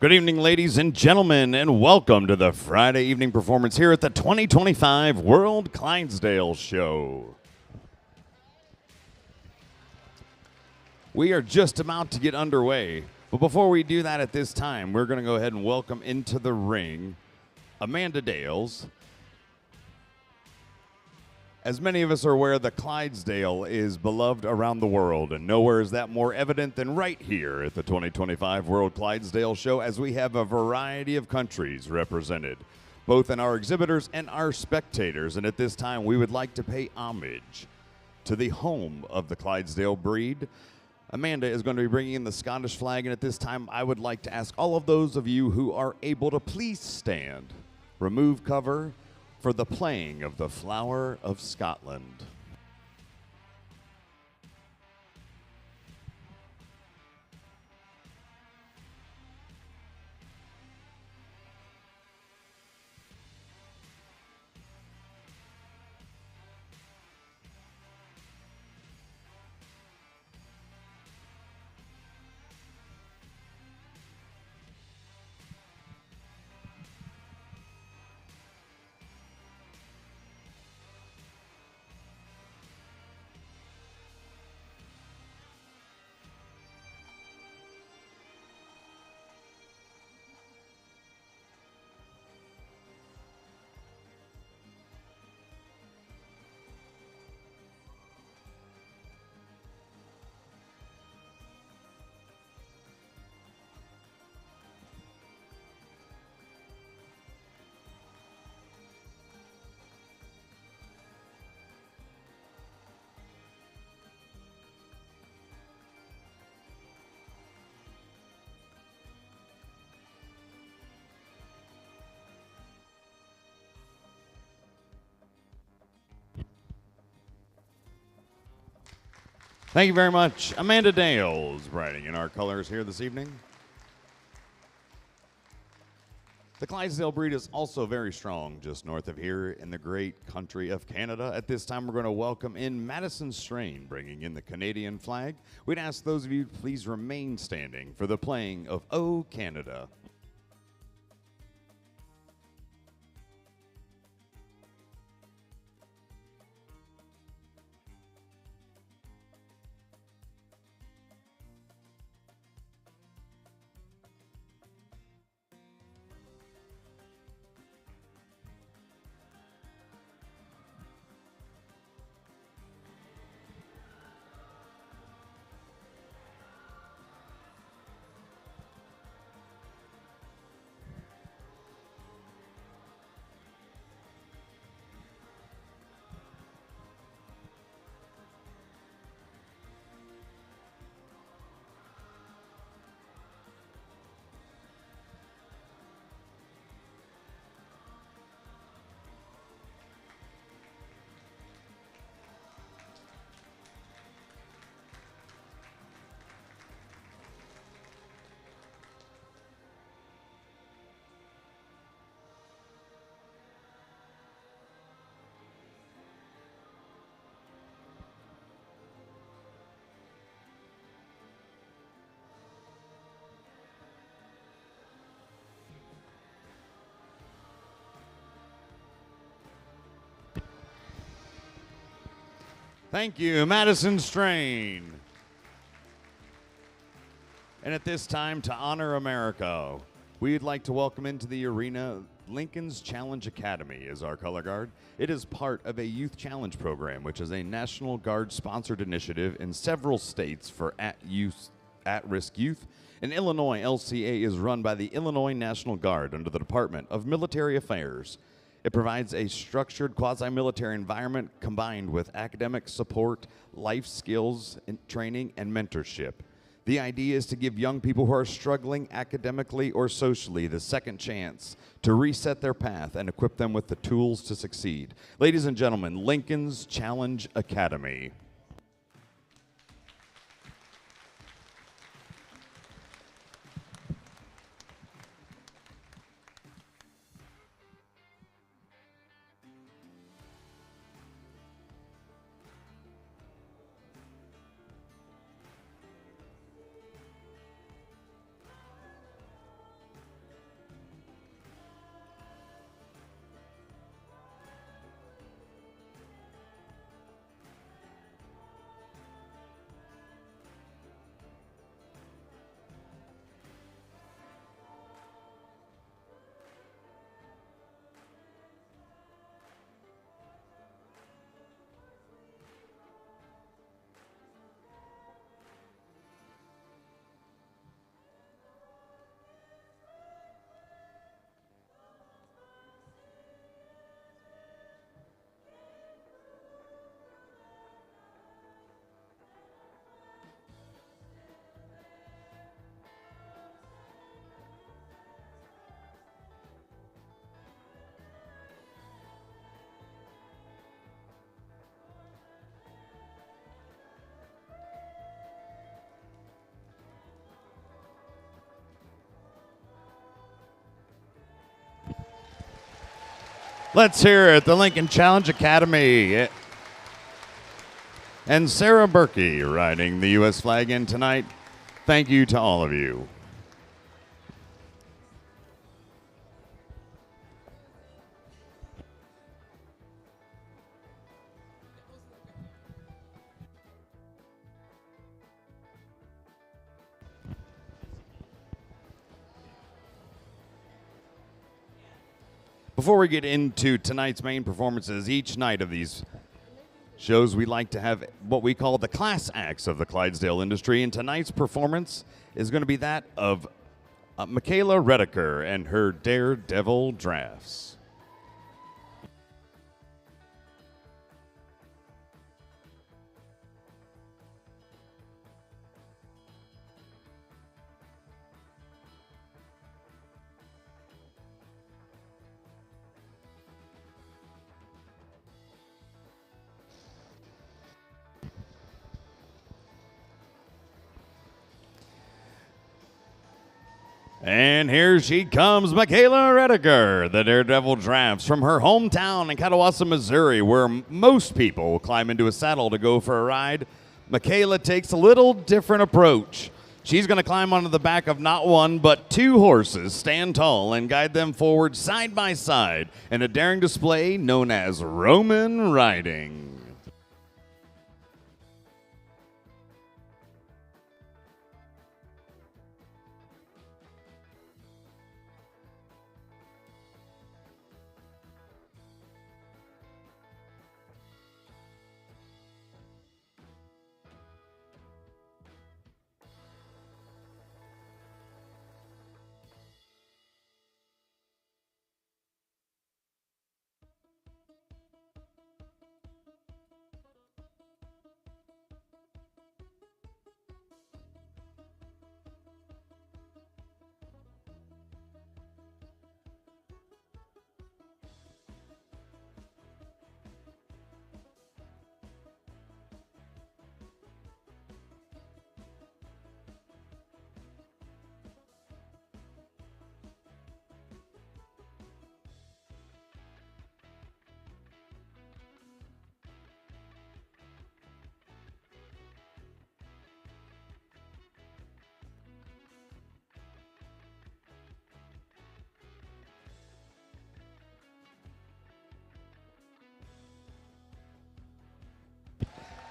Good evening, ladies and gentlemen, and welcome to the Friday evening performance here at the 2025 World Clydesdale Show. We are just about to get underway, but before we do that at this time, we're going to go ahead and welcome into the ring Amanda Dales. As many of us are aware, the Clydesdale is beloved around the world, and nowhere is that more evident than right here at the 2025 World Clydesdale Show, as we have a variety of countries represented, both in our exhibitors and our spectators. And at this time, we would like to pay homage to the home of the Clydesdale breed. Amanda is going to be bringing in the Scottish flag, and at this time, I would like to ask all of those of you who are able to please stand, remove cover, for the playing of the Flower of Scotland. Thank you very much. Amanda Dales riding in our colors here this evening. The Clydesdale breed is also very strong just north of here in the great country of Canada. At this time, we're going to welcome in Madison Strain, bringing in the Canadian flag. We'd ask those of you to please remain standing for the playing of O Canada. Thank you, Madison Strain. And at this time, to honor America, we'd like to welcome into the arena Lincoln's Challenge Academy is our color guard. It is part of a youth challenge program, which is a National Guard-sponsored initiative in several states for at-risk youth. In Illinois, LCA is run by the Illinois National Guard under the Department of Military Affairs. It provides a structured quasi-military environment combined with academic support, life skills, training, and mentorship. The idea is to give young people who are struggling academically or socially the second chance to reset their path and equip them with the tools to succeed. Ladies and gentlemen, Lincoln's Challenge Academy. Let's hear it, the Lincoln Challenge Academy. And Sarah Berkey riding the U.S. flag in tonight. Thank you to all of you. Before we get into tonight's main performances, each night of these shows, we like to have what we call the class acts of the Clydesdale industry, and tonight's performance is going to be that of Michaela Redeker and her Daredevil drafts. And here she comes, Michaela Redeker, the Daredevil drafts from her hometown in Catawassa, Missouri, where most people climb into a saddle to go for a ride. Michaela takes a little different approach. She's going to climb onto the back of not one, but two horses, stand tall, and guide them forward side by side in a daring display known as Roman riding.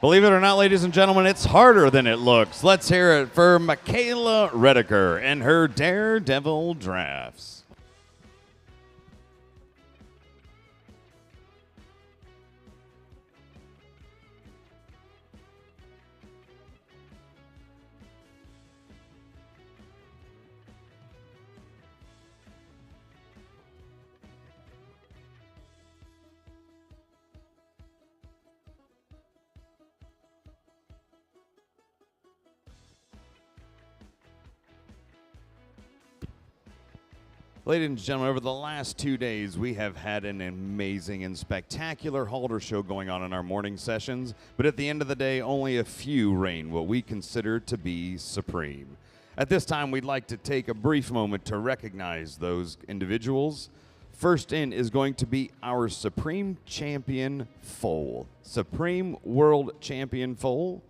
Believe it or not, ladies and gentlemen, it's harder than it looks. Let's hear it for Michaela Redeker and her Daredevil drafts. Ladies and gentlemen, over the last 2 days, we have had an amazing and spectacular halter show going on in our morning sessions, but at the end of the day, only a few reign what we consider to be supreme. At this time, we'd like to take a brief moment to recognize those individuals. First in is going to be our Supreme Champion foal, Supreme World Champion foal.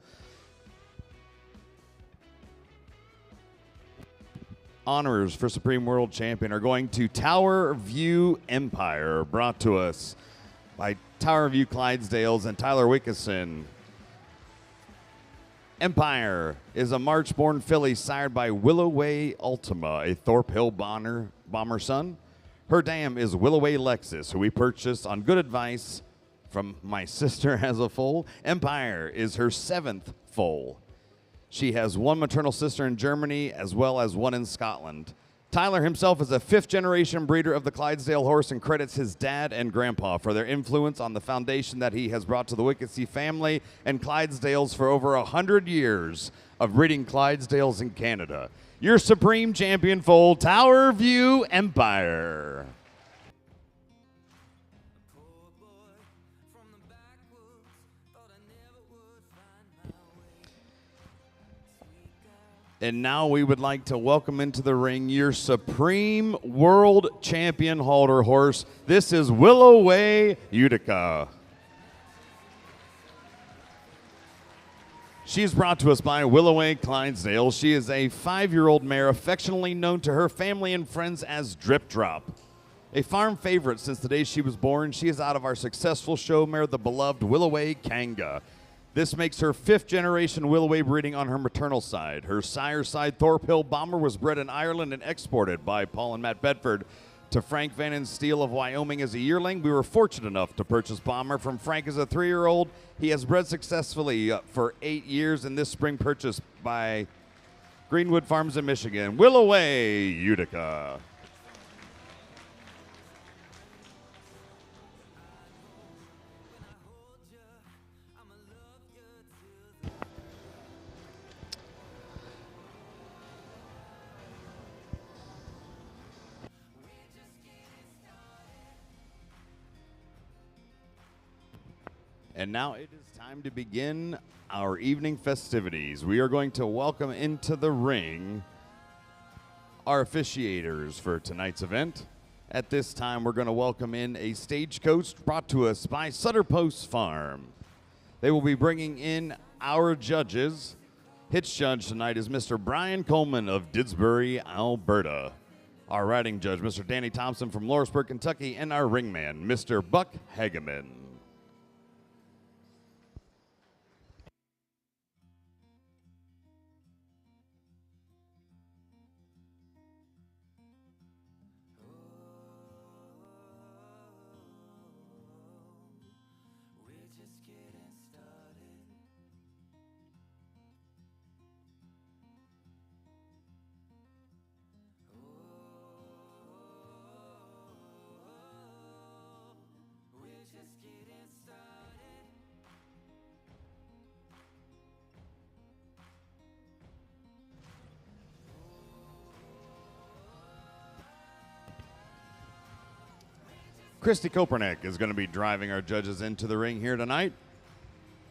Honors for Supreme World Champion are going to Tower View Empire, brought to us by Tower View Clydesdales and Tyler Wickeson. Empire is a March-born filly sired by Willoway Ultima, a Thorpe Hill bomber son. Her dam is Willoway Lexus, who we purchased on good advice from my sister as a foal. Empire is her 7th foal. She has one maternal sister in Germany as well as one in Scotland. Tyler himself is a 5th-generation breeder of the Clydesdale horse and credits his dad and grandpa for their influence on the foundation that he has brought to the Wicketsea family and Clydesdales for over 100 years of breeding Clydesdales in Canada. Your Supreme Champion foal, Tower View Empire. And now we would like to welcome into the ring your Supreme World Champion halter horse. This is Willoway Utica. She's brought to us by Willoway Clydesdale. She is a 5-year-old mare affectionately known to her family and friends as Drip Drop. A farm favorite since the day she was born, she is out of our successful show mare, the beloved Willoway Kanga. This makes her 5th-generation Willoway breeding on her maternal side. Her sire side Thorpe Hill Bomber was bred in Ireland and exported by Paul and Matt Bedford to Frank Van and Steele of Wyoming as a yearling. We were fortunate enough to purchase Bomber from Frank as a 3-year-old. He has bred successfully for 8 years, and this spring purchased by Greenwood Farms in Michigan. Willoway Utica. And now it is time to begin our evening festivities. We are going to welcome into the ring our officiators for tonight's event. At this time, we're going to welcome in a stagecoach brought to us by Sutter Post Farm. They will be bringing in our judges. Hitch judge tonight is Mr. Brian Coleman of Didsbury, Alberta. Our riding judge, Mr. Danny Thompson from Lawrenceburg, Kentucky, and our ringman, Mr. Buck Hageman. Christy Kopernick is going to be driving our judges into the ring here tonight.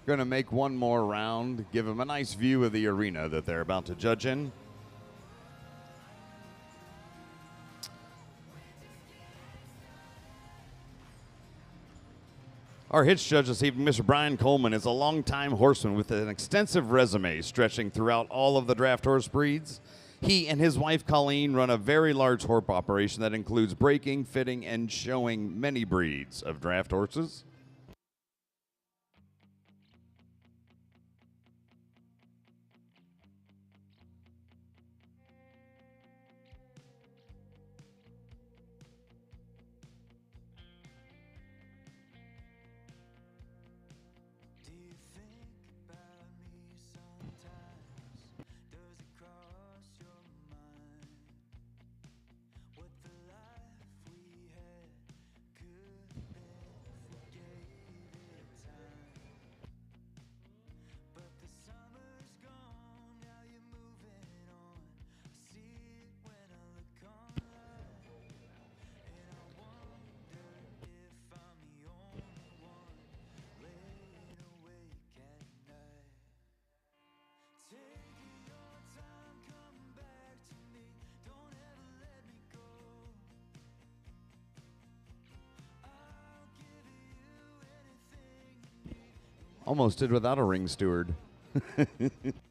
Going to make one more round, give them a nice view of the arena that they're about to judge in. Our hitch judge this evening, Mr. Brian Coleman, is a longtime horseman with an extensive resume stretching throughout all of the draft horse breeds. He and his wife, Colleen, run a very large horse operation that includes breaking, fitting, and showing many breeds of draft horses. Almost did without a ring steward. And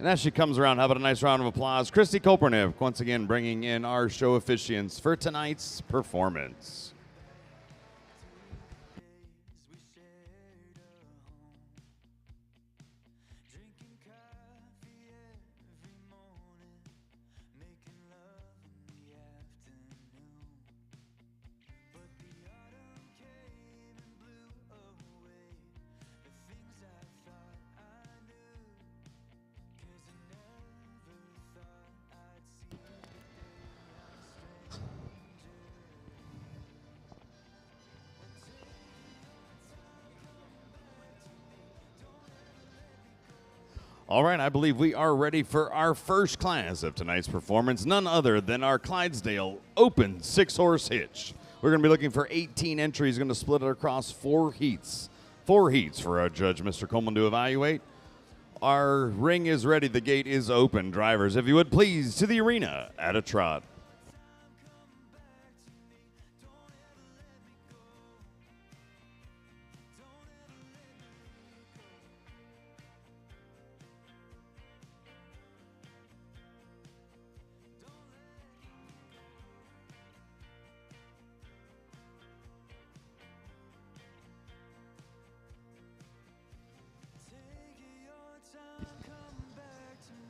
as she comes around, how about a nice round of applause? Christy Kopernick, once again bringing in our show officiants for tonight's performance. All right, I believe we are ready for our first class of tonight's performance, none other than our Clydesdale Open 6-horse hitch. We're going to be looking for 18 entries, going to split it across 4 heats. 4 heats for our judge, Mr. Coleman, to evaluate. Our ring is ready. The gate is open. Drivers, if you would please, to the arena at a trot.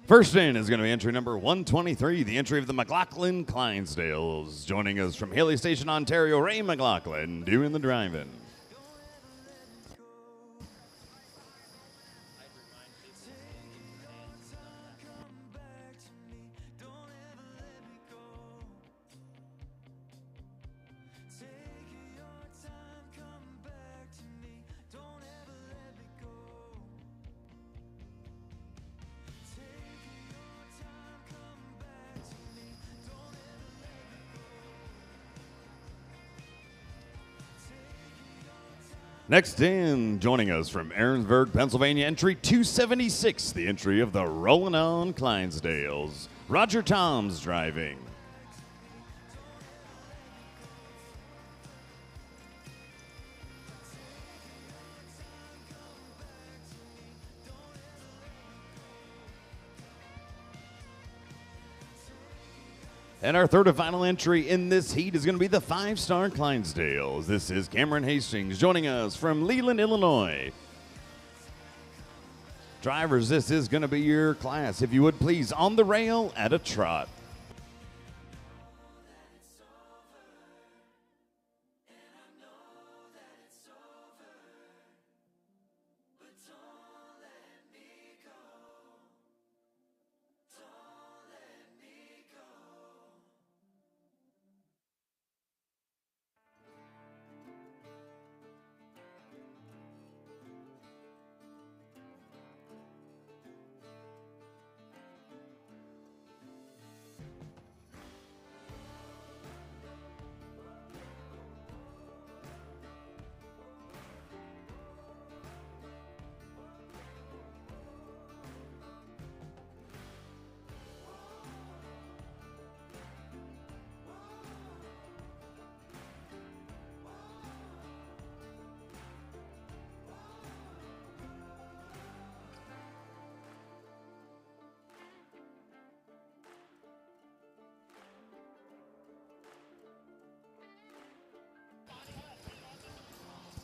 First in is going to be entry number 123, the entry of the McLaughlin Clydesdales. Joining us from Haley Station, Ontario, Ray McLaughlin, doing the driving. Next in, joining us from Aaronsburg, Pennsylvania, entry 276, the entry of the Rollin' On Clydesdales. Roger Toms driving. And our third and final entry in this heat is going to be the 5-star Clydesdales. This is Cameron Hastings joining us from Leland, Illinois. Drivers, this is going to be your class. If you would please, on the rail at a trot.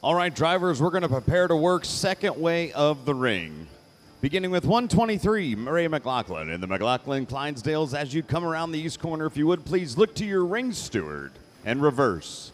All right, drivers, we're going to prepare to work second way of the ring. Beginning with 123, Mare McLaughlin and the McLaughlin Clydesdales. As you come around the east corner, if you would please look to your ring steward and reverse.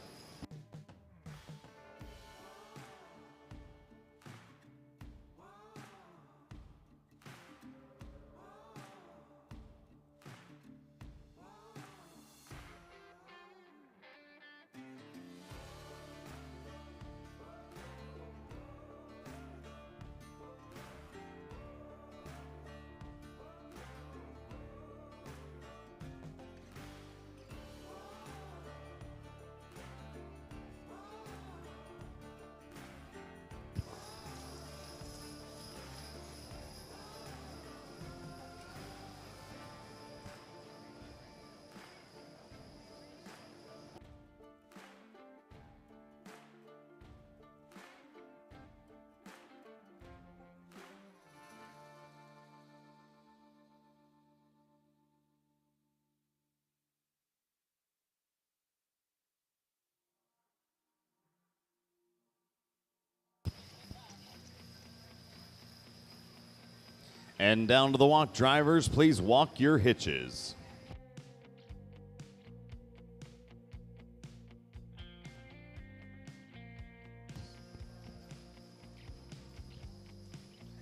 And down to the walk, drivers, please walk your hitches.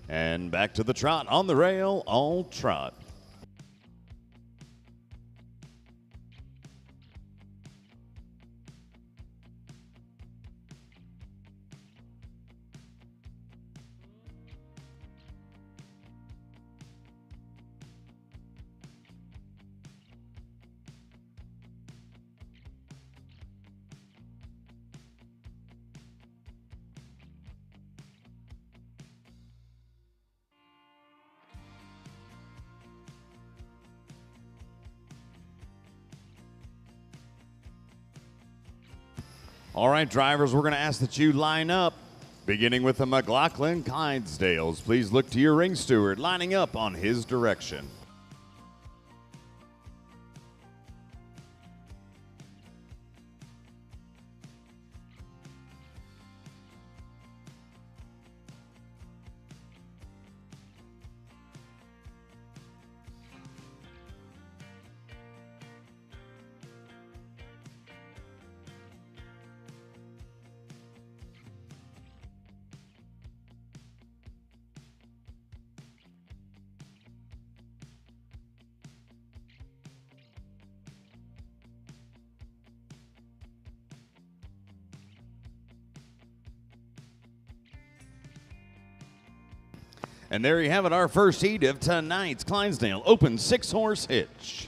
And back to the trot, on the rail, all trot. All right, drivers, we're going to ask that you line up. Beginning with the McLaughlin Clydesdales, please look to your ring steward lining up on his direction. And there you have it, our first heat of tonight's Clydesdale Open 6-horse hitch.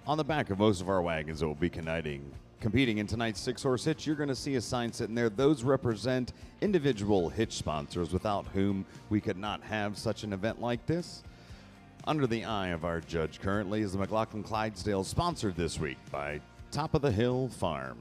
On the back of most of our wagons that will be competing in tonight's 6-horse hitch, you're going to see a sign sitting there. Those represent individual hitch sponsors without whom we could not have such an event like this. Under the eye of our judge currently is the McLaughlin Clydesdale, sponsored this week by Top of the Hill Farm.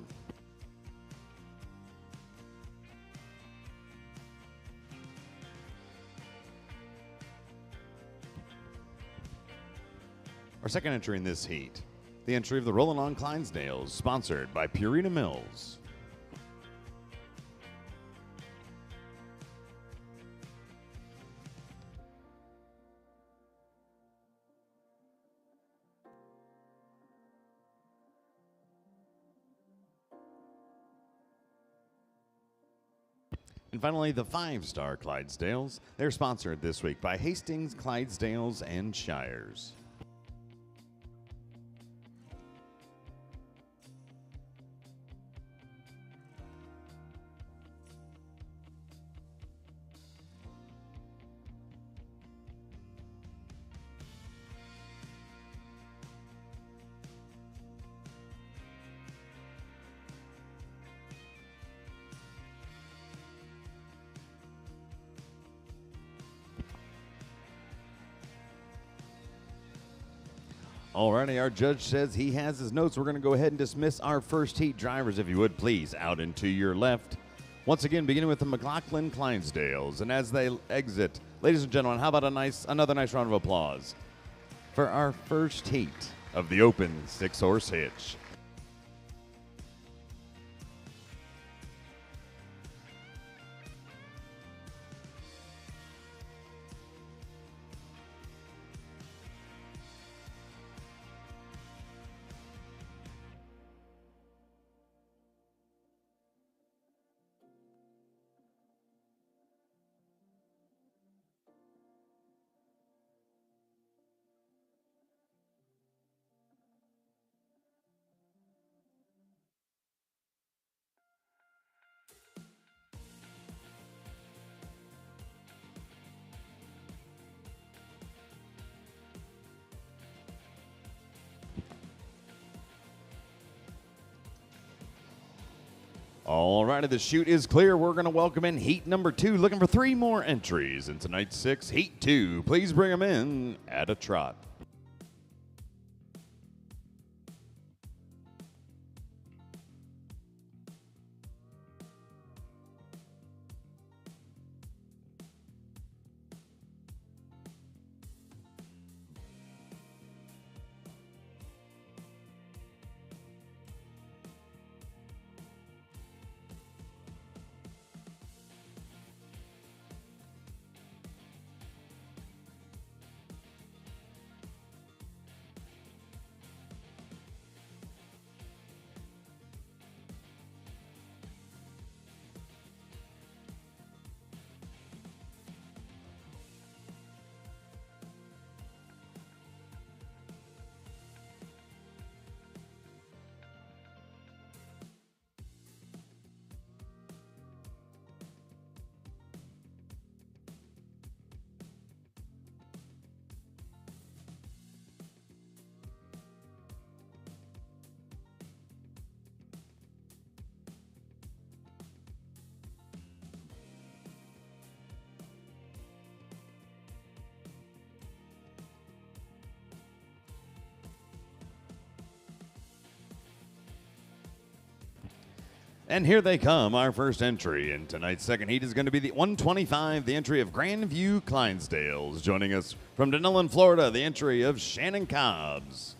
Our second entry in this heat, the entry of the Rollin' On Clydesdales, sponsored by Purina Mills. And finally, the 5-star Clydesdales. They're sponsored this week by Hastings, Clydesdales, and Shires. Alrighty, our judge says he has his notes. We're going to go ahead and dismiss our first heat. Drivers, if you would, please, out and to your left. Once again, beginning with the McLaughlin Clydesdales. And as they exit, ladies and gentlemen, how about another nice round of applause for our first heat of the Open 6-horse hitch. All righty, the chute is clear. We're going to welcome in heat number 2. Looking for 3 more entries in tonight's 6. Heat 2. Please bring them in at a trot. And here they come. Our first entry in tonight's second heat is going to be the 125, the entry of Grandview Clydesdales. Joining us from Denellen, Florida, the entry of Shannon Cobbs.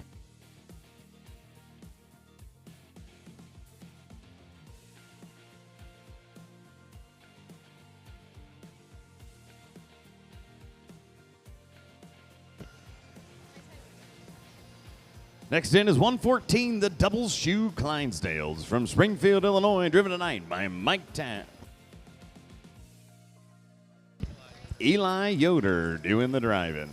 Next in is 114, the Double Shoe Clydesdales from Springfield, Illinois, driven tonight by Mike Tapp. Eli Yoder doing the driving.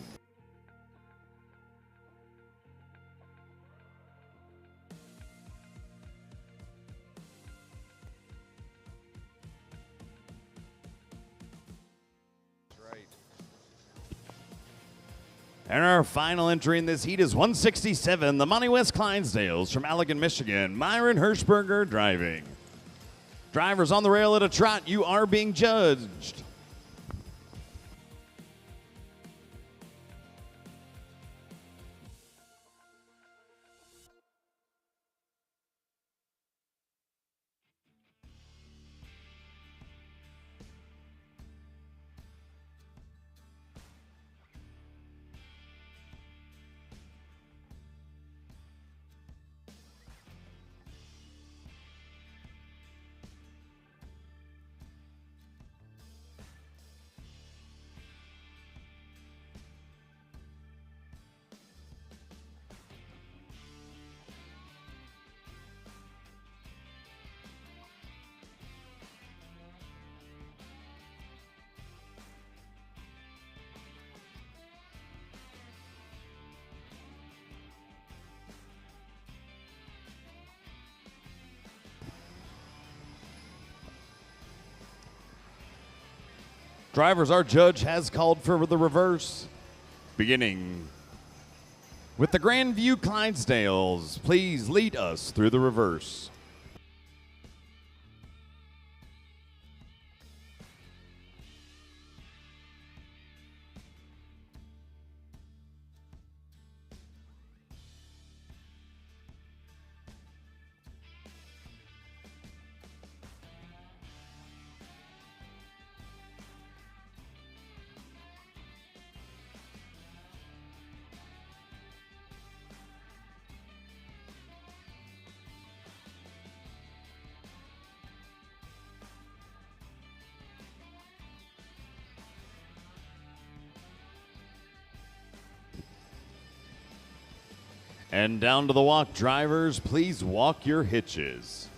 And our final entry in this heat is 167, the Monty West Clydesdales from Allegan, Michigan. Myron Hirschberger driving. Drivers on the rail at a trot, you are being judged. Drivers, our judge has called for the reverse. Beginning with the Grandview Clydesdales, please lead us through the reverse. And down to the walk, drivers, please walk your hitches.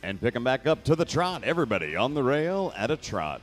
And pick them back up to the trot. Everybody on the rail at a trot.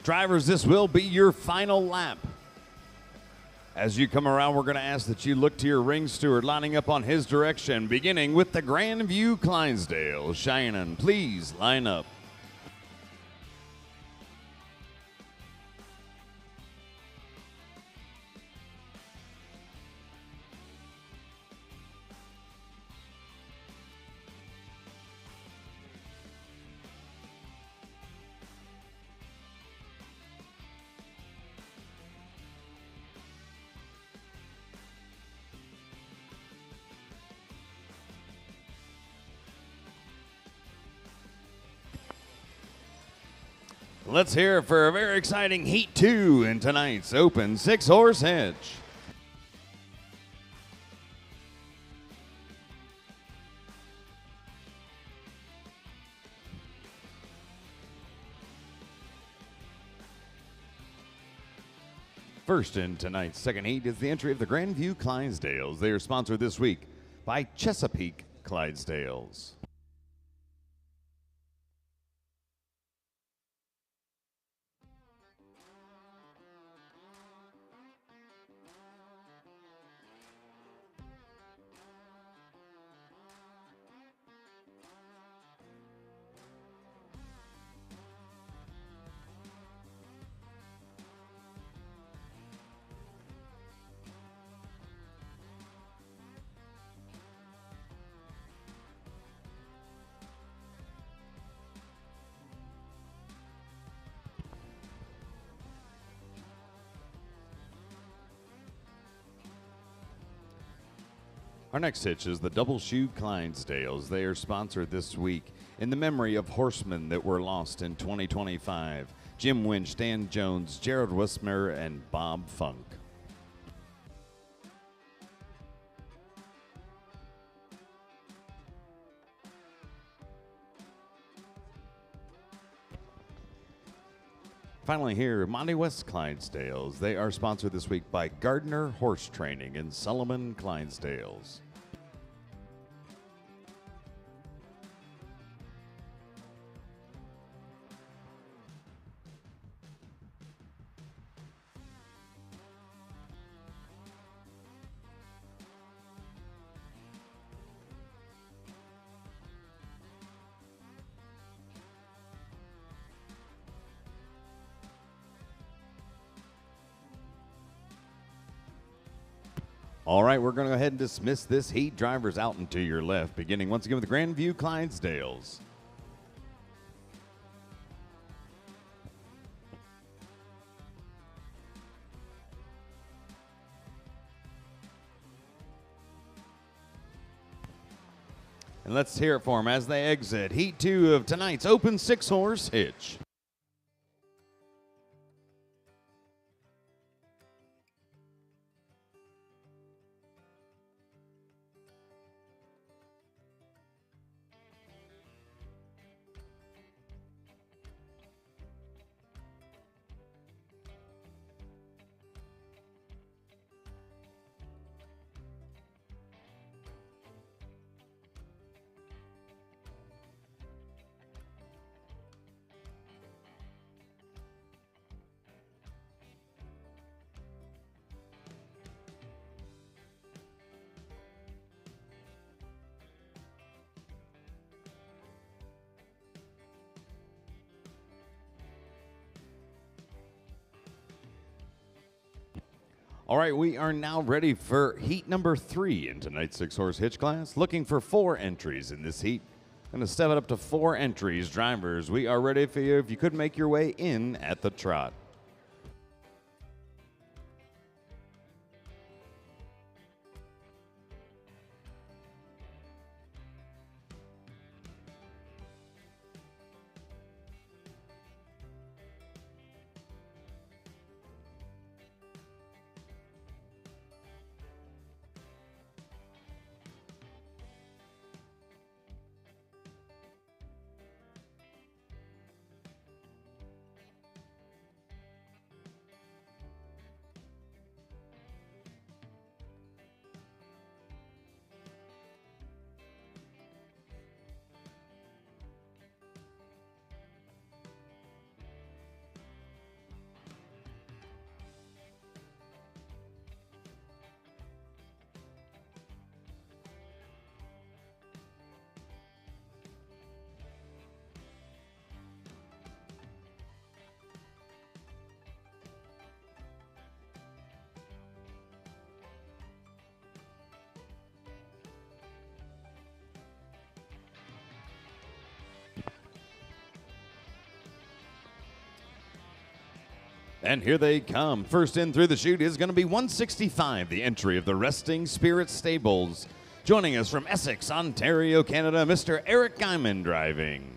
Drivers, this will be your final lap. As you come around, we're going to ask that you look to your ring steward lining up on his direction, beginning with the Grandview Clydesdale. Shannon, please line up. Let's hear it for a very exciting Heat 2 in tonight's open 6-horse hitch. First in tonight's second heat is the entry of the Grandview Clydesdales. They are sponsored this week by Chesapeake Clydesdales. Our next hitch is the Double Shoe Clydesdales. They are sponsored this week in the memory of horsemen that were lost in 2025. Jim Winch, Dan Jones, Jared Westmer, and Bob Funk. Finally here, Monty West Clydesdales. They are sponsored this week by Gardner Horse Training in Sullivan Clydesdales. All right, we're going to go ahead and dismiss this heat. Drivers out and to your left, beginning once again with the Grandview Clydesdales. And let's hear it for them as they exit Heat 2 of tonight's open 6-horse hitch. All right, we are now ready for heat number 3 in tonight's 6-horse hitch class. Looking for 4 entries in this heat. Going to step it up to 4 entries. Drivers, we are ready for you if you could make your way in at the trot. And here they come. First in through the chute is going to be 165, the entry of the Resting Spirit Stables. Joining us from Essex, Ontario, Canada, Mr. Eric Guyman driving.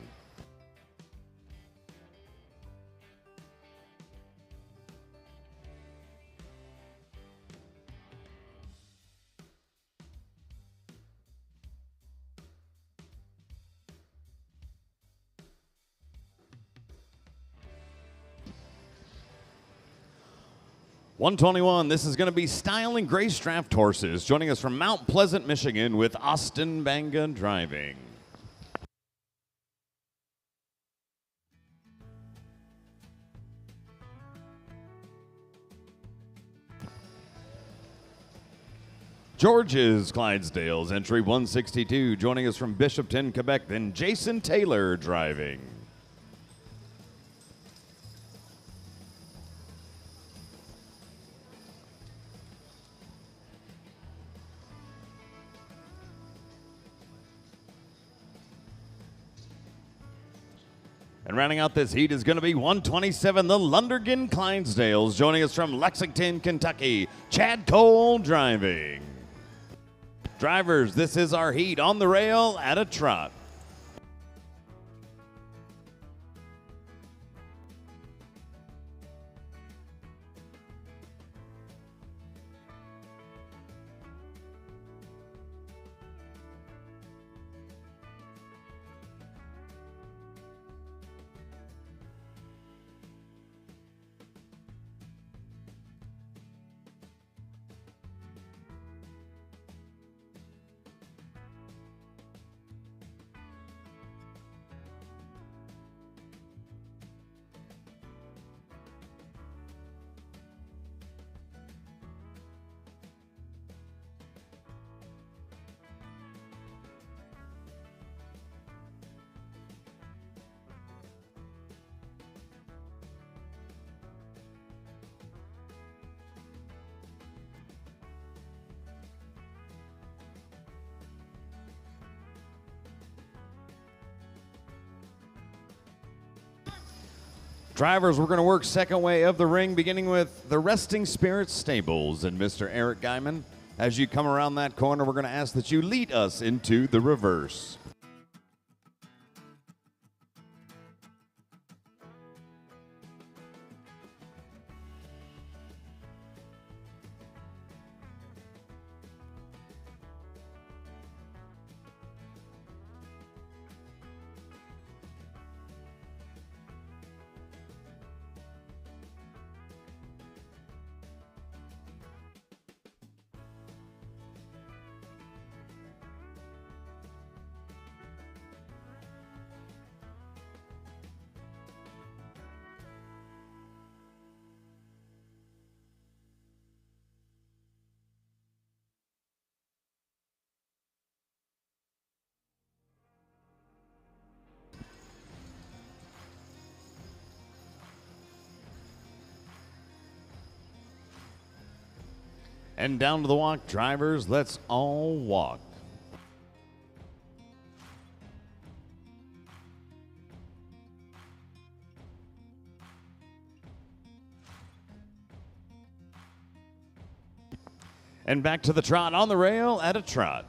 121, this is going to be styling Grace Draft horses, joining us from Mount Pleasant, Michigan with Austin Banga driving. George's Clydesdale's entry 162, joining us from Bishopton, Quebec, then Jason Taylor driving. And rounding out this heat is going to be 127, the Lundergan Clydesdales, joining us from Lexington, Kentucky, Chad Cole driving. Drivers, this is our heat on the rail at a trot. Drivers, we're going to work second way of the ring, beginning with the Resting Spirit Stables and Mr. Eric Guyman. As you come around that corner, we're going to ask that you lead us into the reverse. And down to the walk, drivers, let's all walk. And back to the trot on the rail at a trot.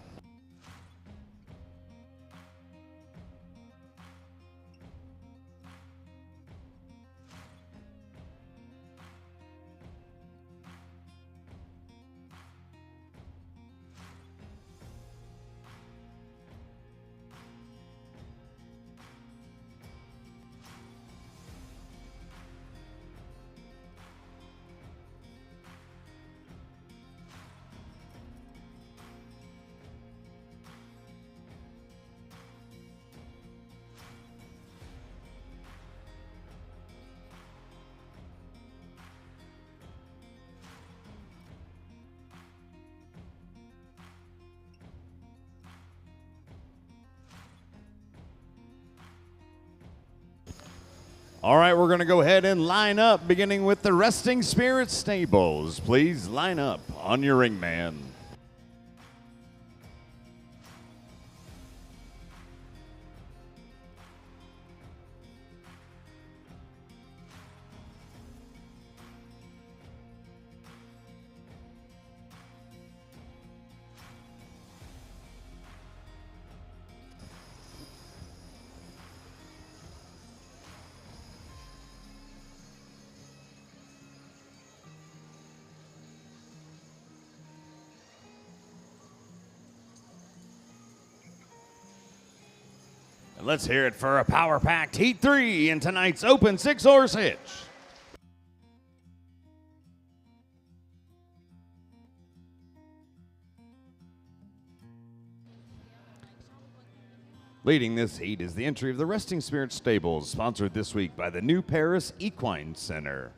All right, we're going to go ahead and line up, beginning with the Resting Spirit Stables. Please line up on your ring man. And let's hear it for a power-packed Heat 3 in tonight's Open 6-Horse Hitch. Leading this heat is the entry of the Resting Spirit Stables, sponsored this week by the New Paris Equine Center.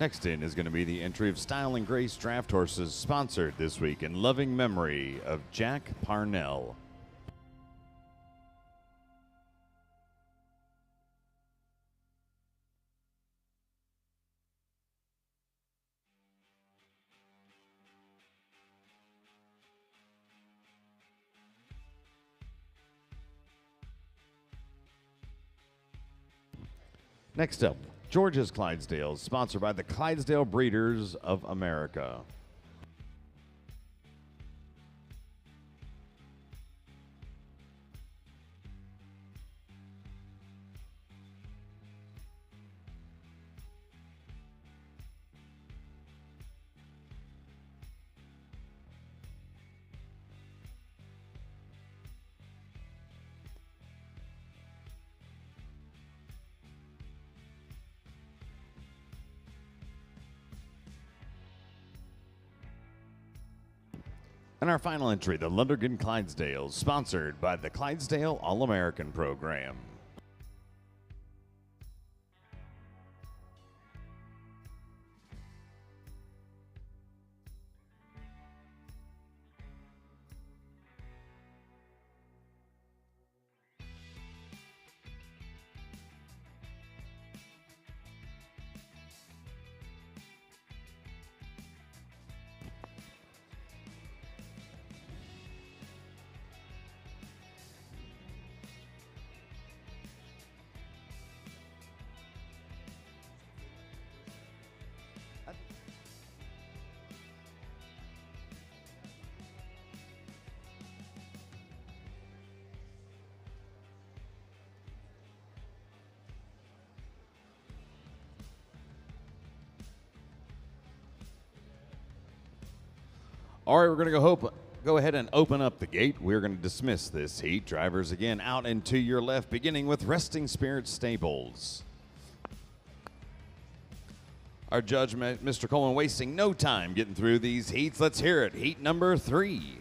Next in is going to be the entry of Style and Grace Draft Horses, sponsored this week in loving memory of Jack Parnell. Next up, George's Clydesdale, sponsored by the Clydesdale Breeders of America. And our final entry, the Lundergan Clydesdales, sponsored by the Clydesdale All-American Program. All right, we're going to go ahead and open up the gate. We're going to dismiss this heat. Drivers, again, out and to your left, beginning with Resting Spirit Stables. Our judge, Mr. Coleman, wasting no time getting through these heats. Let's hear it. Heat number 3.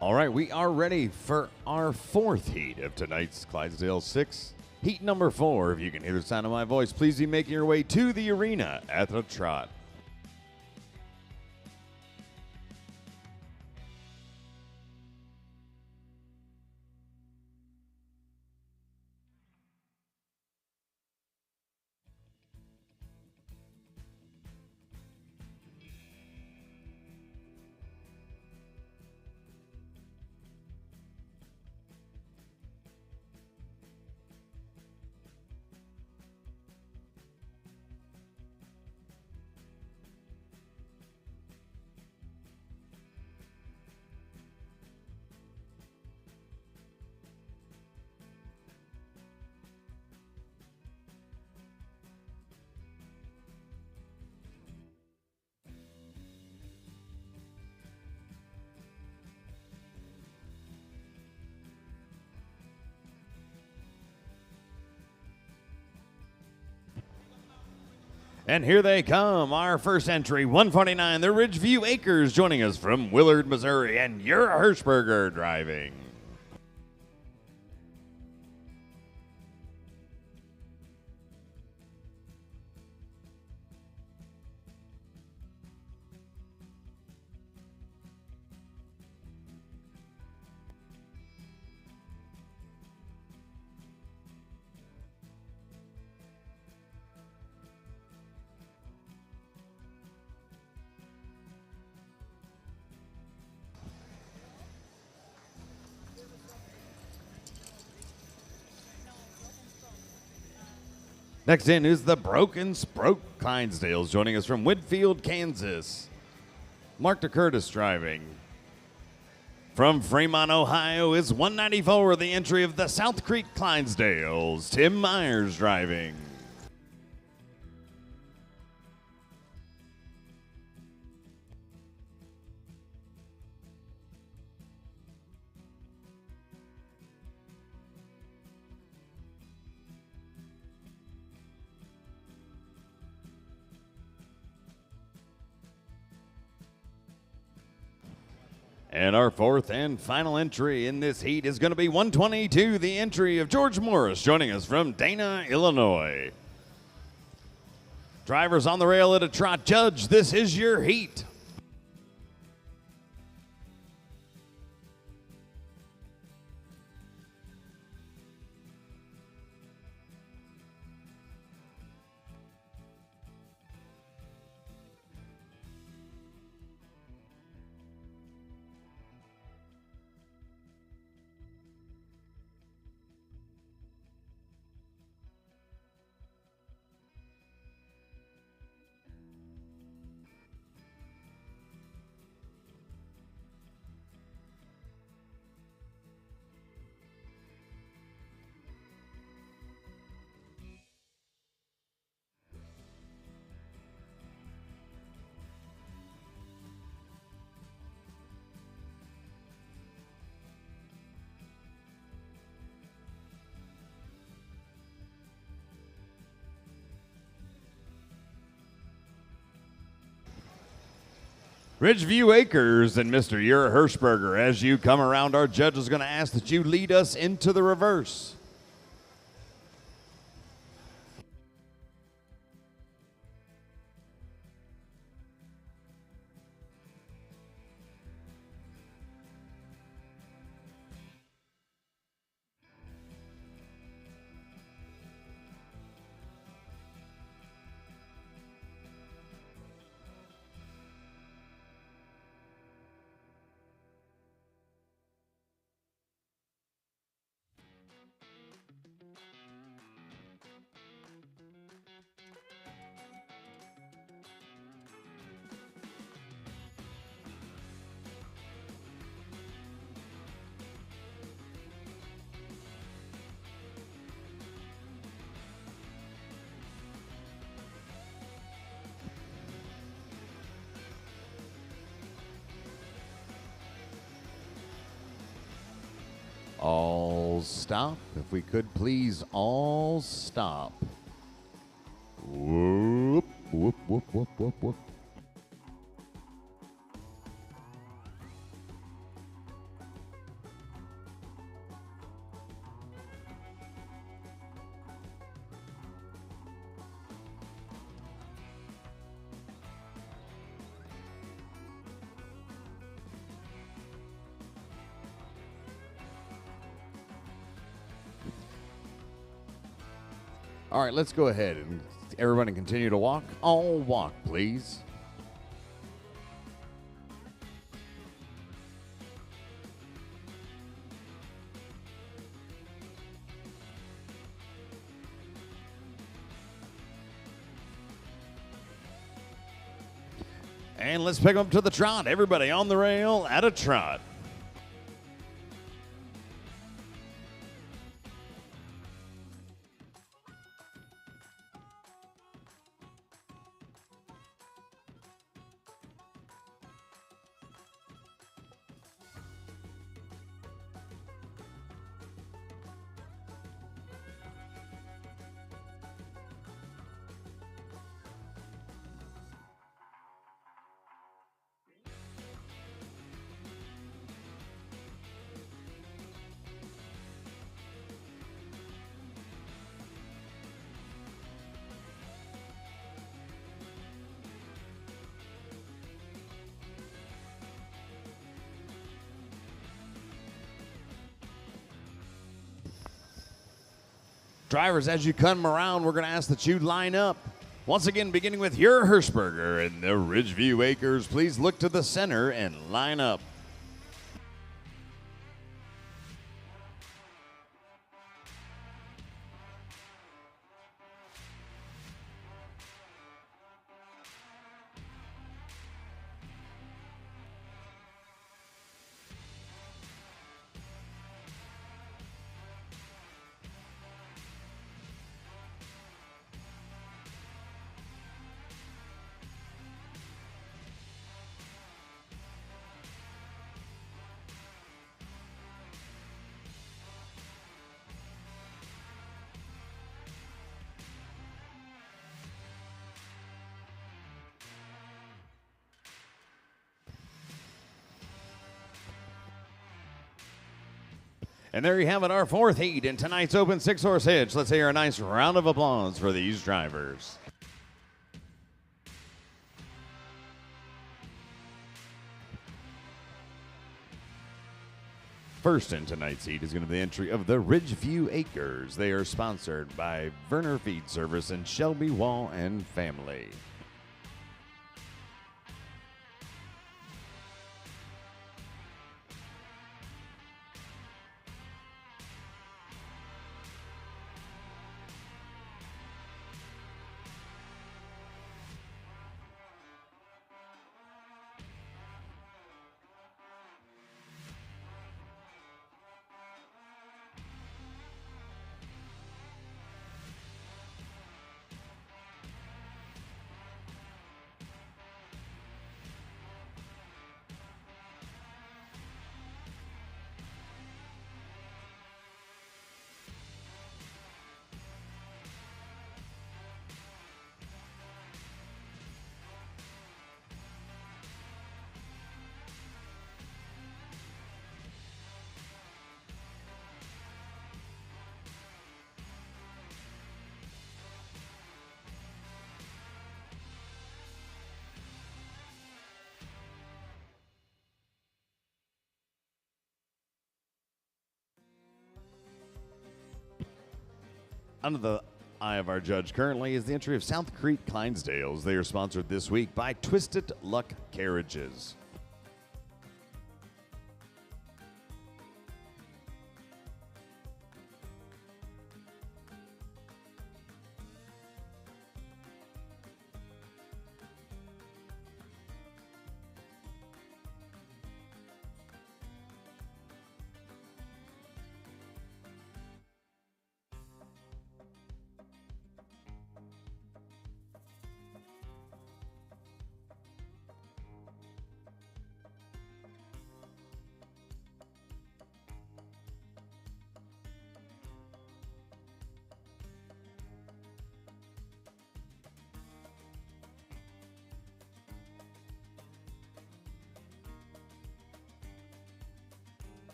All right, we are ready for our 4th heat of tonight's Clydesdale 6. Heat number 4, if you can hear the sound of my voice, please be making your way to the arena at the trot. And here they come, our first entry, 149, the Ridgeview Acres, joining us from Willard, Missouri, and Ura Hirschberger driving. Next in is the Broken Sproke Clydesdales, joining us from Whitfield, Kansas. Mark DeCurtis driving. From Fremont, Ohio is 194, the entry of the South Creek Clydesdales. Tim Myers driving. And our fourth and final entry in this heat is going to be 122, the entry of George Morris, joining us from Dana, Illinois. Drivers on the rail at a trot. Judge, this is your heat. Ridgeview Acres and Mr. Ura Hirschberger, as you come around, our judge is going to ask that you lead us into the reverse. All stop. If we could please all stop. Whoop, whoop, whoop, whoop, whoop, whoop. All right, let's go ahead and everybody continue to walk. All walk, please. And let's pick up to the trot. Everybody on the rail at a trot. Drivers, as you come around, we're going to ask that you line up. Once again, beginning with your Hirschberger and the Ridgeview Acres, please look to the center and line up. And there you have it, our fourth heat in tonight's Open 6-Horse Hitch. Let's hear a nice round of applause for these drivers. First in tonight's heat is going to be the entry of the Ridgeview Acres. They are sponsored by Verner Feed Service and Shelby Wall and Family. Under the eye of our judge currently is the entry of South Creek Clydesdales. They are sponsored this week by Twisted Luck Carriages.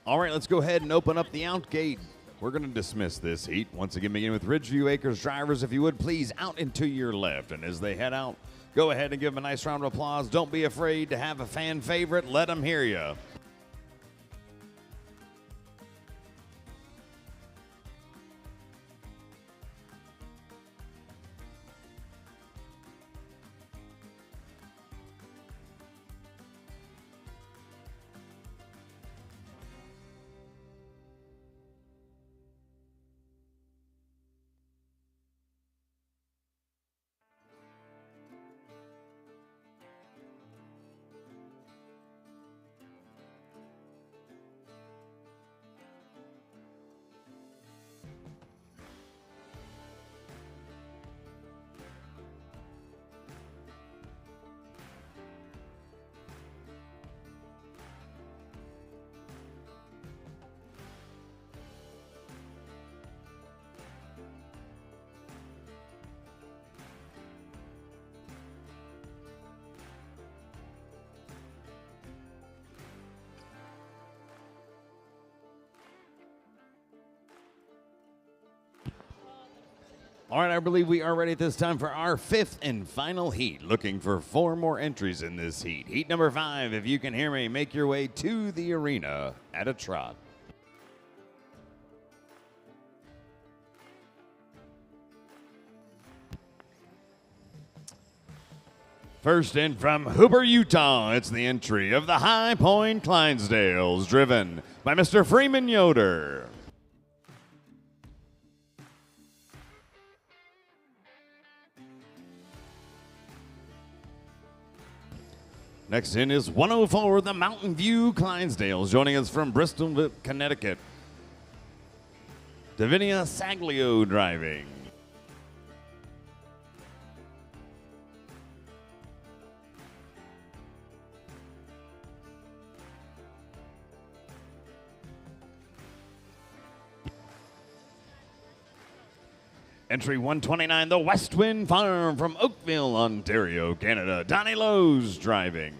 All right, let's go ahead and open up the out gate. We're going to dismiss this heat. Once again, beginning with Ridgeview Acres drivers, if you would, please out and to your left. And as they head out, go ahead and give them a nice round of applause. Don't be afraid to have a fan favorite. Let them hear you. All right, I believe we are ready at this time for our fifth and final heat. Looking for 4 more entries in this heat. Heat number 5, if you can hear me, make your way to the arena at a trot. First in from Hooper, Utah, it's the entry of the High Point Clydesdales, driven by Mr. Freeman Yoder. Next in is 104, the Mountain View Clydesdales, joining us from Bristol, Connecticut. Davinia Saglio driving. Entry 129, the West Wind Farm from Oakville, Ontario, Canada. Donnie Lowe's driving.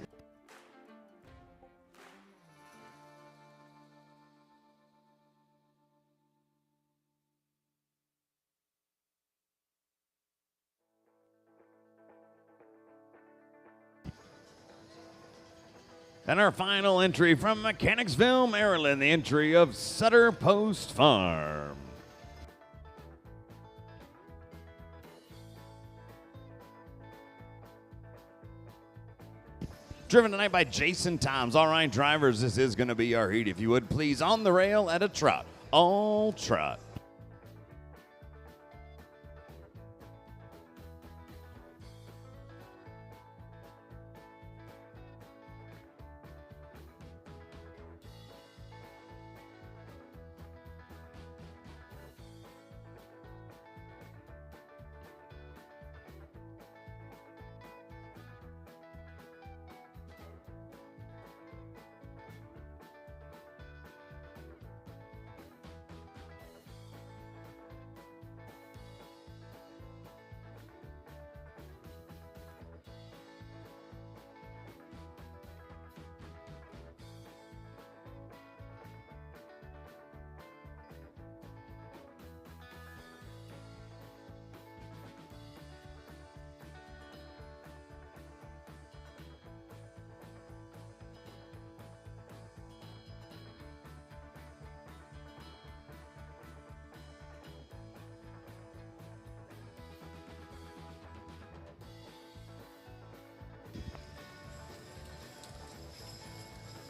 And our final entry from Mechanicsville, Maryland, the entry of Sutter Post Farm. Driven tonight by Jason Toms. All right, drivers, this is going to be our heat. If you would please, on the rail at a trot. All trot.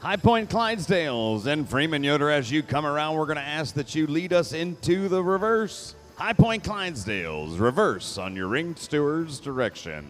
High Point Clydesdales and Freeman Yoder, as you come around, we're going to ask that you lead us into the reverse. High Point Clydesdales, reverse on your ring steward's direction.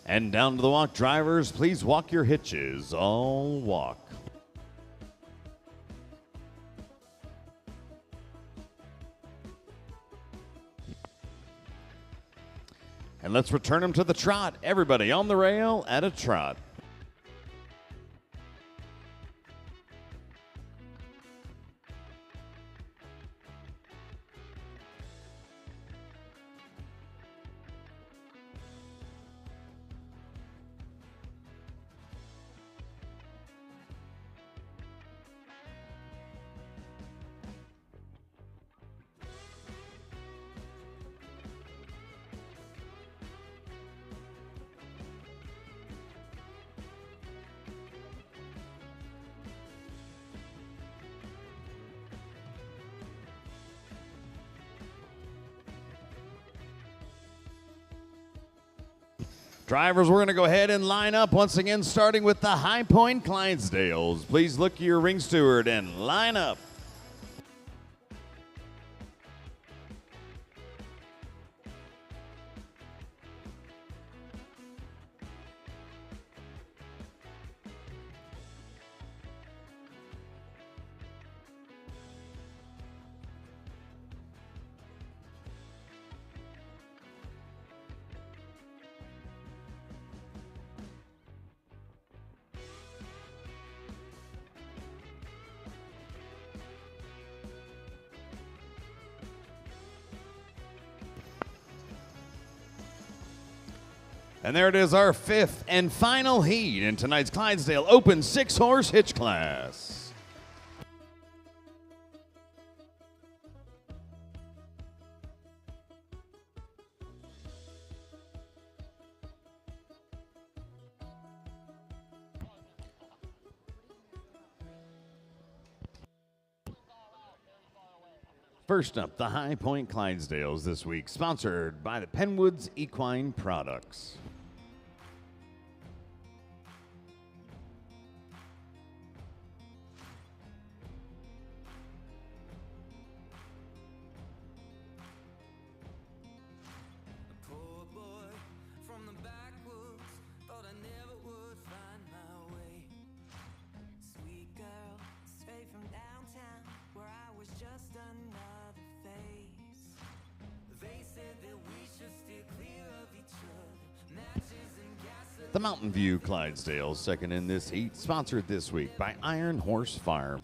And down to the walk, drivers, please walk your hitches. All walk. And let's return them to the trot. Everybody on the rail at a trot. Drivers, we're going to go ahead and line up once again, starting with the High Point Clydesdales. Please look to your ring steward and line up. And there it is, our fifth and final heat in tonight's Clydesdale Open 6-horse hitch class. First up, the High Point Clydesdales this week, sponsored by the Penwoods Equine Products. The Mountain View Clydesdale, second in this heat, sponsored this week by Iron Horse Farm.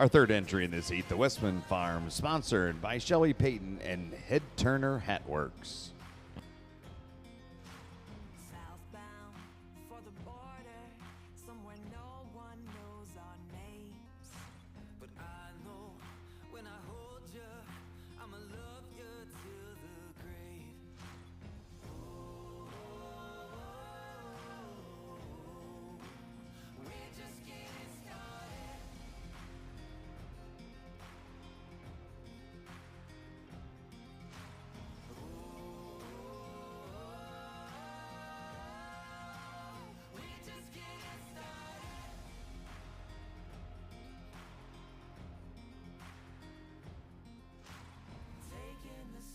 Our third entry in this heat, the Westman Farm, sponsored by Shelley Payton and Head Turner Hat Works. Southbound for the border, somewhere no one knows our names. But I know when I hold you, I'ma love you till the grave. We're just getting started.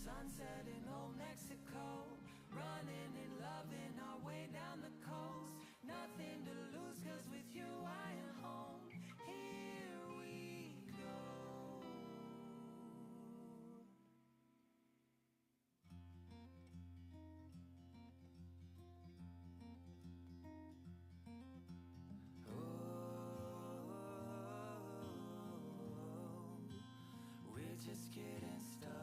Sunset in old Mexico, running and loving our way down the coast. Nothing to lose, 'cause with you I am home. Here we go. We're just getting started.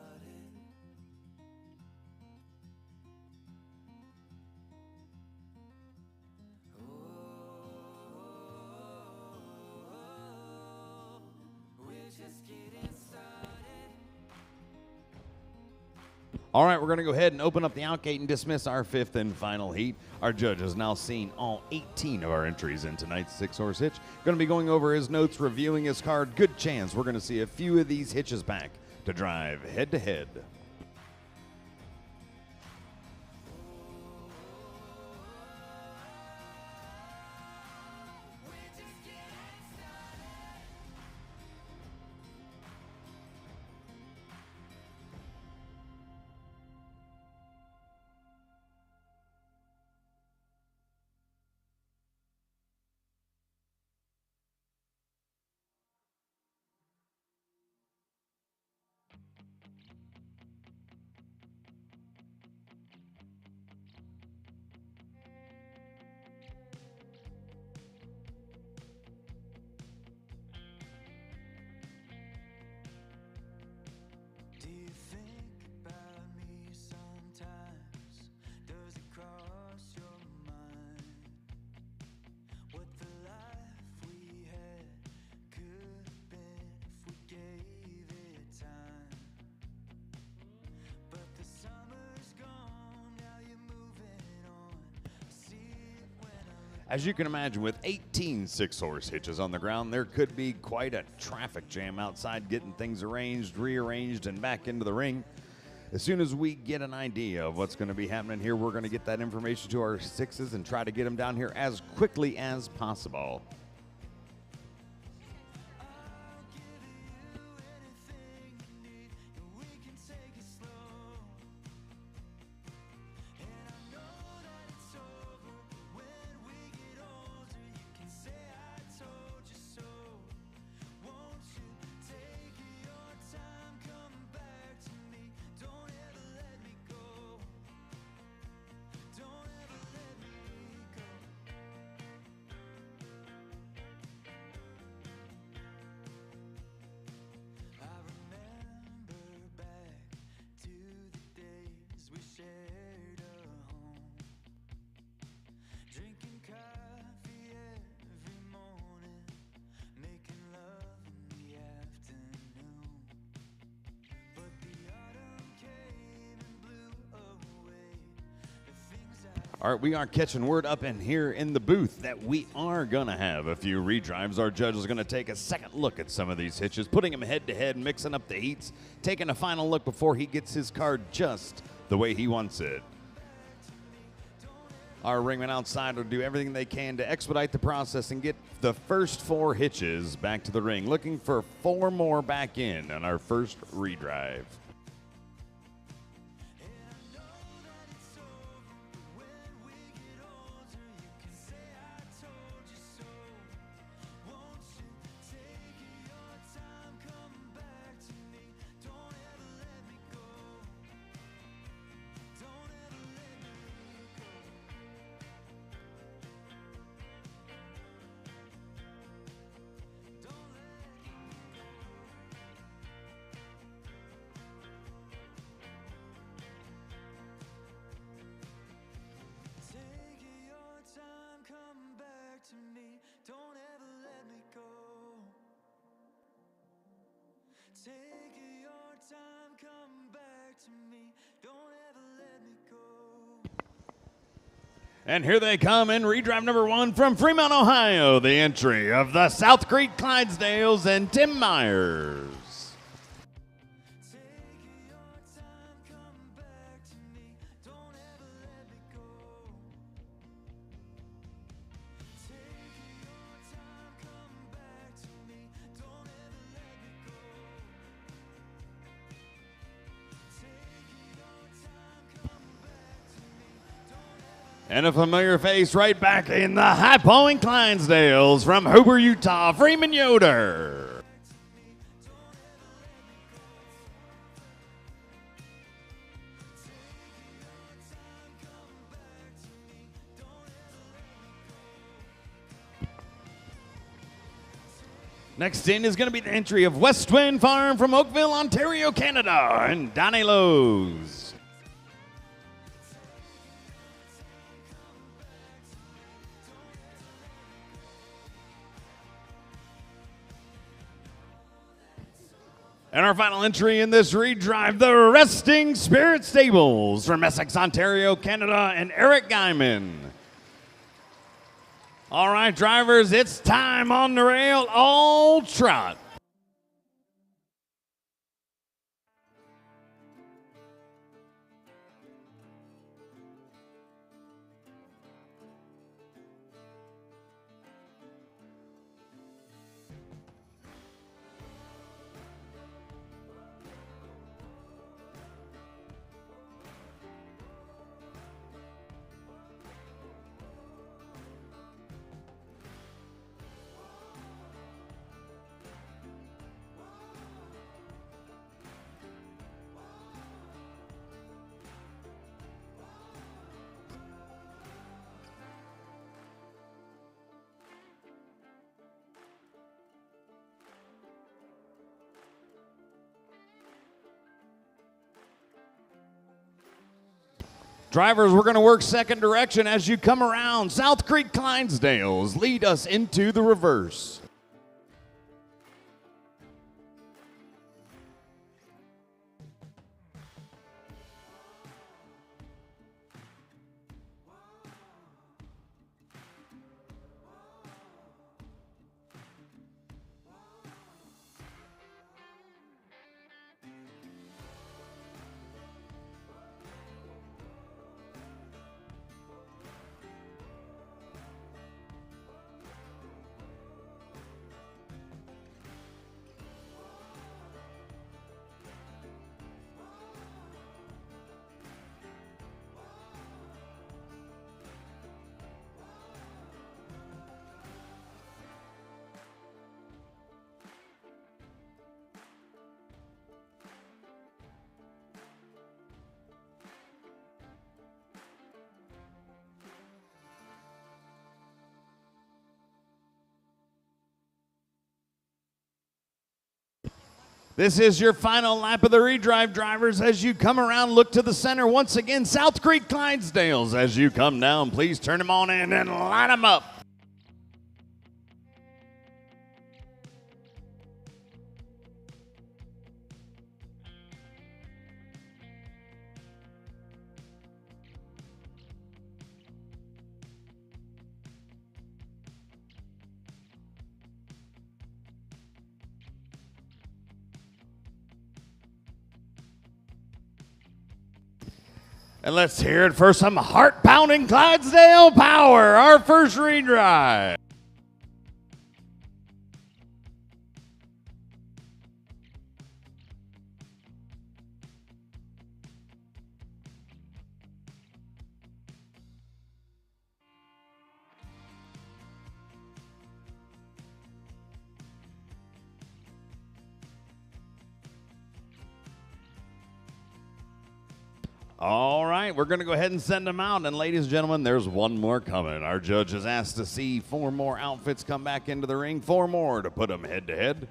All right, we're going to go ahead and open up the outgate and dismiss our fifth and final heat. Our judge has now seen all 18 of our entries in tonight's 6-horse hitch. Going to be going over his notes, reviewing his card. Good chance we're going to see a few of these hitches back to drive head-to-head. As you can imagine, with 18 six-horse hitches on the ground, there could be quite a traffic jam outside getting things arranged, rearranged, and back into the ring. As soon as we get an idea of what's going to be happening here, we're going to get that information to our sixes and try to get them down here as quickly as possible. All right, we are catching word up in here in the booth that we are going to have a few redrives. Our judge is going to take a second look at some of these hitches, putting them head-to-head, mixing up the heats, taking a final look before he gets his card just the way he wants it. Our ringmen outside will do everything they can to expedite the process and get the first 4 hitches back to the ring, looking for 4 more back in on our first redrive. Take your time, come back to me. Don't ever let me go. And here they come in redrive number 1 from Fremont, Ohio, the entry of the South Creek Clydesdales and Tim Myers. And a familiar face right back in the high-pawing Clydesdales from Hoover, Utah, Freeman Yoder. Next in is going to be the entry of West Twin Farm from Oakville, Ontario, Canada, and Donnie Lowe's. And our final entry in this redrive, the Resting Spirit Stables from Essex, Ontario, Canada, and Eric Guyman. All right, drivers, it's time on the rail, all trot. Drivers, we're going to work second direction as you come around. South Creek Clydesdales lead us into the reverse. This is your final lap of the redrive, drivers. As you come around, look to the center. Once again, South Creek Clydesdales. As you come down, please turn them on in and line them up. And let's hear it for some heart-pounding Clydesdale power, our first redrive. All right, we're going to go ahead and send them out. And ladies and gentlemen, there's one more coming. Our judge has asked to see 4 more outfits come back into the ring, 4 more to put them head-to-head.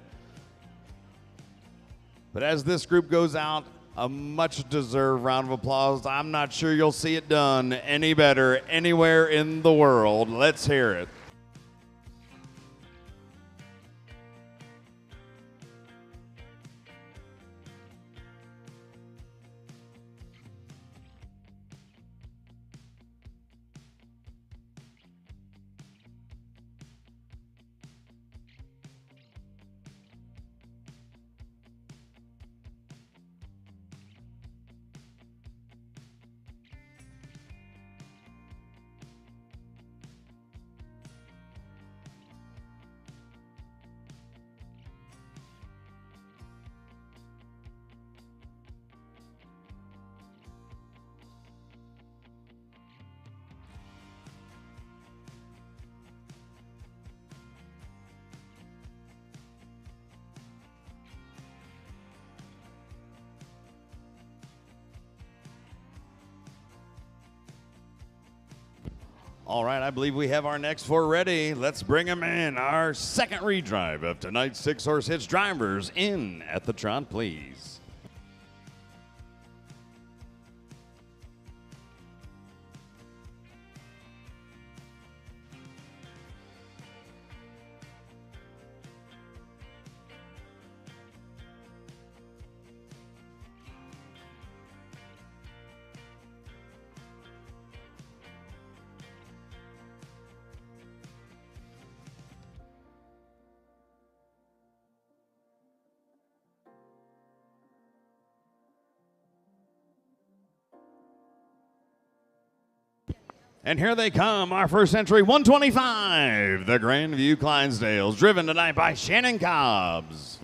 But as this group goes out, a much-deserved round of applause. I'm not sure you'll see it done any better anywhere in the world. Let's hear it. All right, I believe we have our next 4 ready. Let's bring them in. Our second redrive of tonight's 6-horse hitch drivers in at the trot, please. And here they come, our first entry, 125, the Grandview Clydesdales, driven tonight by Shannon Cobbs.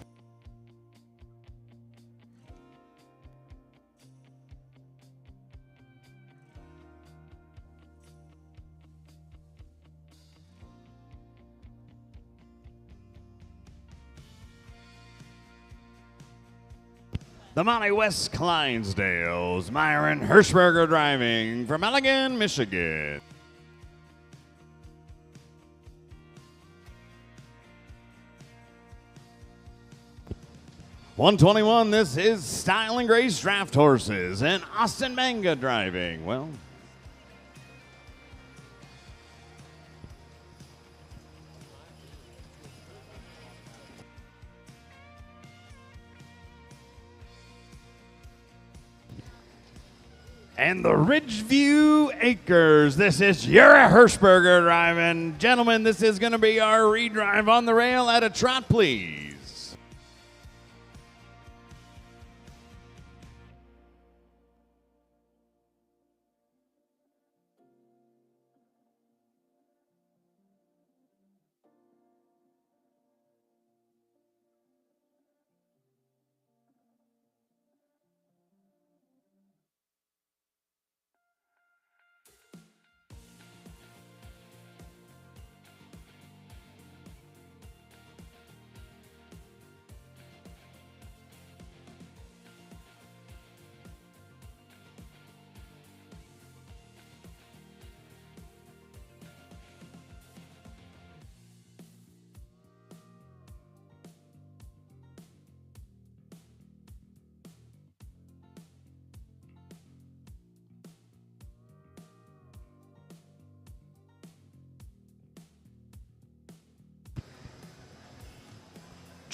The Monty West Clydesdales, Myron Hirschberger driving from Allegan, Michigan. $121, this is Style and Grace Draft Horses and Austin Manga driving. Well, and the Ridgeview Acres. This is Yura Hirschberger driving. Gentlemen, this is going to be our redrive on the rail at a trot, please.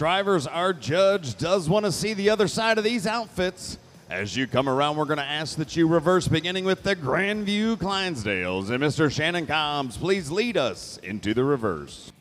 Drivers, our judge does want to see the other side of these outfits. As you come around, we're going to ask that you reverse, beginning with the Grandview Clydesdales. And Mr. Shannon Combs, please lead us into the reverse.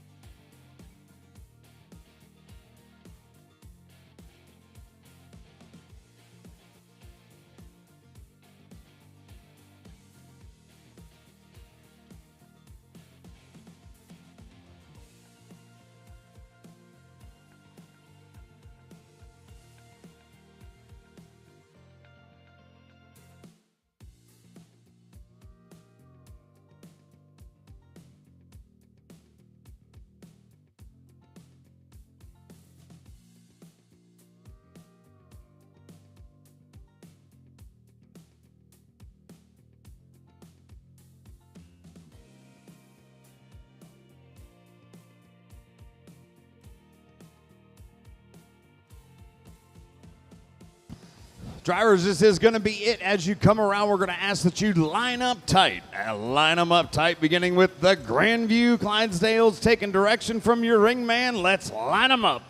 Drivers, this is going to be it. As you come around, we're going to ask that you line up tight. Line them up tight, beginning with the Grandview Clydesdales, taking direction from your ring man. Let's line them up.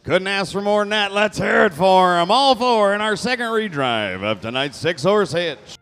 Couldn't ask for more than that. Let's hear it for them. All four in our second redrive of tonight's 6-horse hitch.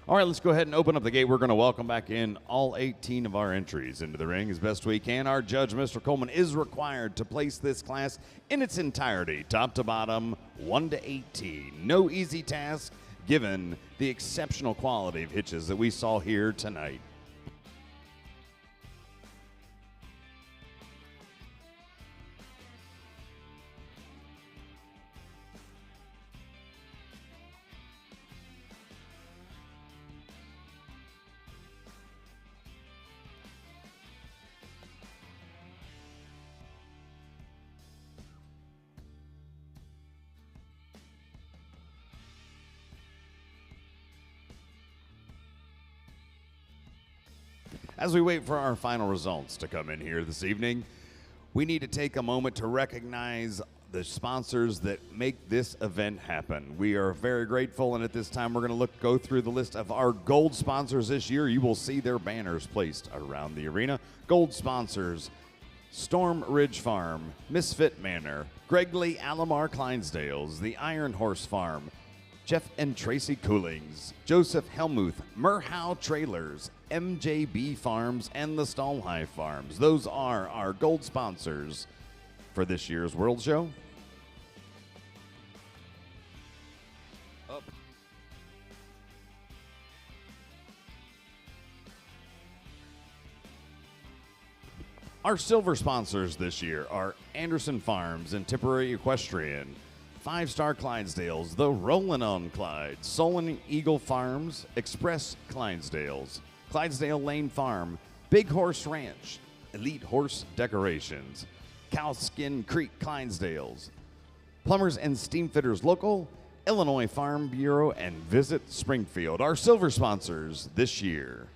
All right, let's go ahead and open up the gate. We're going to welcome back in all 18 of our entries into the ring as best we can. Our judge, Mr. Coleman, is required to place this class in its entirety, top to bottom, 1 to 18. No easy task, given the exceptional quality of hitches that we saw here tonight. As we wait for our final results to come in here this evening, we need to take a moment to recognize the sponsors that make this event happen. We are very grateful, and at this time we're going to go through the list of our gold sponsors this year. You will see their banners placed around the arena. Gold sponsors: Storm Ridge Farm, Misfit Manor, Gregley Alomar Clydesdales, the Iron Horse Farm, Jeff and Tracy Coolings, Joseph Helmuth, Merhow Trailers, MJB Farms, and the Stallhigh Farms. Those are our gold sponsors for this year's World Show. Up. Our silver sponsors this year are Anderson Farms and Tipperary Equestrian, 5-Star Clydesdales, the Rollin' on Clyde, Solon Eagle Farms, Express Clydesdales, Clydesdale Lane Farm, Big Horse Ranch, Elite Horse Decorations, Cowskin Creek Clydesdales, Plumbers and Steamfitters Local, Illinois Farm Bureau, and Visit Springfield. Our silver sponsors this year.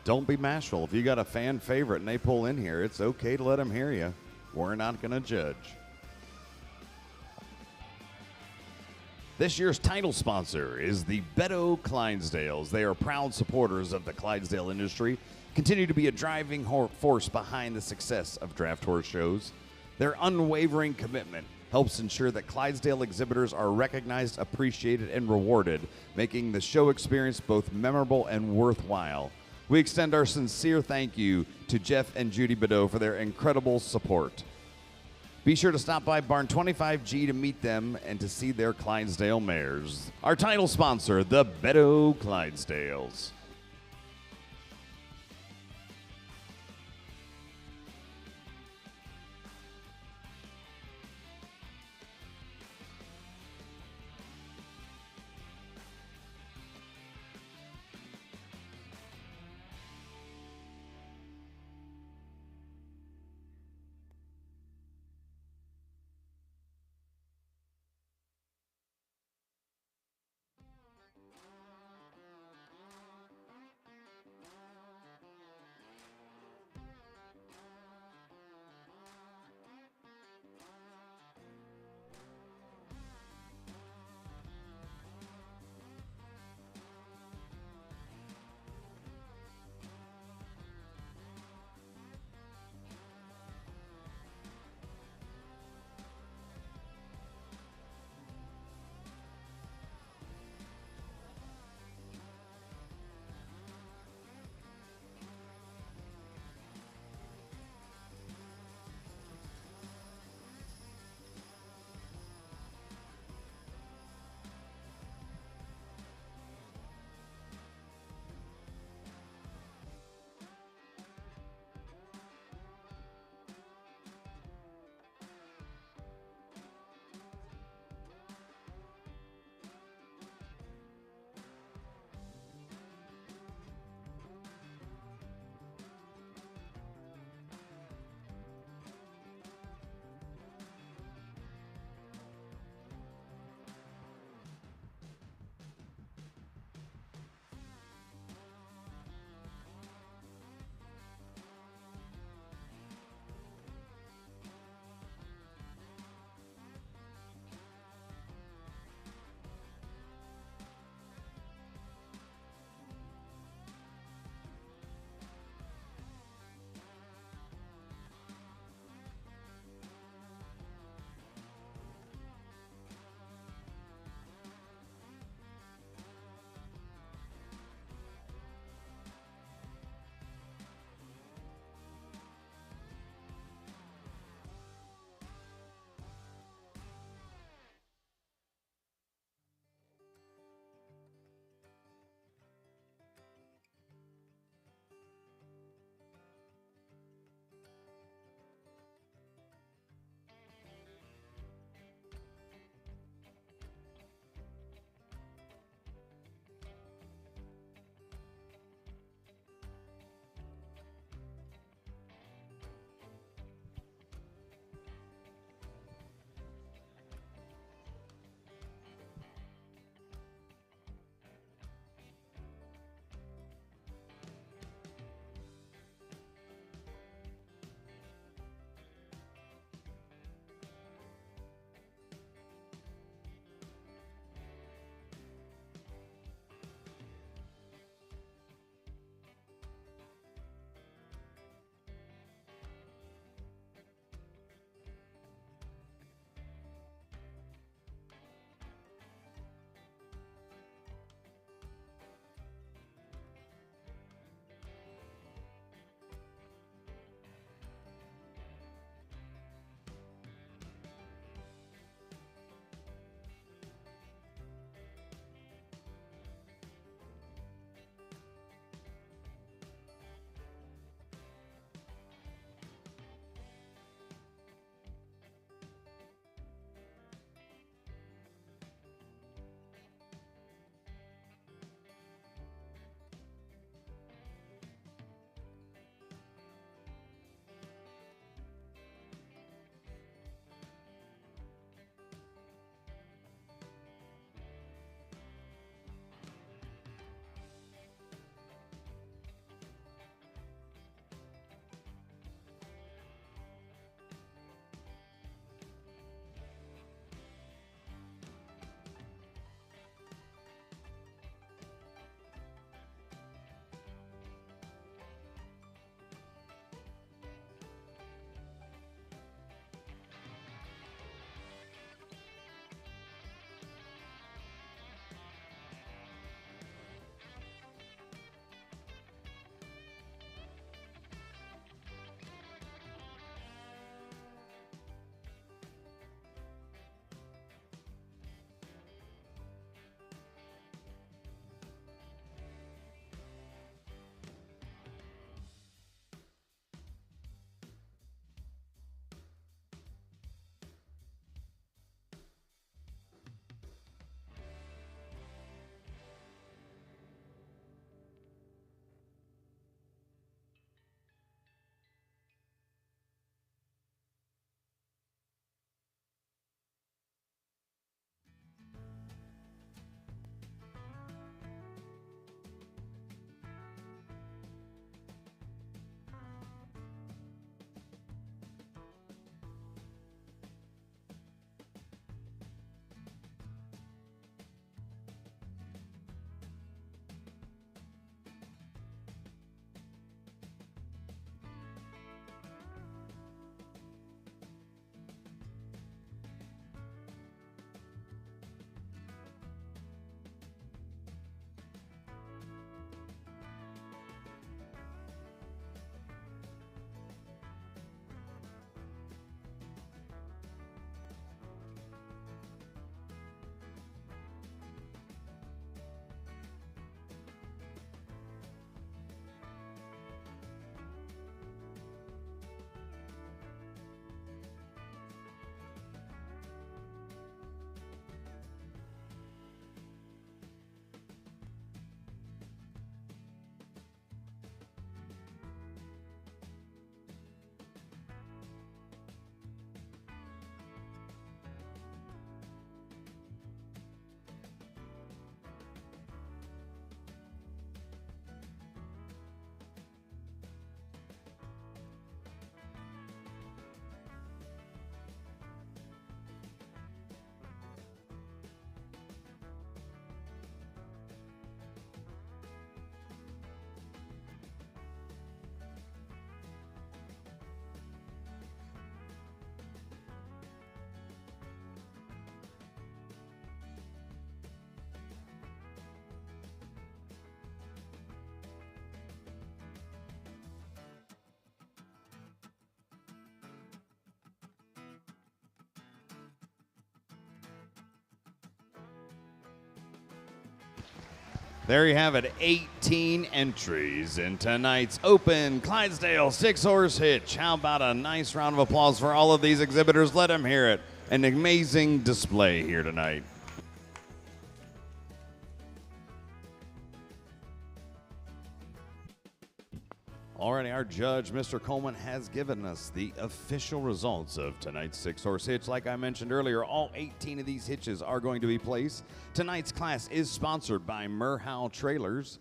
don't be bashful. If you got a fan favorite and they pull in here, it's okay to let them hear you. We're not going to judge. This year's title sponsor is the Beto Clydesdales. They are proud supporters of the Clydesdale industry, continue to be a driving force behind the success of draft horse shows. Their unwavering commitment helps ensure that Clydesdale exhibitors are recognized, appreciated, and rewarded, making the show experience both memorable and worthwhile. We extend our sincere thank you to Jeff and Judy Bedeau for their incredible support. Be sure to stop by Barn 25G to meet them and to see their Clydesdale mares. Our title sponsor, the Beto Clydesdales. There you have it, 18 entries in tonight's open Clydesdale 6-horse hitch. How about a nice round of applause for all of these exhibitors? Let them hear it. An amazing display here tonight. Already, our judge, Mr. Coleman, has given us the official results of tonight's 6-horse hitch. Like I mentioned earlier, all 18 of these hitches are going to be placed. Tonight's class is sponsored by Mare Trailers.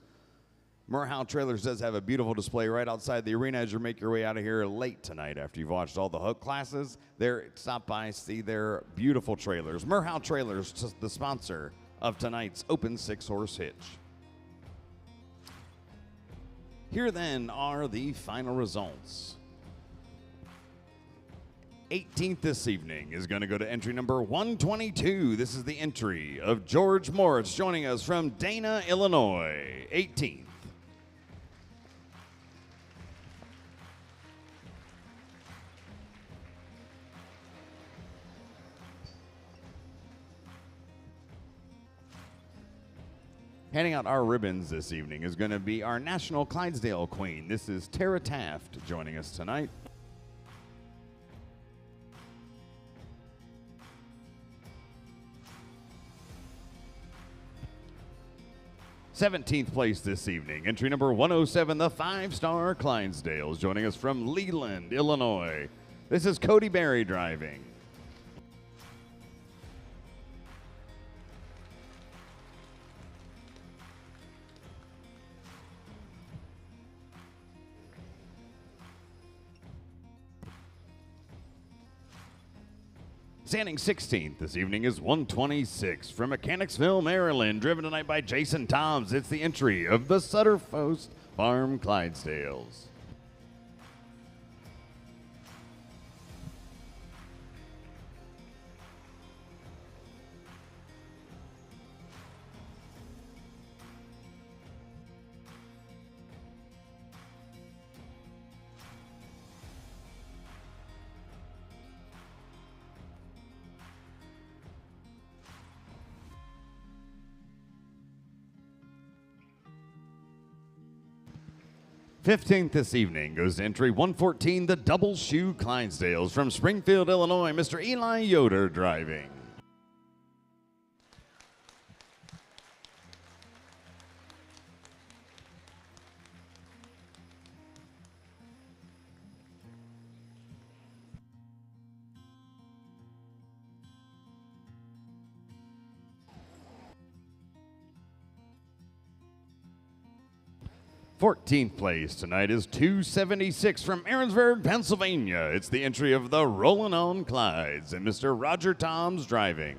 Mare Trailers does have a beautiful display right outside the arena as you make your way out of here late tonight after you've watched all the hook classes. There, stop by, see their beautiful trailers. Mare Trailers, the sponsor of tonight's open 6-horse hitch. Here then are the final results. 18th this evening is going to go to entry number 122. This is the entry of George Moritz joining us from Dana, Illinois. 18th. Handing out our ribbons this evening is going to be our National Clydesdale Queen. This is Tara Taft joining us tonight. '17th place this evening, entry number 107, the 5-star Clydesdale is joining us from Leland, Illinois. This is Cody Berry driving. Standing 16th this evening is 126 from Mechanicsville, Maryland, driven tonight by Jason Toms. It's the entry of the Sutterpost Farm Clydesdales. '15th this evening goes to entry 114, the Double Shoe Clydesdales from Springfield, Illinois. Mr. Eli Yoder driving. '14th place tonight is 276 from Aaronsburg, Pennsylvania. It's the entry of the Rollin' On Clydes and Mr. Roger Toms driving.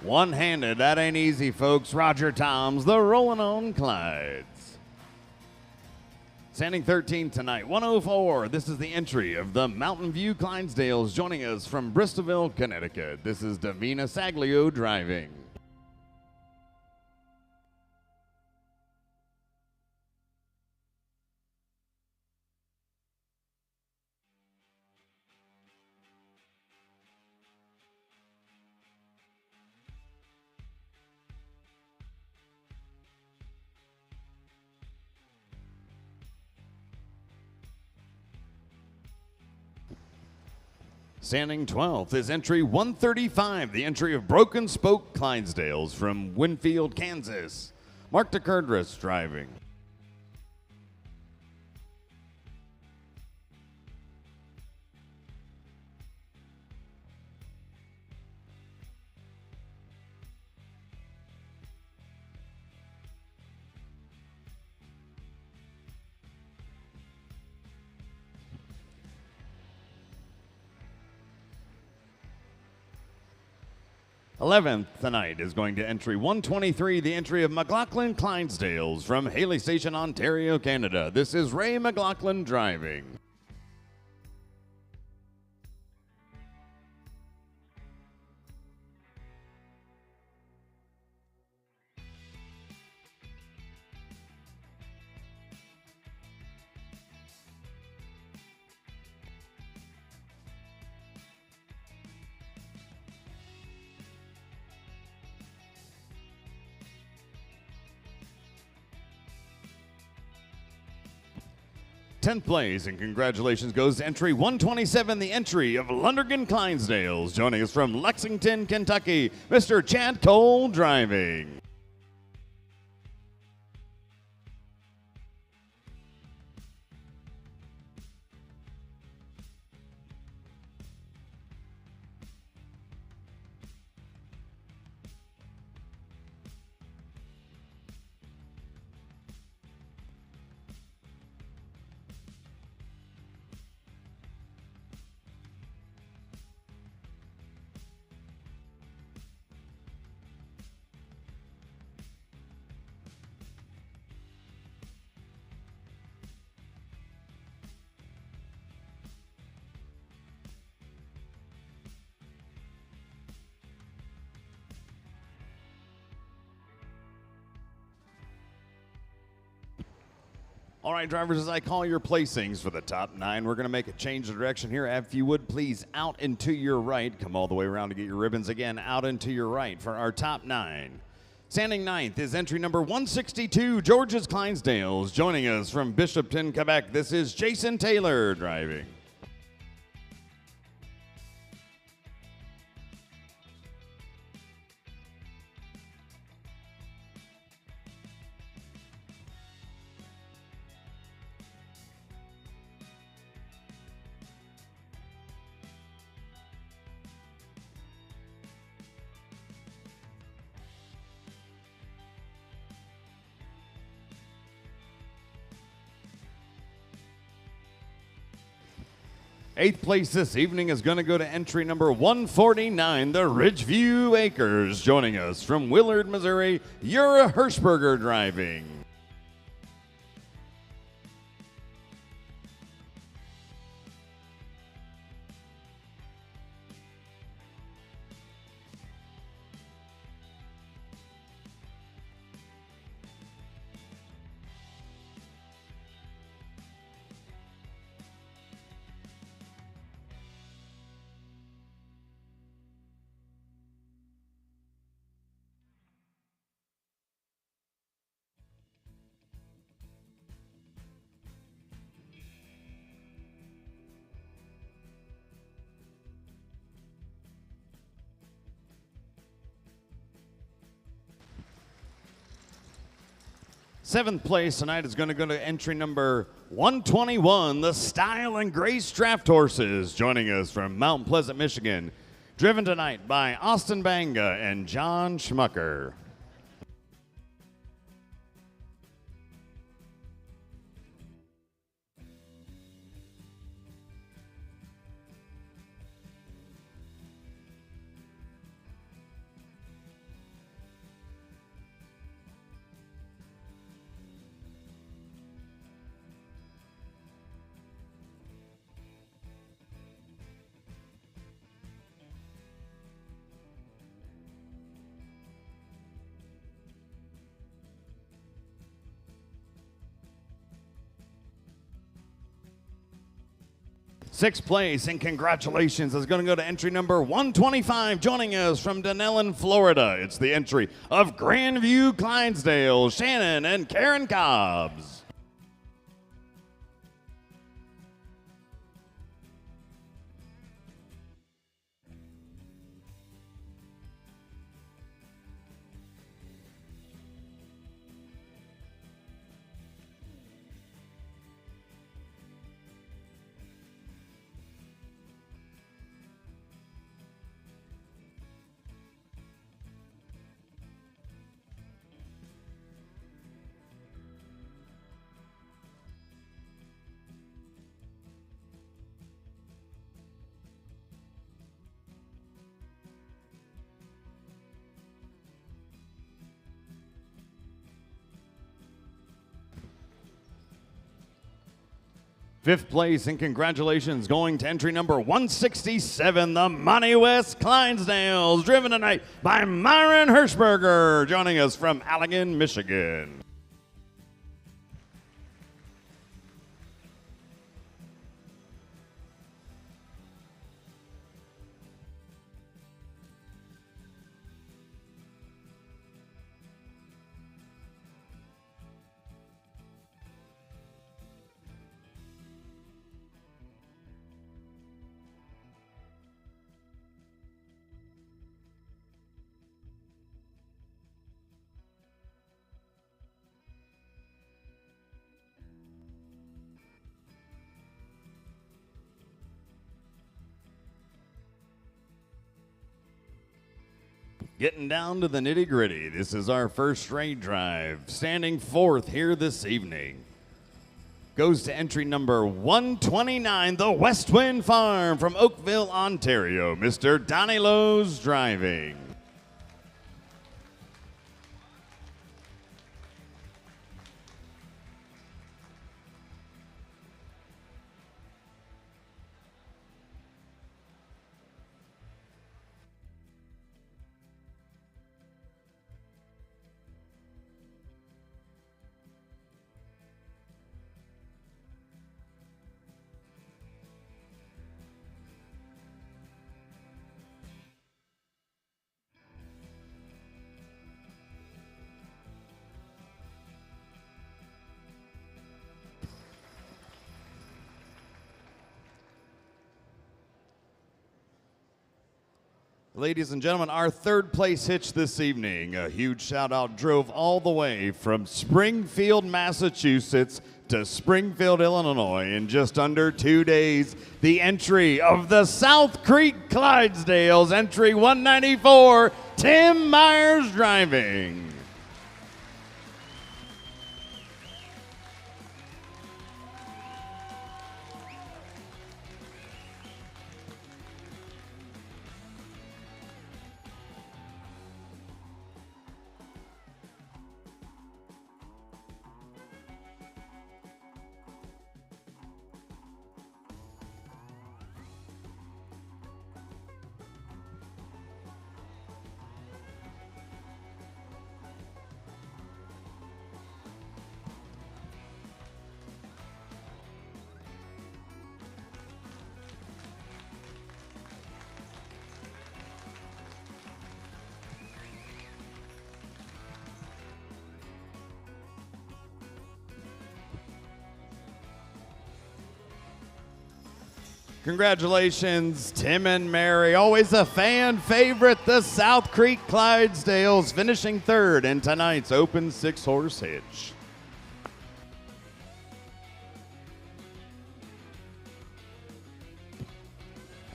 One-handed, that ain't easy, folks. Roger Toms, the Rollin' On Clydes. Standing 13th tonight, 104. This is the entry of the Mountain View Clydesdales joining us from Bristolville, Connecticut. This is Davina Saglio driving. Standing 12th is entry 135, the entry of Broken Spoke Clydesdales from Winfield, Kansas. Mark DeCurdris driving. '11th tonight is going to entry 123, the entry of McLaughlin Clydesdales from Haley Station, Ontario, Canada. This is Ray McLaughlin driving. 10th place, and congratulations goes to entry 127, the entry of Lundergan Clydesdales. Joining us from Lexington, Kentucky, Mr. Chad Cole driving. All right, drivers, as I call your placings for the top 9, we're going to make a change of direction here. If you would, please, out and to your right. Come all the way around to get your ribbons again. Out and to your right for our top 9. Standing 9th is entry number 162, George's Clydesdales. Joining us from Bishopton, Quebec, this is Jason Taylor driving. Eighth place this evening is going to go to entry number 149, the Ridgeview Acres. Joining us from Willard, Missouri, Yura Hirschberger driving. Seventh place tonight is going to go to entry number 121, the Style and Grace Draft Horses. Joining us from Mount Pleasant, Michigan, driven tonight by Austin Banga and John Schmucker. Sixth place, and congratulations, is going to go to entry number 125. Joining us from Dunellen, Florida, it's the entry of Grandview Clydesdale, Shannon and Karen Cobbs. Fifth place, and congratulations going to entry number 167, the Money West Clydesdales, driven tonight by Myron Hirschberger, joining us from Allegan, Michigan. Getting down to the nitty gritty, this is our first straight drive. Standing fourth here this evening goes to entry number 129, the West Wind Farm from Oakville, Ontario. Mr. Donnie Lowe's driving. Ladies and gentlemen, our third place hitch this evening. A huge shout out drove all the way from Springfield, Massachusetts to Springfield, Illinois in just under 2 days. The entry of the South Creek Clydesdales, entry 194, Tim Myers driving. Congratulations, Tim and Mare. Always a fan favorite, the South Creek Clydesdales finishing third in tonight's open 6-horse hitch.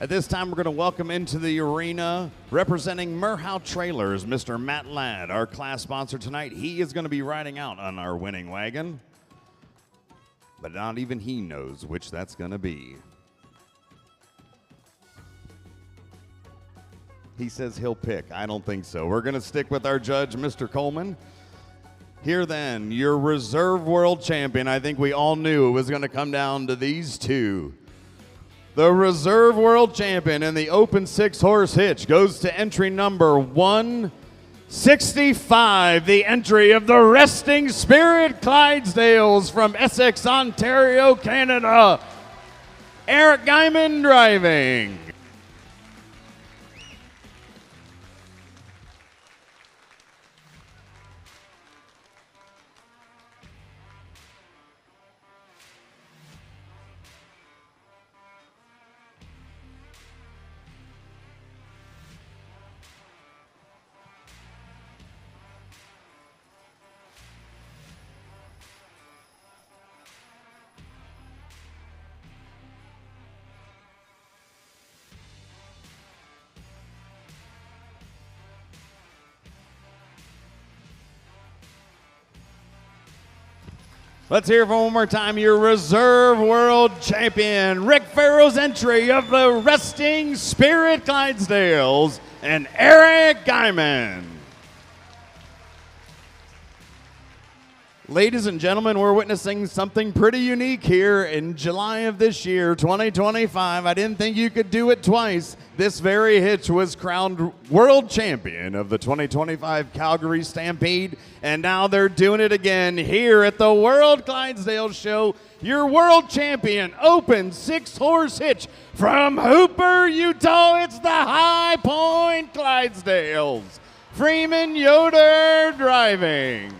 At this time, we're going to welcome into the arena, representing Mare Trailers, Mr. Matt Ladd, our class sponsor tonight. He is going to be riding out on our winning wagon, but not even he knows which that's going to be. He says he'll pick. I don't think so. We're going to stick with our judge, Mr. Coleman. Here then, your reserve world champion. I think we all knew it was going to come down to these two. The reserve world champion in the open 6-horse hitch goes to entry number 165, the entry of the Resting Spirit Clydesdales from Essex, Ontario, Canada. Eric Guyman driving. Let's hear for one more time your reserve world champion, Rick Farrell's entry of the Resting Spirit Clydesdales, and Eric Guyman. Ladies and gentlemen, we're witnessing something pretty unique here in July of this year, 2025. I didn't think you could do it twice. This very hitch was crowned world champion of the 2025 Calgary Stampede, and now they're doing it again here at the World Clydesdale Show. Your world champion open 6-horse hitch from Hooper, Utah. It's the High Point Clydesdales. Freeman Yoder driving.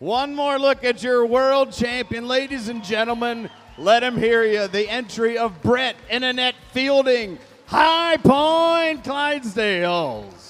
One more look at your world champion, ladies and gentlemen. Let him hear you. The entry of Brett and Annette Fielding, High Point Clydesdales.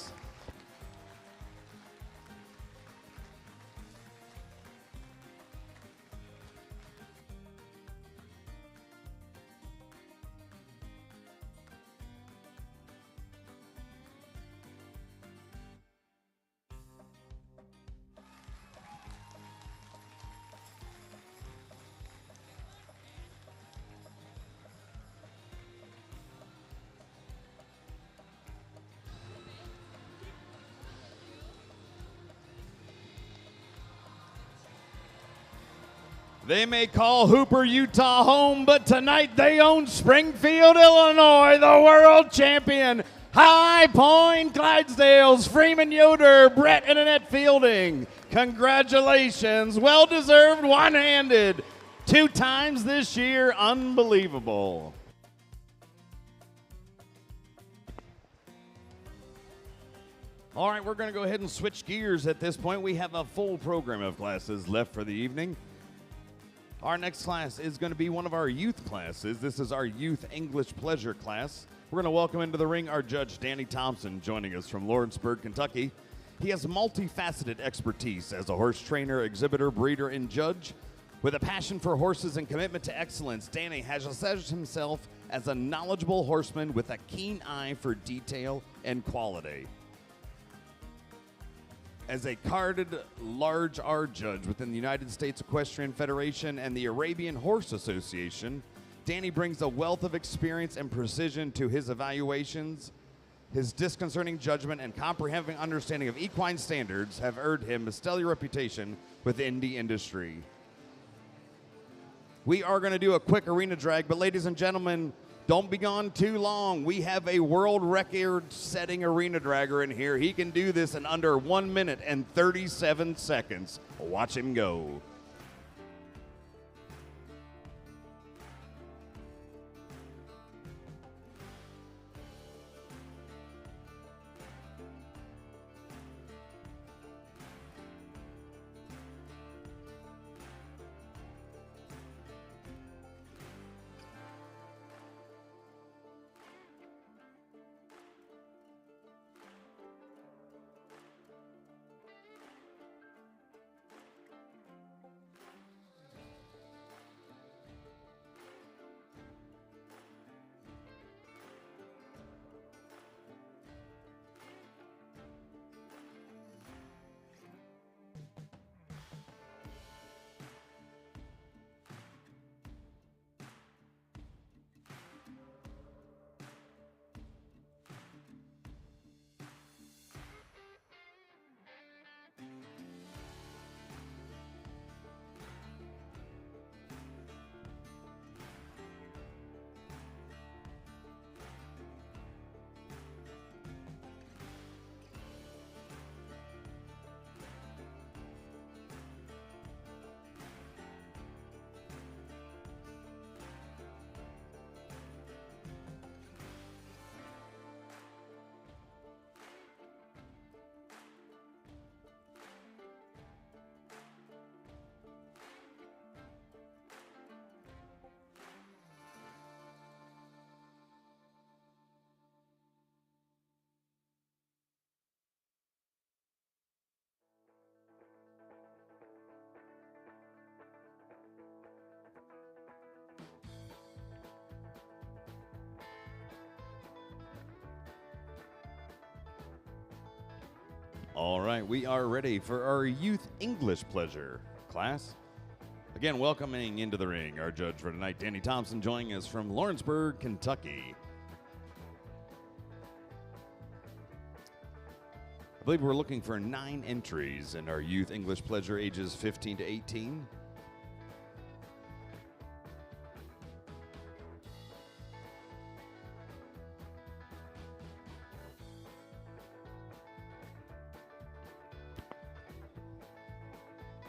They may call Hooper, Utah home, but tonight they own Springfield, Illinois, the world champion, High Point Clydesdales, Freeman Yoder, Brett and Annette Fielding. Congratulations, well-deserved, one-handed, 2 times this year, unbelievable. All right, we're going to go ahead and switch gears at this point. We have a full program of classes left for the evening. Our next class is going to be one of our youth classes. This is our youth English pleasure class. We're going to welcome into the ring our judge, Danny Thompson, joining us from Lawrenceburg, Kentucky. He has multifaceted expertise as a horse trainer, exhibitor, breeder, and judge. With a passion for horses and commitment to excellence, Danny has established himself as a knowledgeable horseman with a keen eye for detail and quality. As a carded large R judge within the United States Equestrian Federation and the Arabian Horse Association, Danny brings a wealth of experience and precision to his evaluations. His disconcerting judgment and comprehensive understanding of equine standards have earned him a stellar reputation within the industry. We are going to do a quick arena drag, but ladies and gentlemen, don't be gone too long. We have a world record-setting arena dragger in here. He can do this in under 1 minute and 37 seconds. Watch him go. All right, we are ready for our youth English pleasure class. Again, welcoming into the ring our judge for tonight, Danny Thompson, joining us from Lawrenceburg, Kentucky. I believe we're looking for 9 entries in our youth English pleasure ages 15 to 18.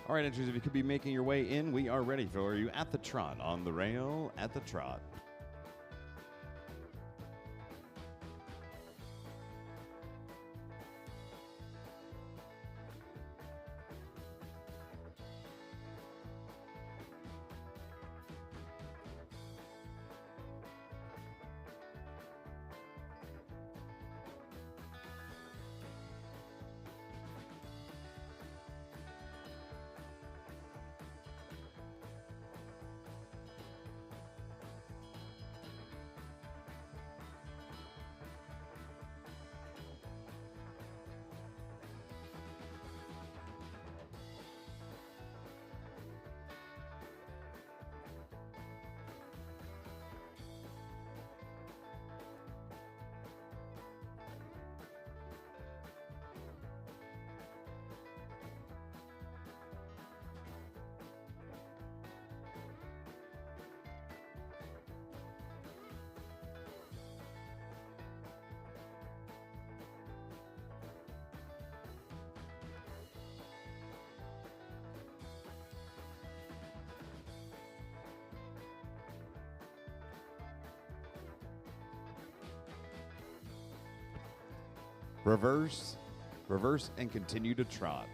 All right, entries, if you could be making your way in, we are ready for you at the trot, on the rail, at the trot. Reverse, reverse, and continue to trot.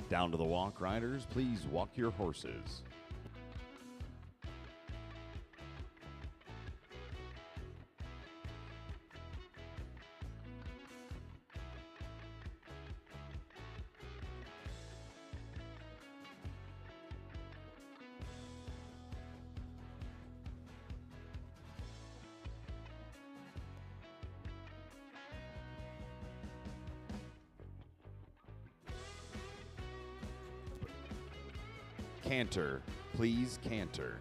Down to the walk, riders. Please walk your horses. Canter, please canter.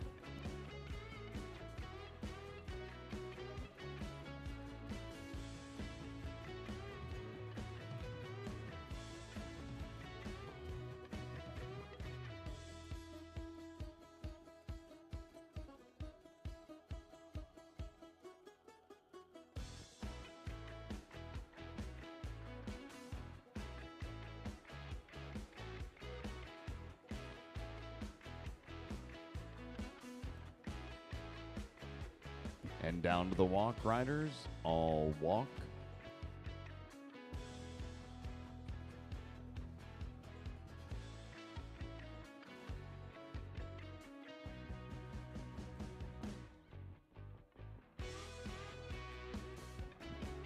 And down to the walk, riders. All walk.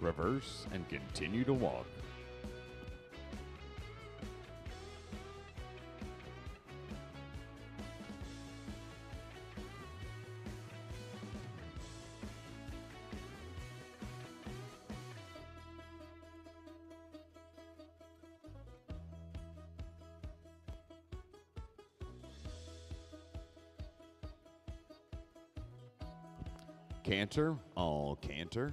Reverse and continue to walk. Canter, all canter.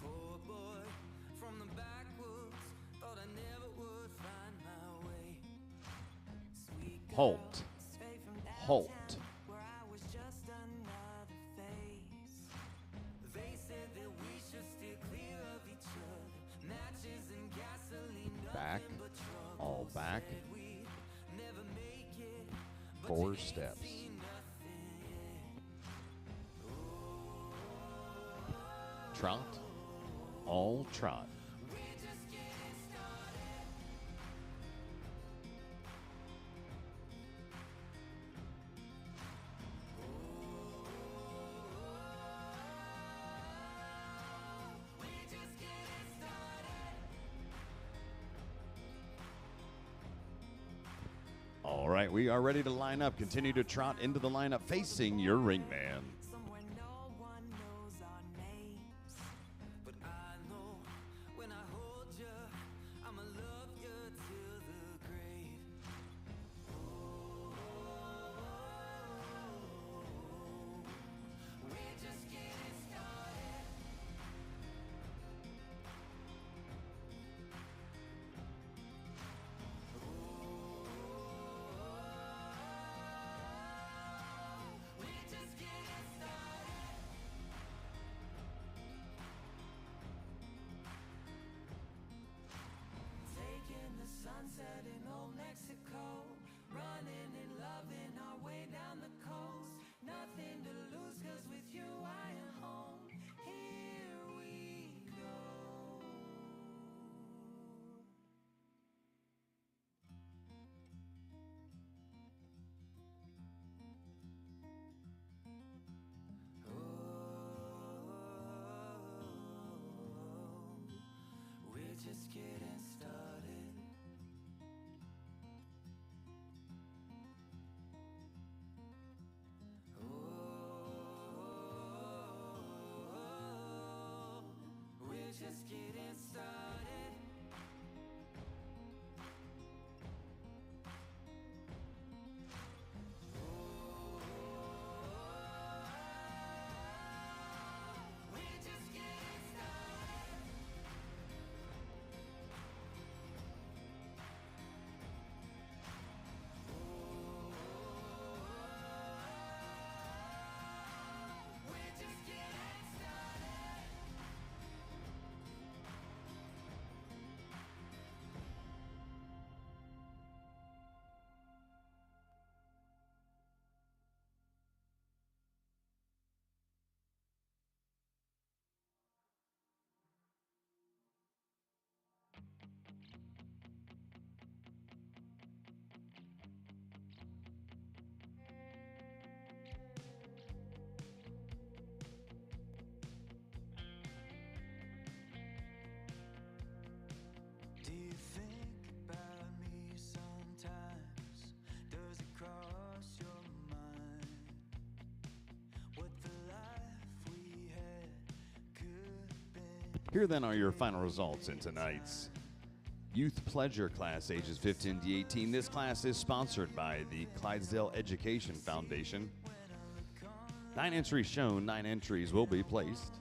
Poor boy from the backwoods, thought I never would find my way. Sweet girl, Halt. straight from Halt. downtown, where I was just another face. They said that we should steer clear of each other. Matches and gasoline, Back. nothing but trouble. All back. Said we'd never make it, but 4 you ain't steps. seen nothing yet. Trot. All trot. We're just getting started. We're just getting started. All right, we are ready to line up. Continue to trot into the lineup facing your ringman. Somewhere no one knows our names, but I know when I hold you, I'ma love you till the grave. We're just getting started. We're just getting just getting started. We're just getting started. We're just getting started. Do you think about me sometimes? Does it cross your mind what the life we had could be? Here then are your final results in tonight's Youth Pleasure class, ages 15 to 18. This class is sponsored by the Clydesdale Education Foundation. 9 entries shown, 9 entries will be placed.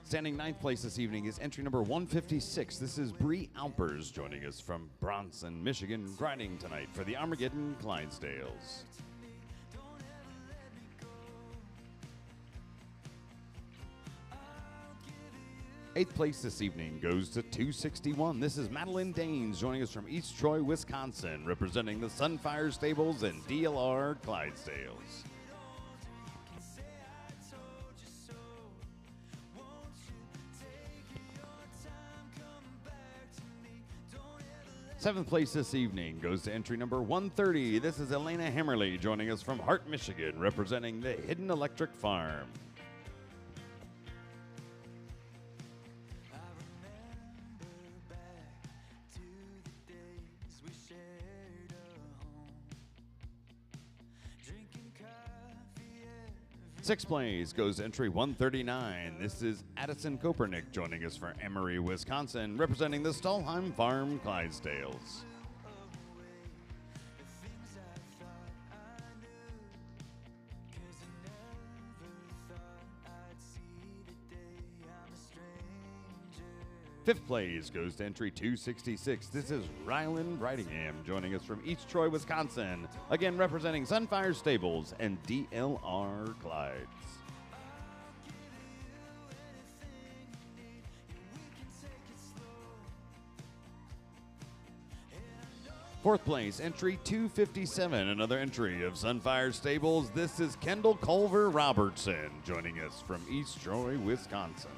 Standing 9th place this evening is entry number 156. This is Bree Alpers joining us from Bronson, Michigan, riding tonight for the Armageddon Clydesdales. 8th place this evening goes to 261. This is Madeline Danes joining us from East Troy, Wisconsin, representing the Sunfire Stables and DLR Clydesdales. 7th place this evening goes to entry number 130. This is Elena Hammerly joining us from Hart, Michigan, representing the Hidden Electric Farm. Sixth place goes to entry 139. This is Addison Kopernick joining us from Emery, Wisconsin, representing the Stahlheim Farm Clydesdales. Fifth place goes to entry 266. This is Rylan Wrightingham joining us from East Troy, Wisconsin, again representing Sunfire Stables and DLR Clydes. Fourth place, entry 257, another entry of Sunfire Stables. This is Kendall Culver Robertson joining us from East Troy, Wisconsin.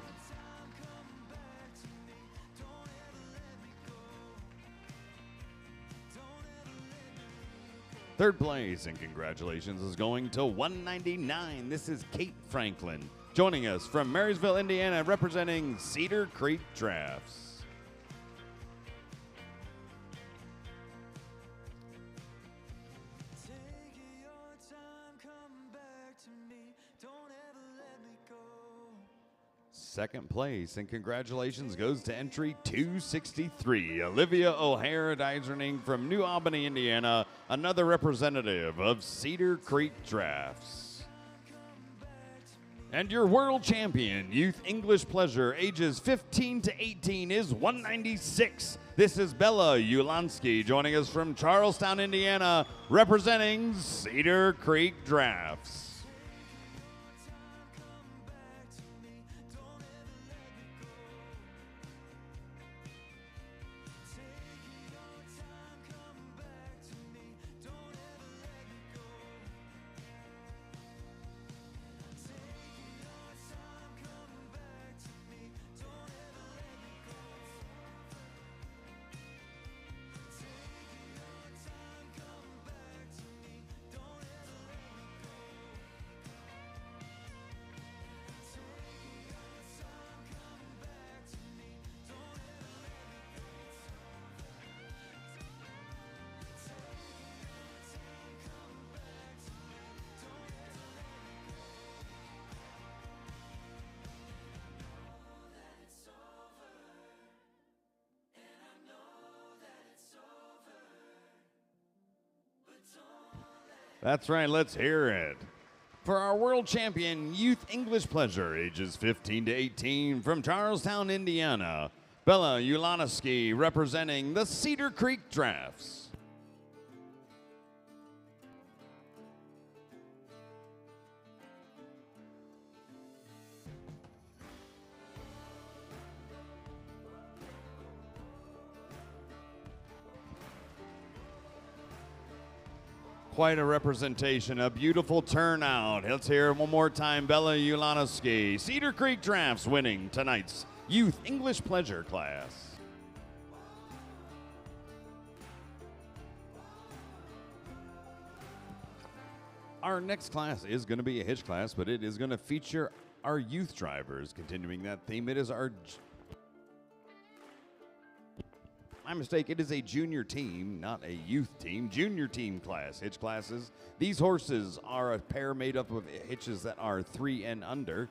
Third place, and congratulations, is going to 199. This is Kate Franklin joining us from Marysville, Indiana, representing Cedar Creek Drafts. Second place, and congratulations goes to entry 263, Olivia O'Hara Deiserning from New Albany, Indiana, another representative of Cedar Creek Drafts. And your world champion, Youth English Pleasure, ages 15 to 18, is 196. This is Bella Ulansky joining us from Charlestown, Indiana, representing Cedar Creek Drafts. That's right, let's hear it. For our world champion youth English pleasure, ages 15 to 18, from Charlestown, Indiana, Bella Ulanoski, representing the Cedar Creek Drafts. Quite a representation, a beautiful turnout. Let's hear it one more time. Bella Ulanoski, Cedar Creek Drafts, winning tonight's Youth English Pleasure class. Our next class is going to be a hitch class, but it is going to feature our youth drivers. Continuing that theme, it is our... My mistake, it is a junior team, not a youth team. Junior team class, hitch classes. These horses are a pair made up of hitches that are 3 and under.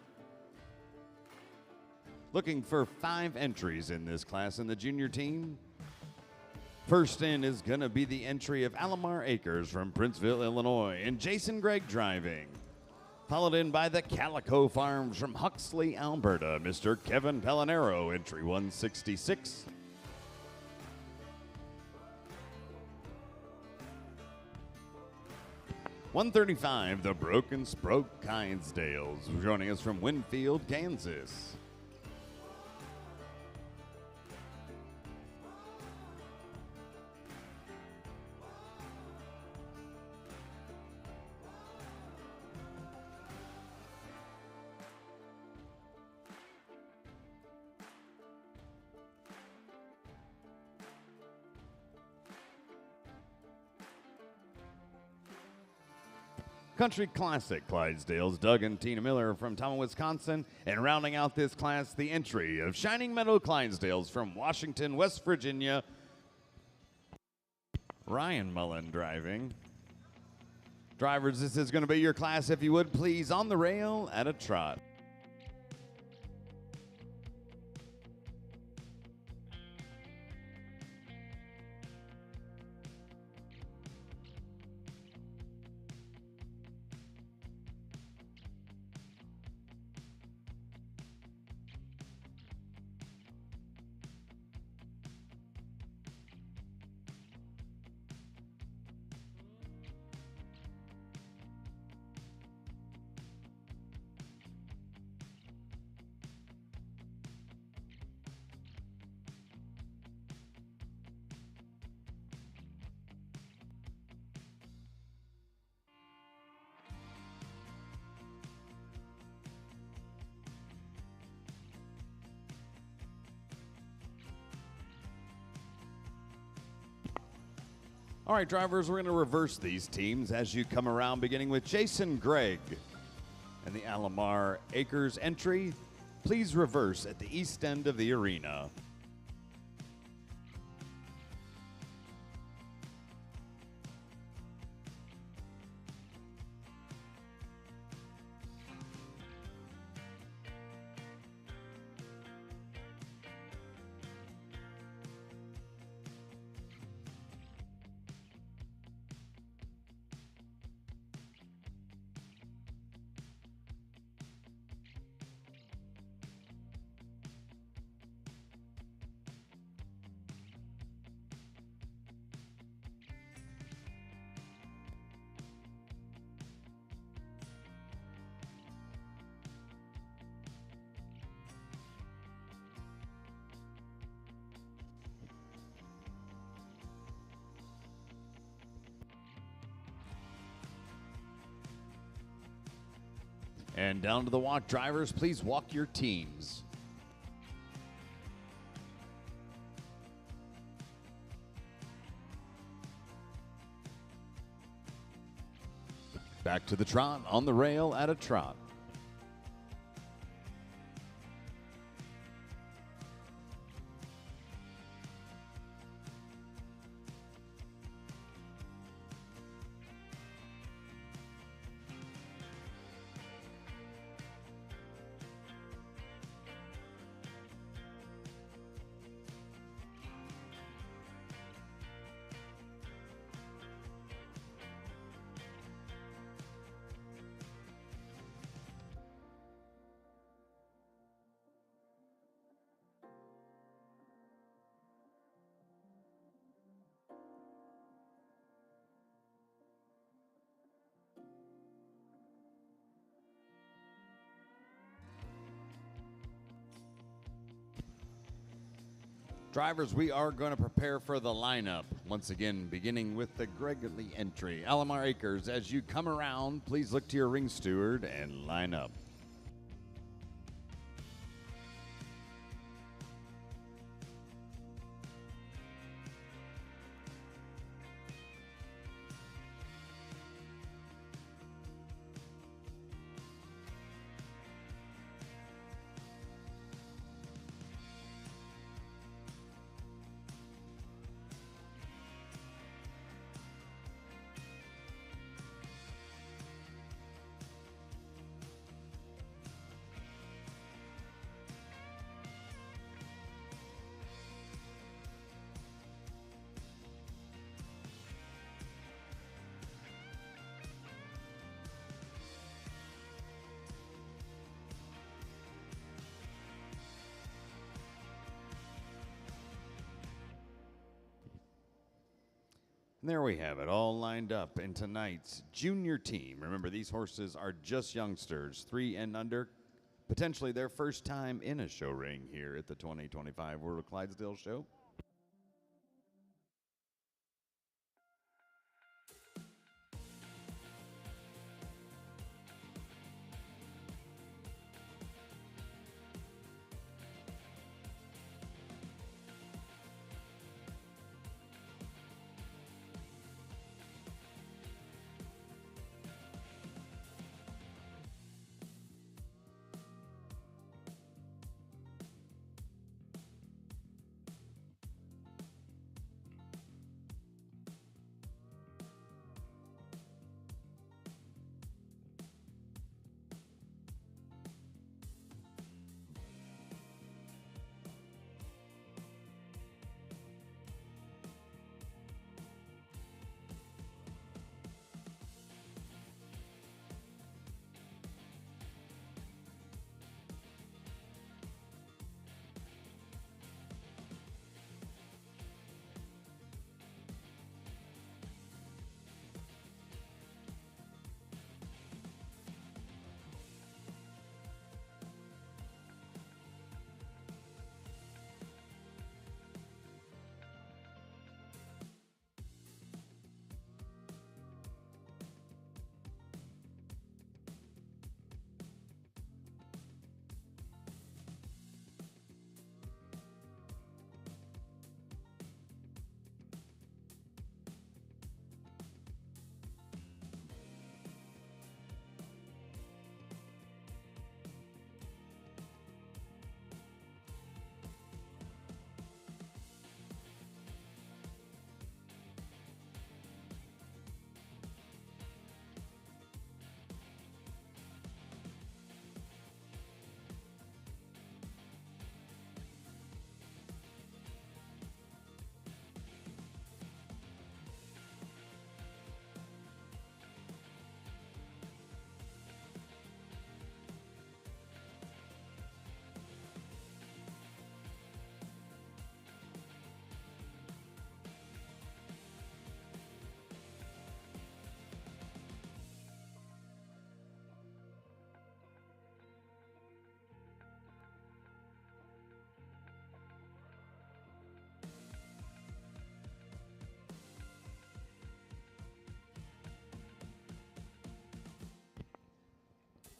Looking for 5 entries in this class in the junior team. First in is going to be the entry of Alomar Acres from Princeville, Illinois, and Jason Gregg driving. Followed in by the Calico Farms from Huxley, Alberta, Mr. Kevin Pellinero, entry 166. $135, the Broken Spoke Clydesdales, joining us from Winfield, Kansas. Country Classic Clydesdales, Doug and Tina Miller from Tama, Wisconsin, and rounding out this class, the entry of Shining Meadow Clydesdales from Washington, West Virginia, Ryan Mullen driving. Drivers, this is going to be your class, if you would please, on the rail at a trot. All right, drivers, we're going to reverse these teams as you come around, beginning with Jason Gregg and the Alomar Acres entry. Please reverse at the east end of the arena. And down to the walk, drivers, please walk your teams. Back to the trot, on the rail at a trot. Drivers, we are going to prepare for the lineup. Once again, beginning with the Gregory entry. Alamar Acres, as you come around, please look to your ring steward and line up. And there we have it, all lined up in tonight's junior team. Remember, these horses are just youngsters, 3 and under, potentially their first time in a show ring here at the 2025 World of Clydesdale Show.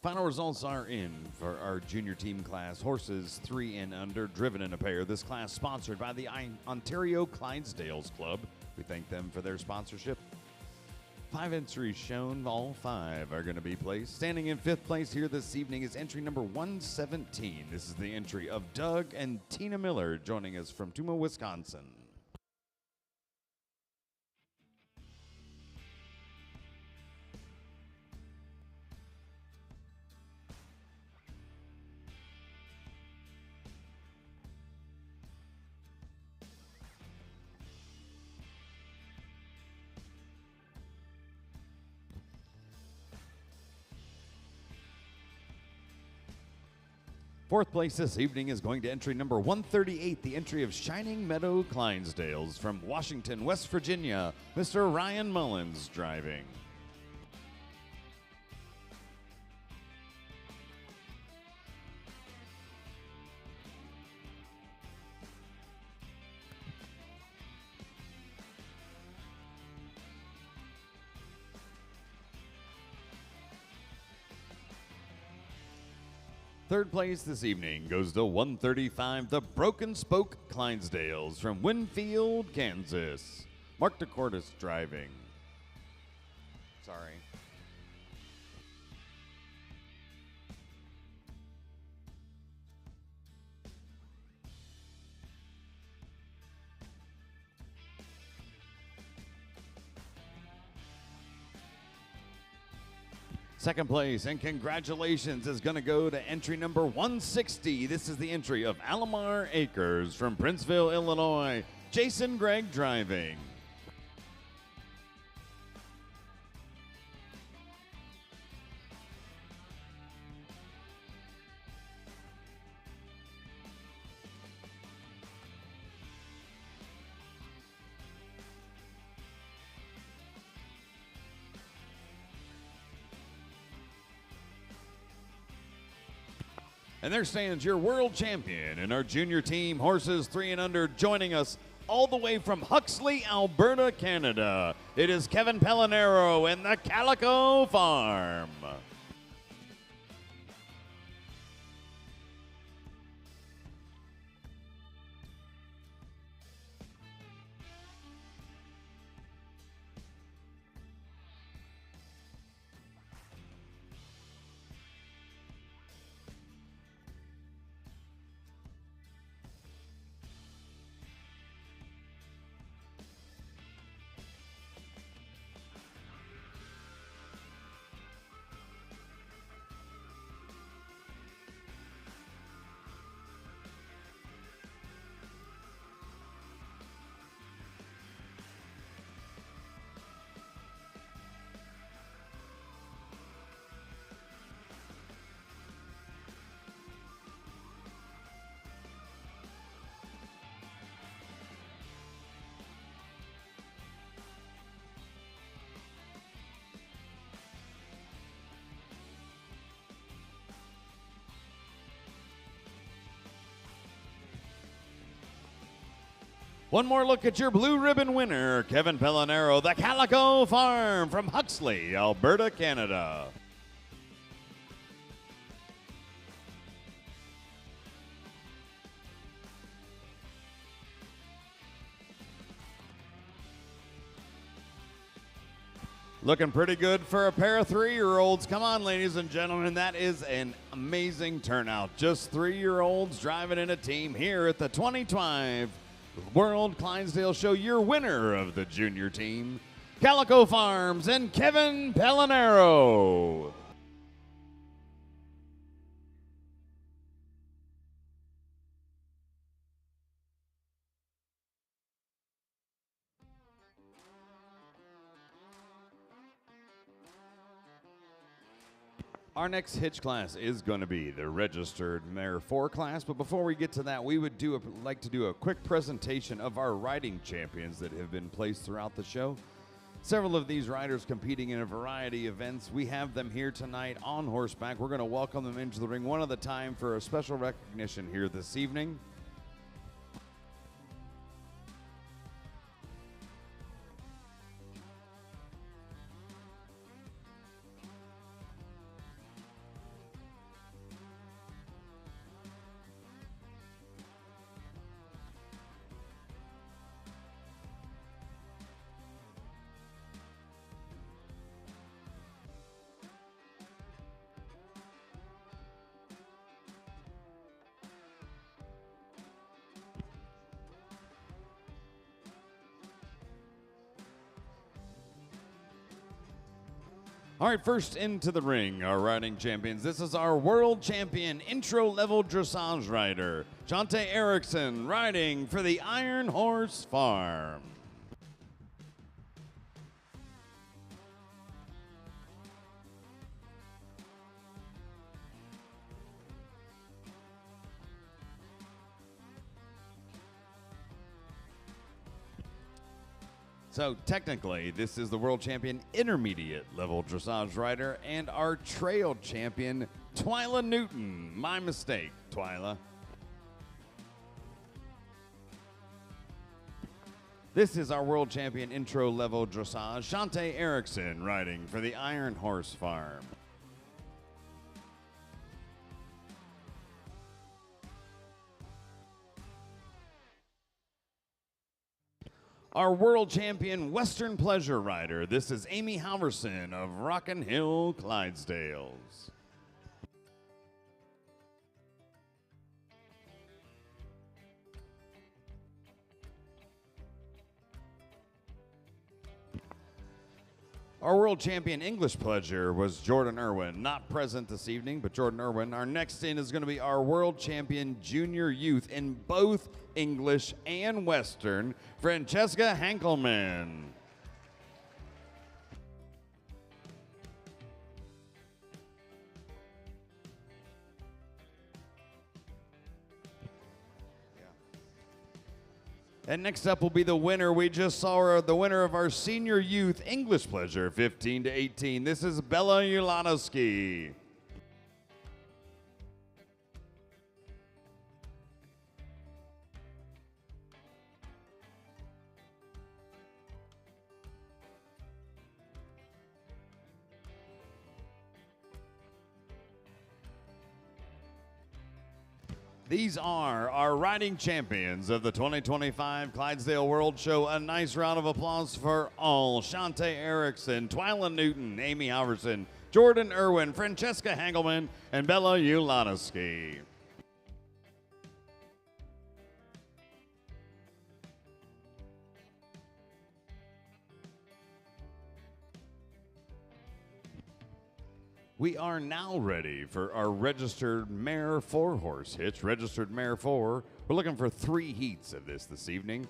Final results are in for our junior team class, horses 3 and under, driven in a pair. This class sponsored by the Ontario Clydesdales Club. We thank them for their sponsorship. 5 entries shown, all 5 are going to be placed. Standing in 5th place here this evening is entry number 117. This is the entry of Doug and Tina Miller, joining us from Tuma, Wisconsin. Fourth place this evening is going to entry number 138, the entry of Shining Meadow Clydesdales from Washington, West Virginia, Mr. Ryan Mullins driving. Third place this evening goes to 135, the Broken Spoke Clydesdales from Winfield, Kansas. Mark DeCortis driving. Sorry. Second place, and congratulations, is going to go to entry number 160. This is the entry of Alomar Acres from Princeville, Illinois. Jason Gregg driving. And there stands your world champion in our junior team, horses 3 and under, joining us all the way from Huxley, Alberta, Canada. It is Kevin Pellinero and the Calico Farm. One more look at your blue ribbon winner, Kevin Pellinero, the Calico Farm from Huxley, Alberta, Canada. Looking pretty good for a pair of 3-year-olds. Come on, ladies and gentlemen, that is an amazing turnout. Just 3-year-olds driving in a team here at the 2012 World Clydesdale Show. Your winner of the junior team, Calico Farms and Kevin Pellinero. Our next hitch class is going to be the registered Mare 4 class, but before we get to that, we would like to do a quick presentation of our riding champions that have been placed throughout the show. Several of these riders competing in a variety of events. We have them here tonight on horseback. We're going to welcome them into the ring one at a time for a special recognition here this evening. All right, first into the ring, our riding champions. This is our world champion intro-level dressage rider, Jonte Erickson, riding for the Iron Horse Farm. So technically, this is the world champion intermediate level dressage rider and our trail champion, Twyla Newton. My mistake, Twyla. This is our world champion intro level dressage, Jonte Erickson, riding for the Iron Horse Farm. our world champion Western pleasure rider. This is Amy Halverson of Rockin' Hill, Clydesdales. Our world champion English pleasure was Jordan Irwin, not present this evening, but Jordan Irwin. Our next in is going to be our world champion junior youth in both English and Western, Francesca Hankelman. And next up will be the winner. We just saw her, the winner of our senior youth English pleasure, 15 to 18. This is Bella Ulanowski. These are our riding champions of the 2025 Clydesdale World Show. A nice round of applause for all. Shantae Erickson, Twyla Newton, Amy Halverson, Jordan Irwin, Francesca Hangelman, and Bella Ulanowski. We are now ready for our registered Mare 4-horse hitch. Registered Mare 4. We're looking for 3 heats of this evening.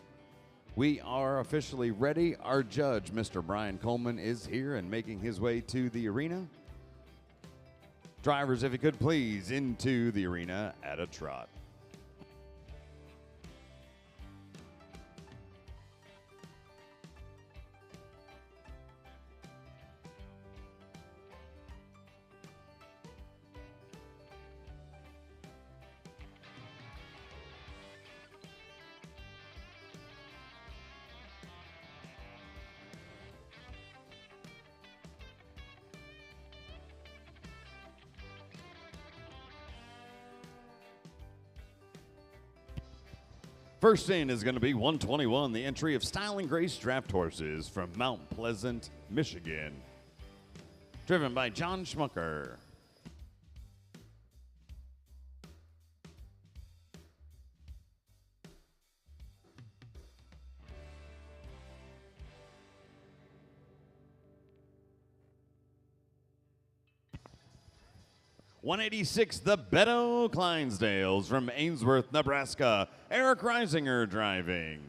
We are officially ready. Our judge, Mr. Brian Coleman, is here and making his way to the arena. Drivers, if you could please, into the arena at a trot. First in is going to be 121, the entry of Style and Grace draft horses from Mount Pleasant, Michigan. Driven by John Schmucker. .186, the Beto Clydesdales from Ainsworth, Nebraska. Eric Reisinger driving.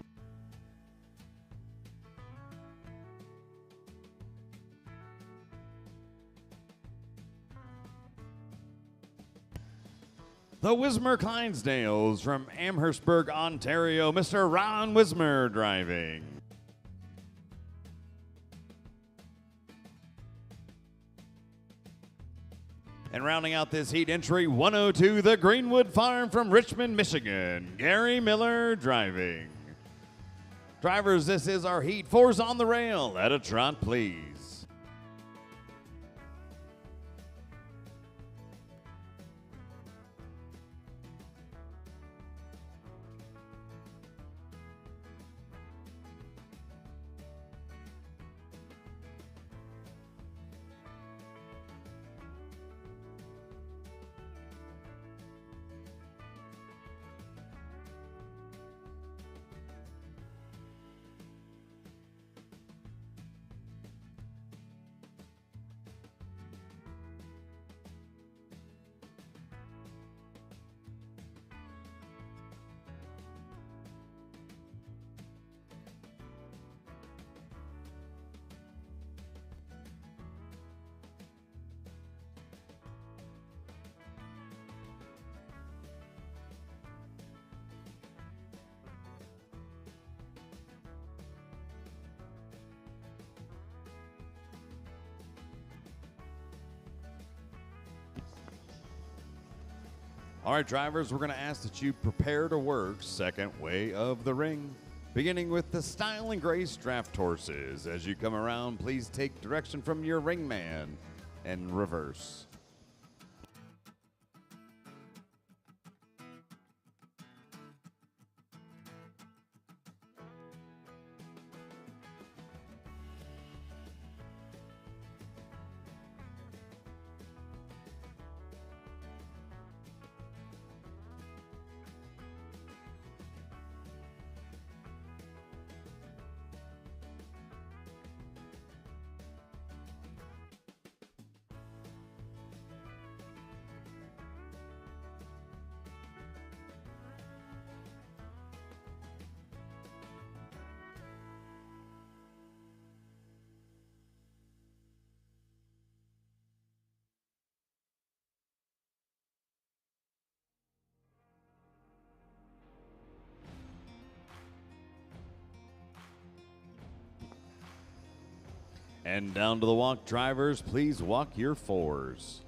The Wismer Clydesdales from Amherstburg, Ontario. Mr. Ron Wismer driving. And rounding out this heat entry, 102, the Greenwood Farm from Richmond, Michigan. Gary Miller driving. Drivers, this is our heat. 4's on the rail. At a trot, please. All right, drivers, we're going to ask that you prepare to work second way of the ring. Beginning with the Style and Grace draft horses. As you come around, please take direction from your ringman and reverse. And down to the walk, drivers, please walk your fours.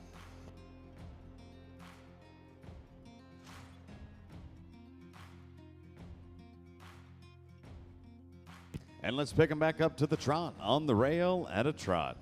And let's pick them back up to the trot on the rail at a trot.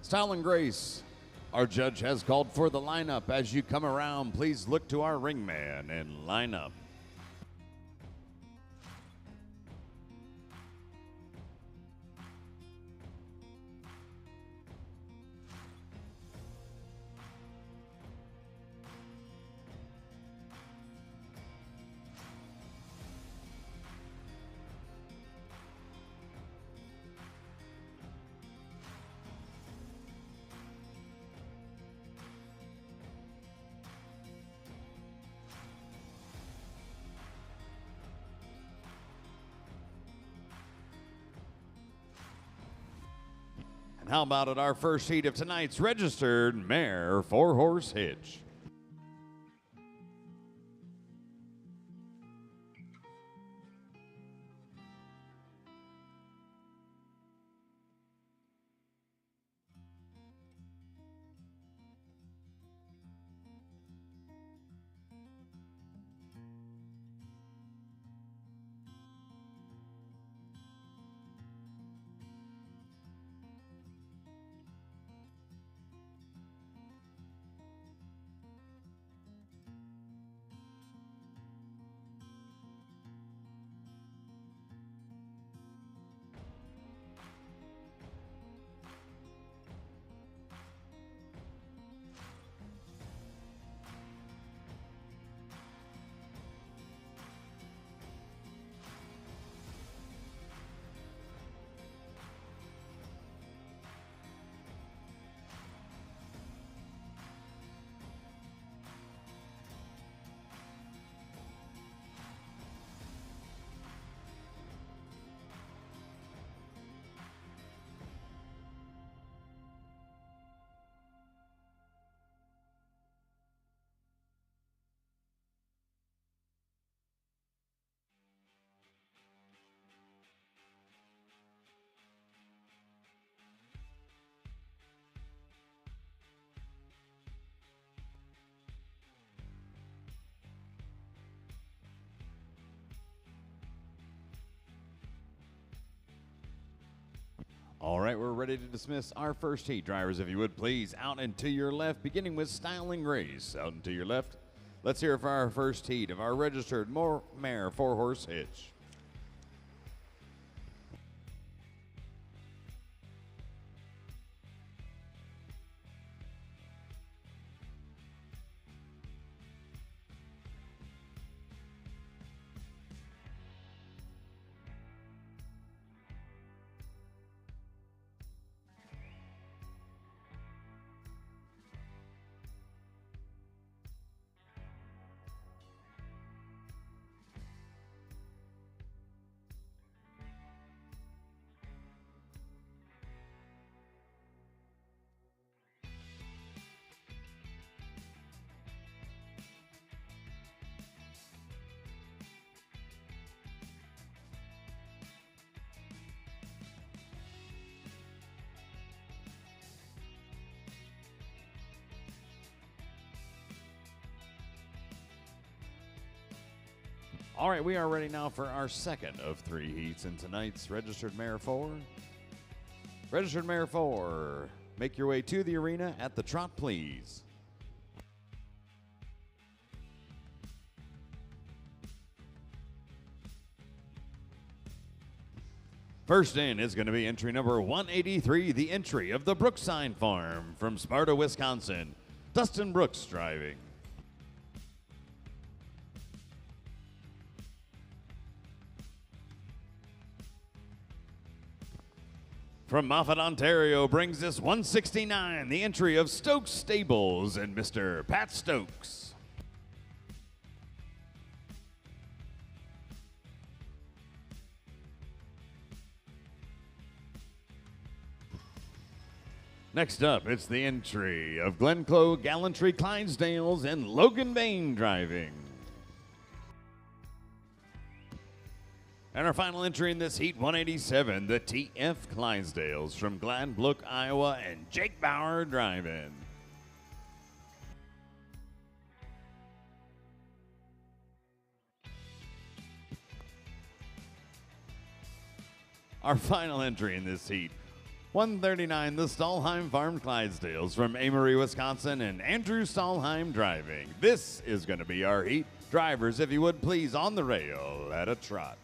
Style and grace. Our judge has called for the lineup. As you come around, please look to our ringman and line up. And how about at our first heat of tonight's registered Mare 4-horse hitch? All right, we're ready to dismiss our first heat. Drivers, if you would please, out and to your left, beginning with Style and Grace. Out and to your left. Let's hear for our first heat of our registered Mare 4-horse hitch. All right, we are ready now for our second of 3 heats in tonight's Registered Mare 4. Registered Mare 4, make your way to the arena at the trot, please. First in is going to be entry number 183, the entry of the Brookside Farm from Sparta, Wisconsin. Dustin Brooks driving. From Moffat, Ontario, brings this 169, the entry of Stokes Stables and Mr. Pat Stokes. Next up, it's the entry of Glenclow Gallantry Clydesdales and Logan Bain driving. And our final entry in this heat, 187, the TF Clydesdales from Gladbrook, Iowa, and Jake Bauer driving. Our final entry in this heat, 139, the Stahlheim Farm Clydesdales from Amory, Wisconsin, and Andrew Stahlheim driving. This is going to be our heat. Drivers, if you would please, on the rail at a trot.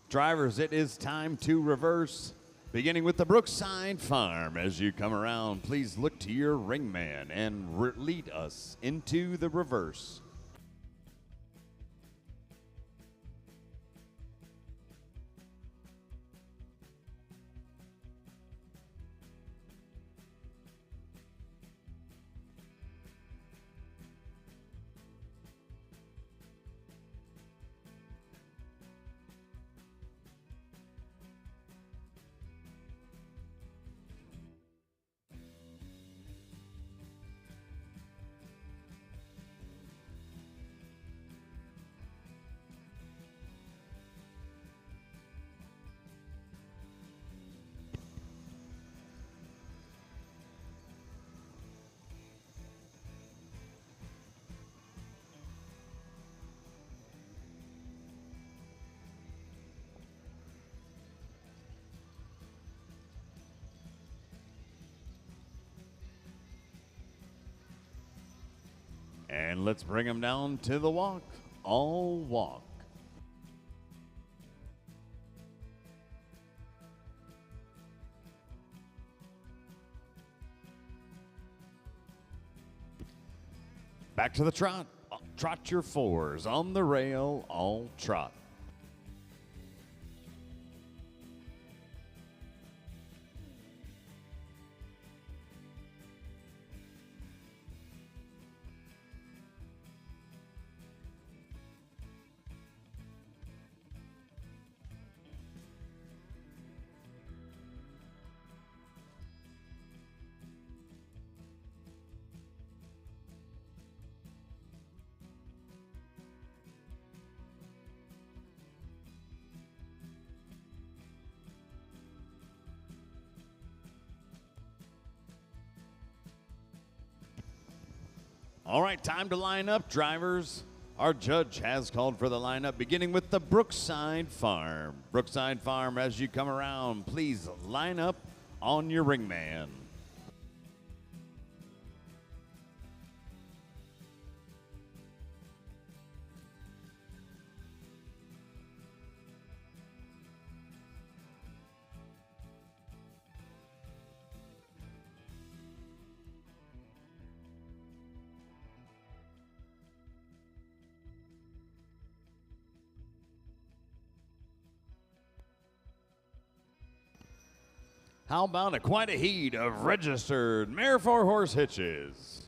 Drivers, it is time to reverse. Beginning with the Brookside Farm. As you come around, please look to your ringman and lead us into the reverse. And let's bring them down to the walk. All walk. Back to the trot. Trot your fours on the rail, all trot. All right, time to line up, drivers. Our judge has called for the lineup, beginning with the Brookside Farm. Brookside Farm, as you come around, please line up on your ringman. How about quite a heat of registered Mare 4-horse hitches?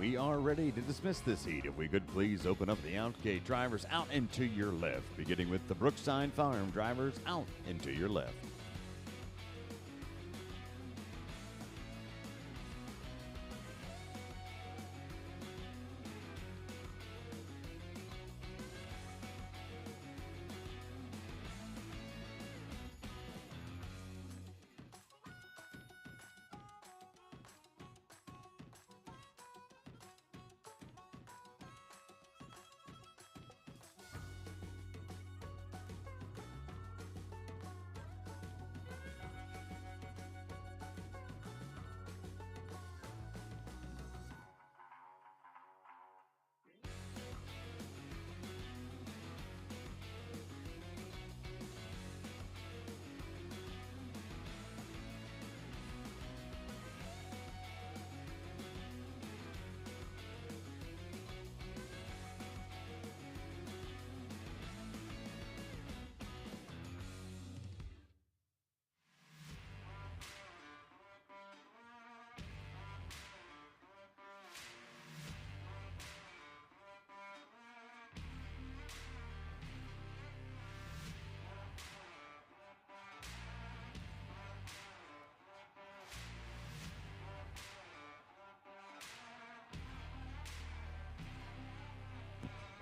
we are ready to dismiss this heat. If we could please open up the outgate, drivers out and to your left, beginning with the Brookside Farm drivers out and to your left.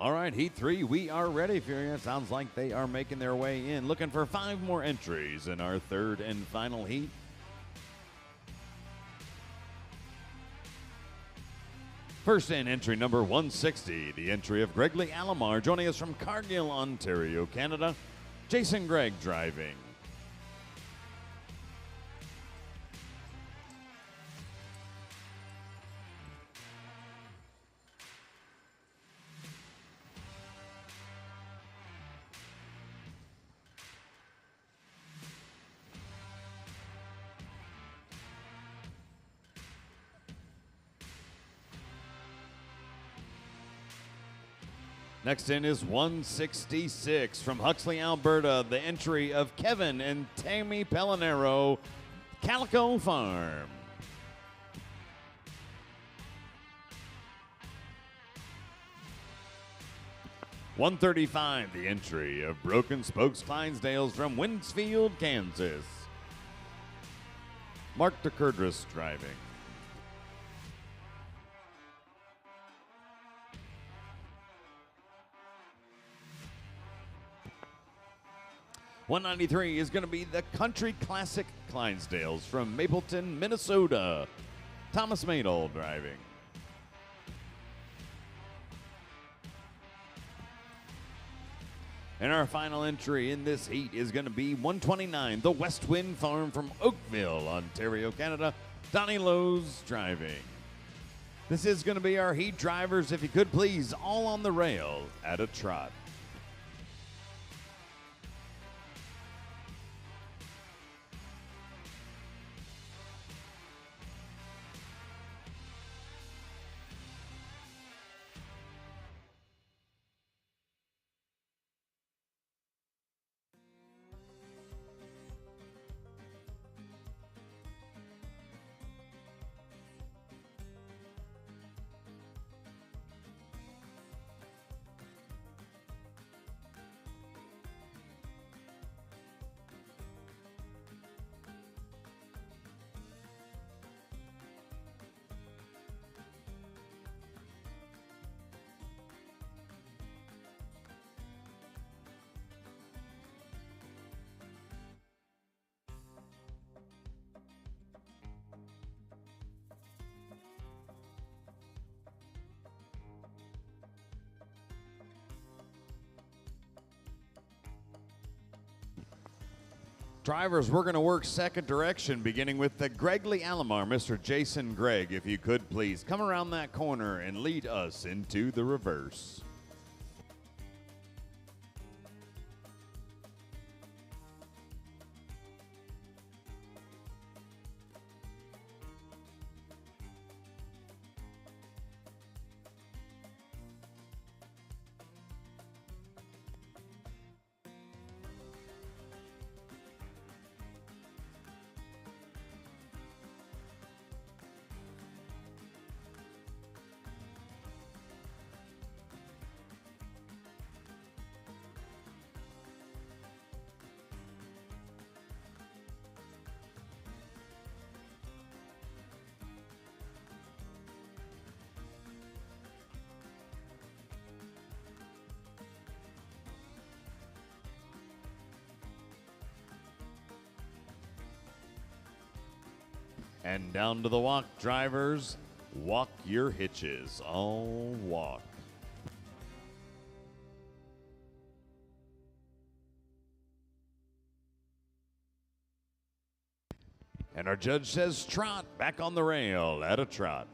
All right, Heat 3, we are ready, Furia. Sounds like they are making their way in. Looking for 5 more entries in our third and final heat. First in, entry number 160, the entry of Gregley Alomar, joining us from Cargill, Ontario, Canada. Jason Gregg driving. Next in is 166 from Huxley, Alberta, the entry of Kevin and Tammy Pellinero, Calico Farm. $135, the entry of Broken Spokes Clydesdales from Winsfield, Kansas. Mark DeCurdris driving. $193 is going to be the Country Classic Clydesdales from Mapleton, Minnesota. Thomas Madel driving. And our final entry in this heat is going to be 129, the West Wind Farm from Oakville, Ontario, Canada. Donnie Lowe's driving. This is going to be our heat drivers, if you could please, all on the rail at a trot. Drivers, we're going to work second direction, beginning with the Gregley Alomar, Mr. Jason Gregg. If you could please come around that corner and lead us into the reverse. And down to the walk, drivers. Walk your hitches. All walk. And our judge says trot, back on the rail at a trot.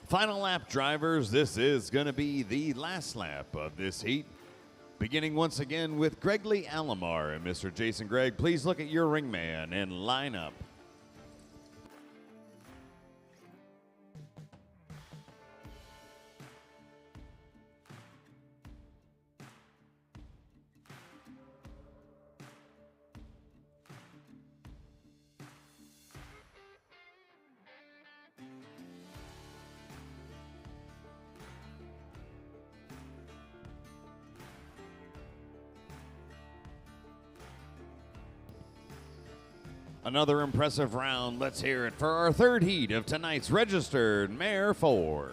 Final lap, drivers. This is going to be the last lap of this heat. Beginning once again with Gregley Alomar and Mr. Jason Gregg. Please look at your ringman and line up. Another impressive round. Let's hear it for our third heat of tonight's registered Mare 4.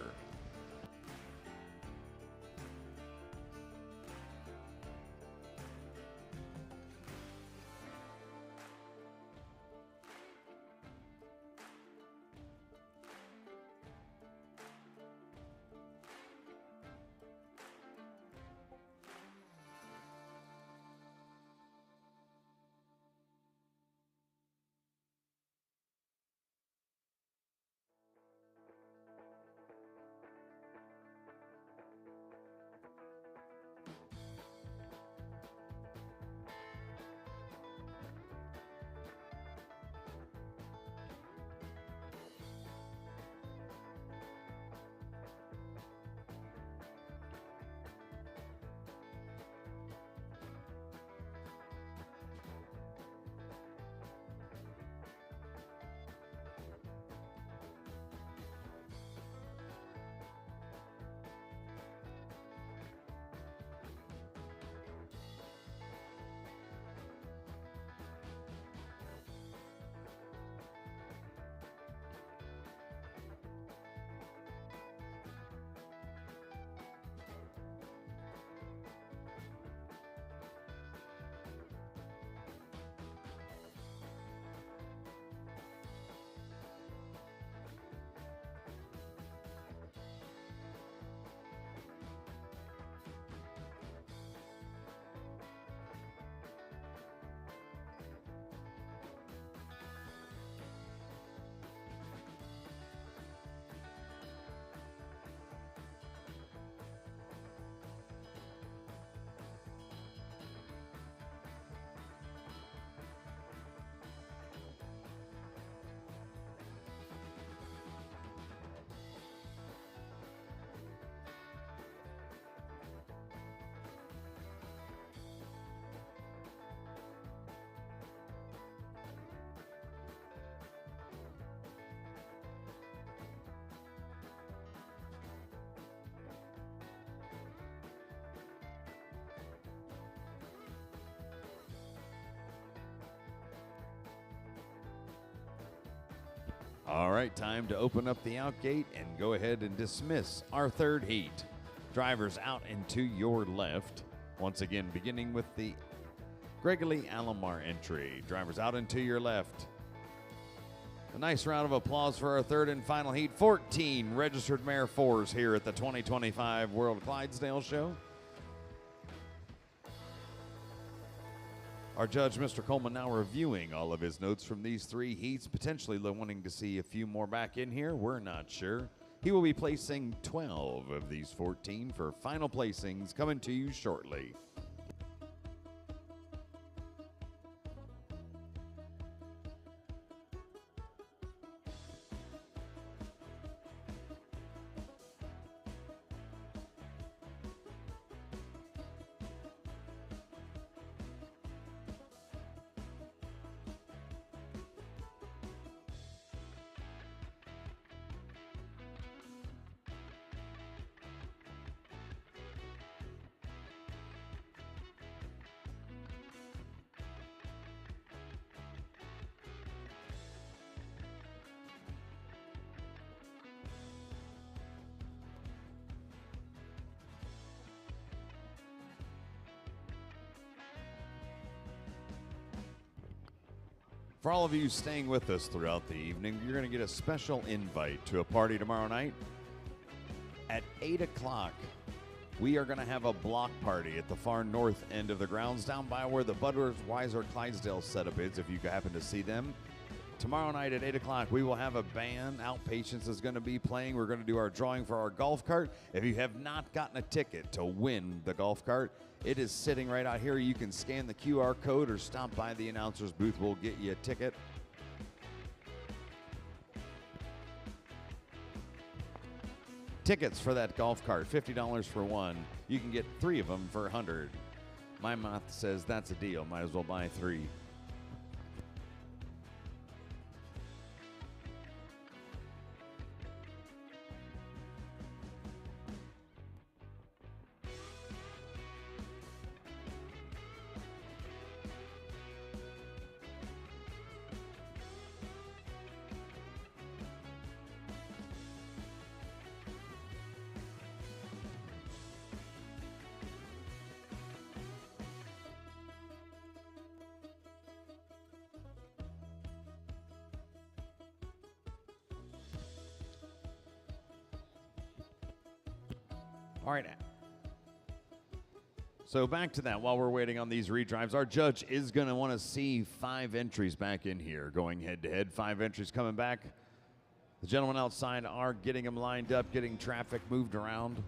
All right, time to open up the out gate and go ahead and dismiss our third heat. Drivers out and to your left. Once again, beginning with the Gregley Alomar entry. Drivers out and to your left. A nice round of applause for our third and final heat. 14 registered Mare 4s here at the 2025 World Clydesdale Show. Our judge, Mr. Coleman, now reviewing all of his notes from these three heats, potentially wanting to see a few more back in here. We're not sure. He will be placing 12 of these 14 for final placings coming to you shortly. For all of you staying with us throughout the evening, you're going to get a special invite to a party tomorrow night. At 8 o'clock, we are going to have a block party at the far north end of the grounds, down by where the Budweiser Clydesdale setup is, if you happen to see them. Tomorrow night at 8 o'clock, we will have a band. Outpatients is going to be playing. We're going to do our drawing for our golf cart. If you have not gotten a ticket to win the golf cart, it is sitting right out here. You can scan the QR code or stop by the announcer's booth. We'll get you a ticket. Tickets for that golf cart, $50 for one. You can get 3 of them for $100. My math says that's a deal. Might as well buy 3. All right. So back to that, while we're waiting on these redrives, our judge is going to want to see 5 entries back in here, going head-to-head. 5 entries coming back. The gentlemen outside are getting them lined up, getting traffic moved around.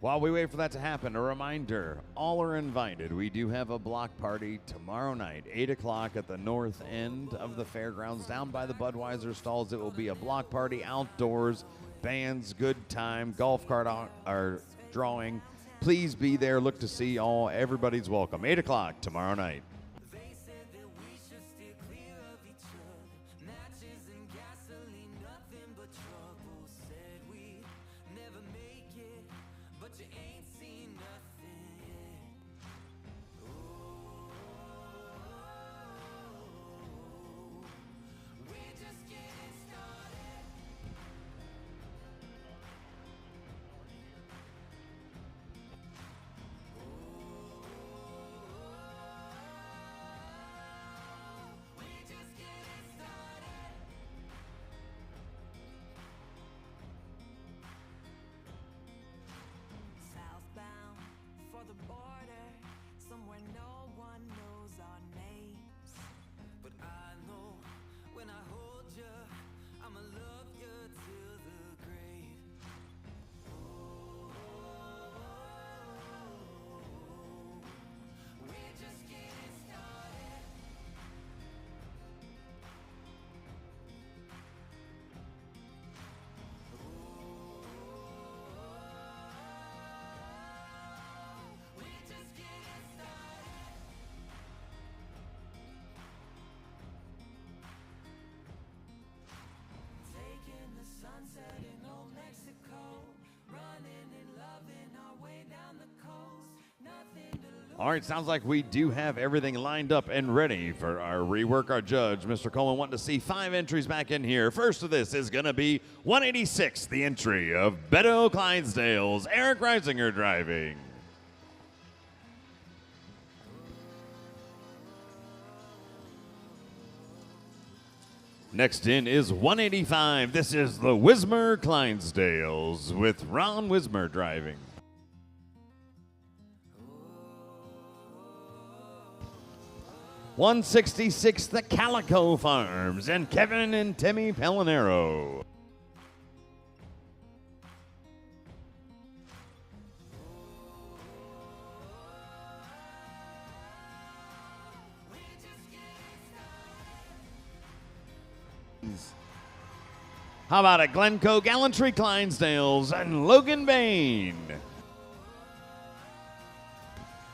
While we wait for that to happen, a reminder, all are invited. We do have a block party tomorrow night, 8 o'clock at the north end of the fairgrounds, down by the Budweiser stalls. It will be a block party outdoors, bands, good time, golf cart or drawing. Please be there. Look to see all. Everybody's welcome. 8 o'clock tomorrow night. They said that we should steer clear of each other. Matches and gasoline, nothing but trouble. Said we never make it, but you ain't seen nothing yet. Oh, we're just getting started. We're just getting started. Southbound for the border, somewhere no one knows our names. But I know when I hold you, I'ma love you till the grave. We're just getting started. We're just getting started. Taking the sunset in Old Mexico, running and loving our way down the coast. Nothing to lose. All right, sounds like we do have everything lined up and ready for our rework. Our judge, Mr. Coleman, wanting to see 5 entries back in here. First of this is going to be 186, the entry of Beto Clydesdale's Eric Reisinger driving. Next in is 185. This is the Wismer Clydesdales with Ron Wismer driving. 166, the Calico Farms and Kevin and Timmy Pellinero. We're just getting started. How about it, Glencoe Gallantry Clydesdales and Logan Bain?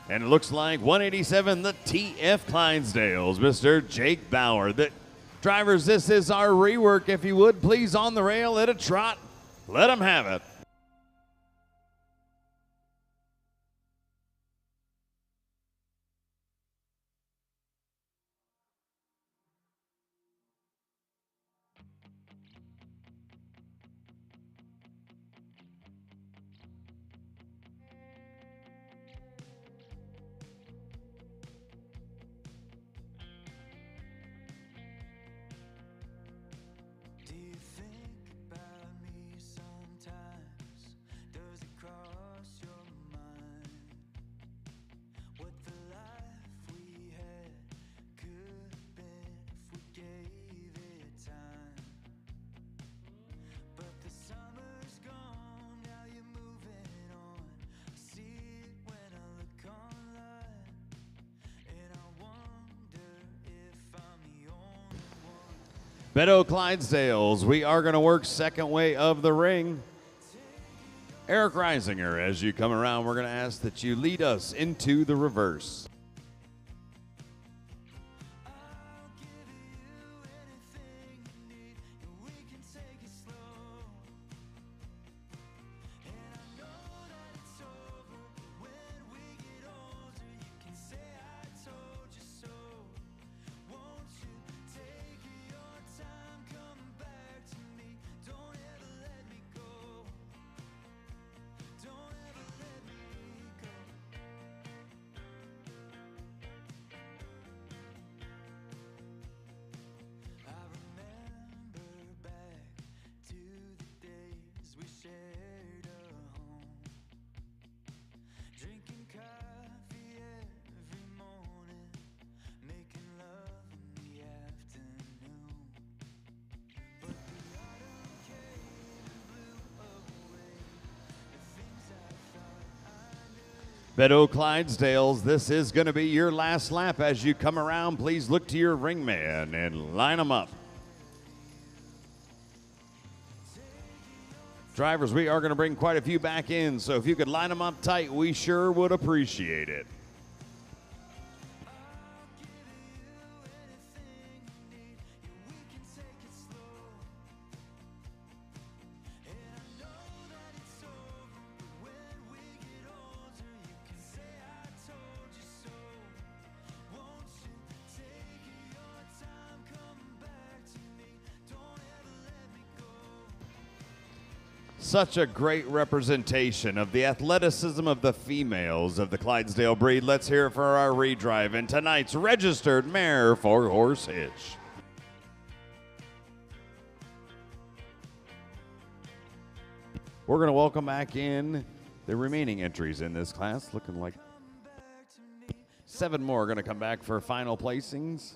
And it looks like 187, the TF Clydesdales, Mr. Jake Bauer. The drivers, this is our rework. If you would, please on the rail at a trot. Let them have it. Beto Clydesdales, we are going to work second way of the ring. Eric Reisinger, as you come around, we're going to ask that you lead us into the reverse. Beto Clydesdales, this is going to be your last lap. As you come around, please look to your ring man and line them up. Drivers, we are going to bring quite a few back in, so if you could line them up tight, we sure would appreciate it. Such a great representation of the athleticism of the females of the Clydesdale breed. Let's hear it for our redrive in tonight's registered Mare 4-horse hitch. We're going to welcome back in the remaining entries in this class. Looking like 7 more are going to come back for final placings.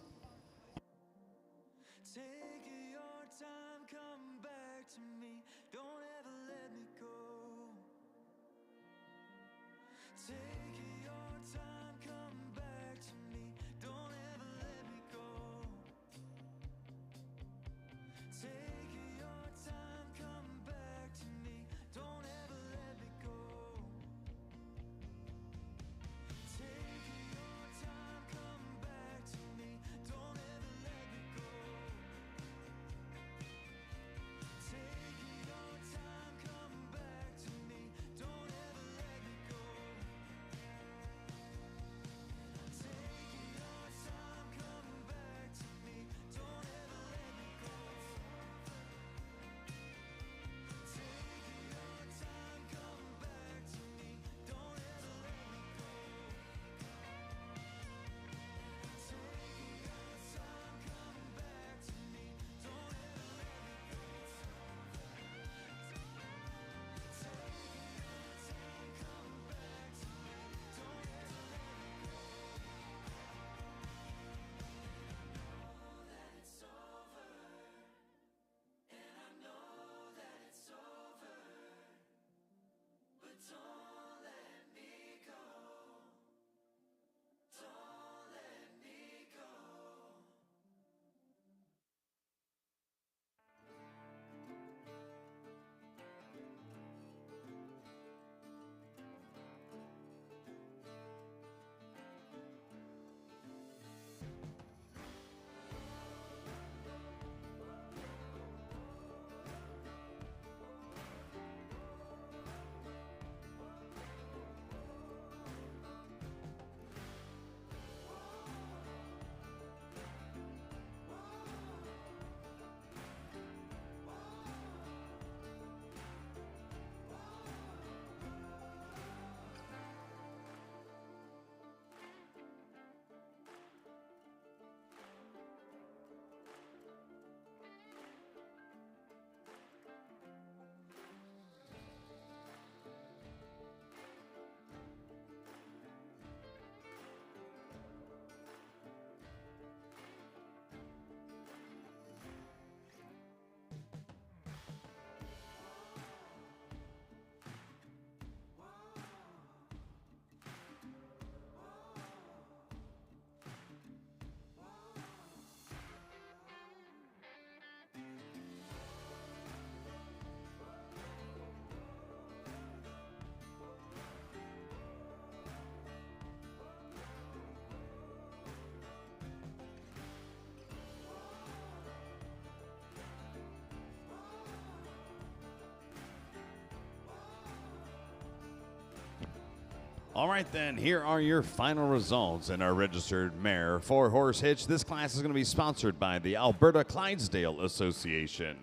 All right, then, here are your final results in our registered mare 4-horse hitch. This class is going to be sponsored by the Alberta Clydesdale Association.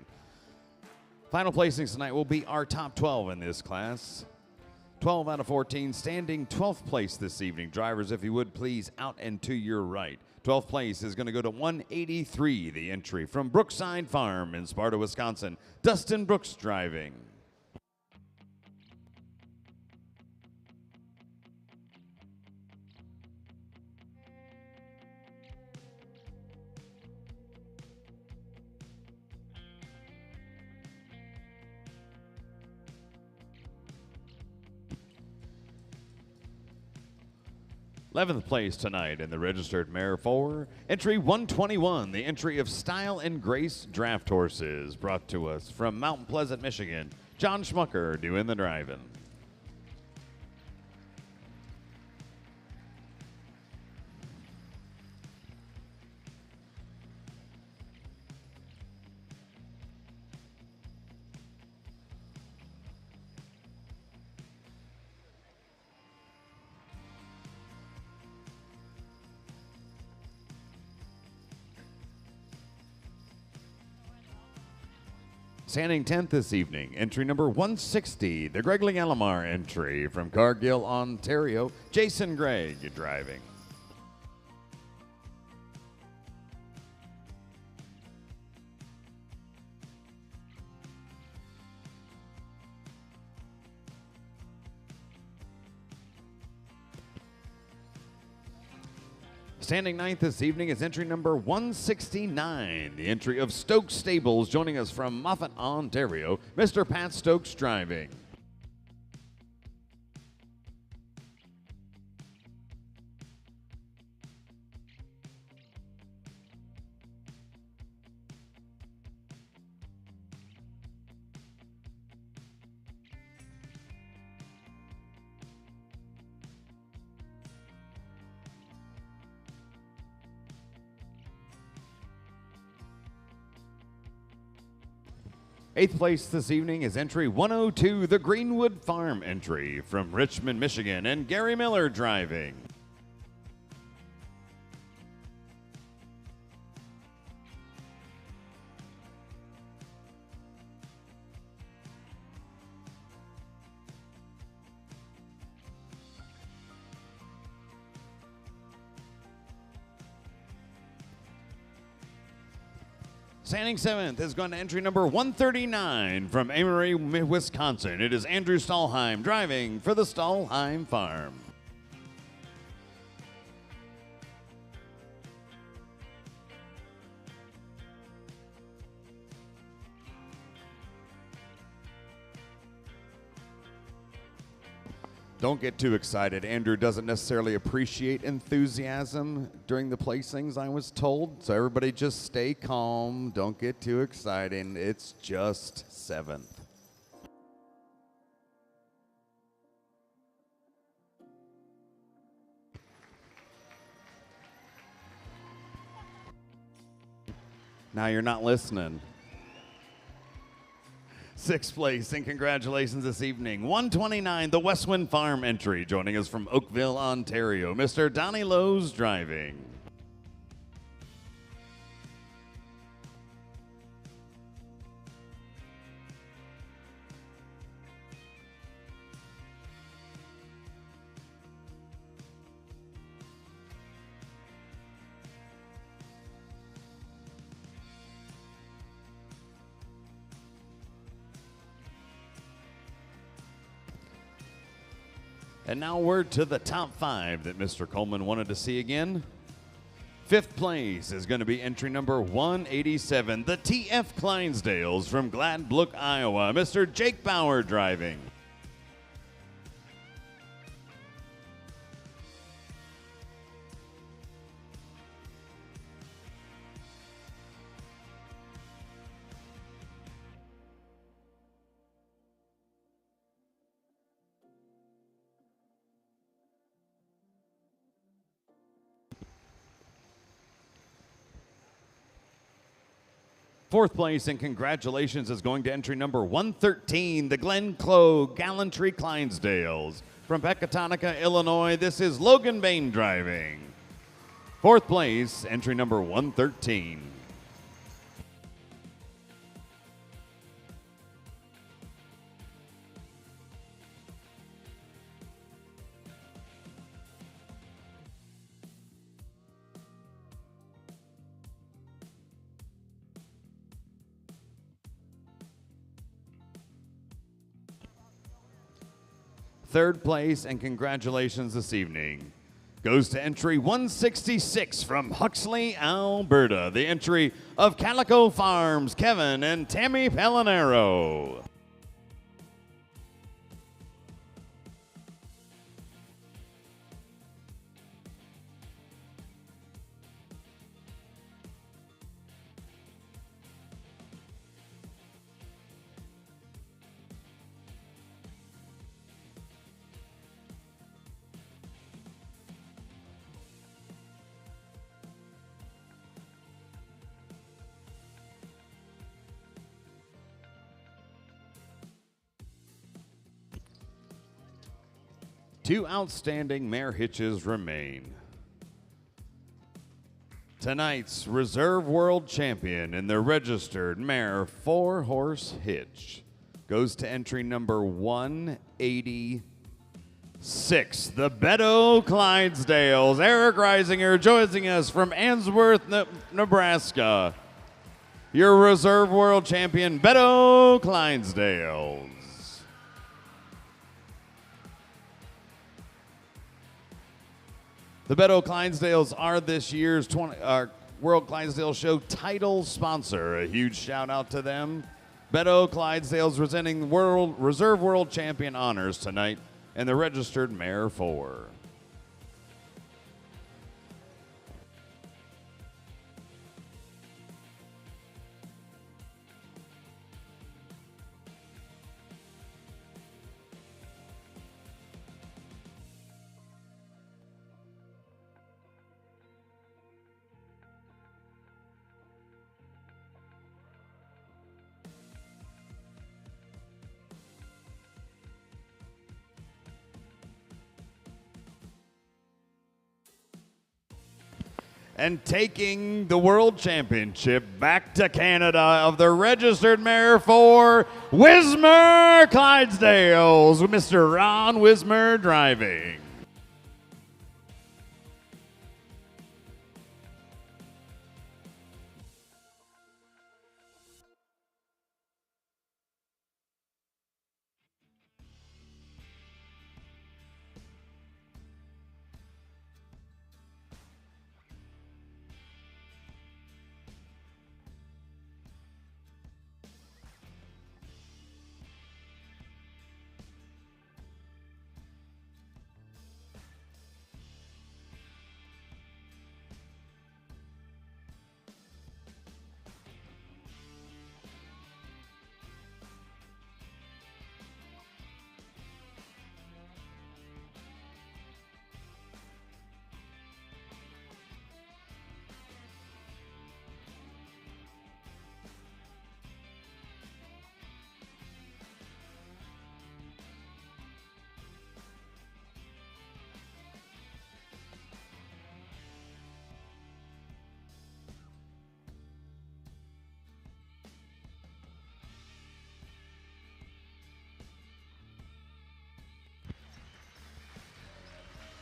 Final placings tonight will be our top 12 in this class. 12 out of 14, standing 12th place this evening. Drivers, if you would, please out and to your right. 12th place is going to go to 183, the entry from Brookside Farm in Sparta, Wisconsin. Dustin Brooks driving. Eleventh place tonight in the registered mare 4, entry 121, the entry of Style and Grace Draft Horses, brought to us from Mount Pleasant, Michigan. John Schmucker doing the driving. Standing 10th this evening, entry number 160, the Gregory Alamar entry from Cargill, Ontario. Jason Gregg driving. Standing 9th this evening is entry number 169, the entry of Stokes Stables, joining us from Moffat, Ontario, Mr. Pat Stokes driving. Eighth place this evening is entry 102, the Greenwood Farm entry from Richmond, Michigan, and Gary Miller driving. Standing 7th is going to entry number 139 from Amory, Wisconsin. It is Andrew Stahlheim driving for the Stahlheim Farm. Don't get too excited. Andrew doesn't necessarily appreciate enthusiasm during the placings, I was told. So everybody just stay calm. Don't get too excited. It's just 7th. Now you're not listening. 6th place, and congratulations this evening. 129, the Westwind Farm entry, joining us from Oakville, Ontario, Mr. Donnie Lowe's driving. And now we're to the top 5 that Mr. Coleman wanted to see again. 5th place is going to be entry number 187, the TF Clydesdales from Gladbrook, Iowa. Mr. Jake Bauer driving. Fourth place, and congratulations, is going to entry number 113, the Glen Clough Gallantry Clydesdales from from Pecatonica, Illinois, this is Logan Bain driving. Fourth place, entry number 113. Third place, and congratulations this evening, goes to entry 166 from Huxley, Alberta. The entry of Calico Farms, Kevin and Tammy Pellinero. Two outstanding mare hitches remain. Tonight's Reserve World Champion in the registered mare 4-horse hitch goes to entry number 186. The Beto Clydesdales. Eric Reisinger joining us from Answorth, Nebraska. Your Reserve World Champion, Beto Clydesdales. The Beto Clydesdales are this year's World Clydesdale Show title sponsor. A huge shout out to them. Beto Clydesdales presenting Reserve World Champion honors tonight in the registered mare 4. And taking the World Championship back to Canada of the registered mare 4, Wismer Clydesdales, with Mr. Ron Wismer driving.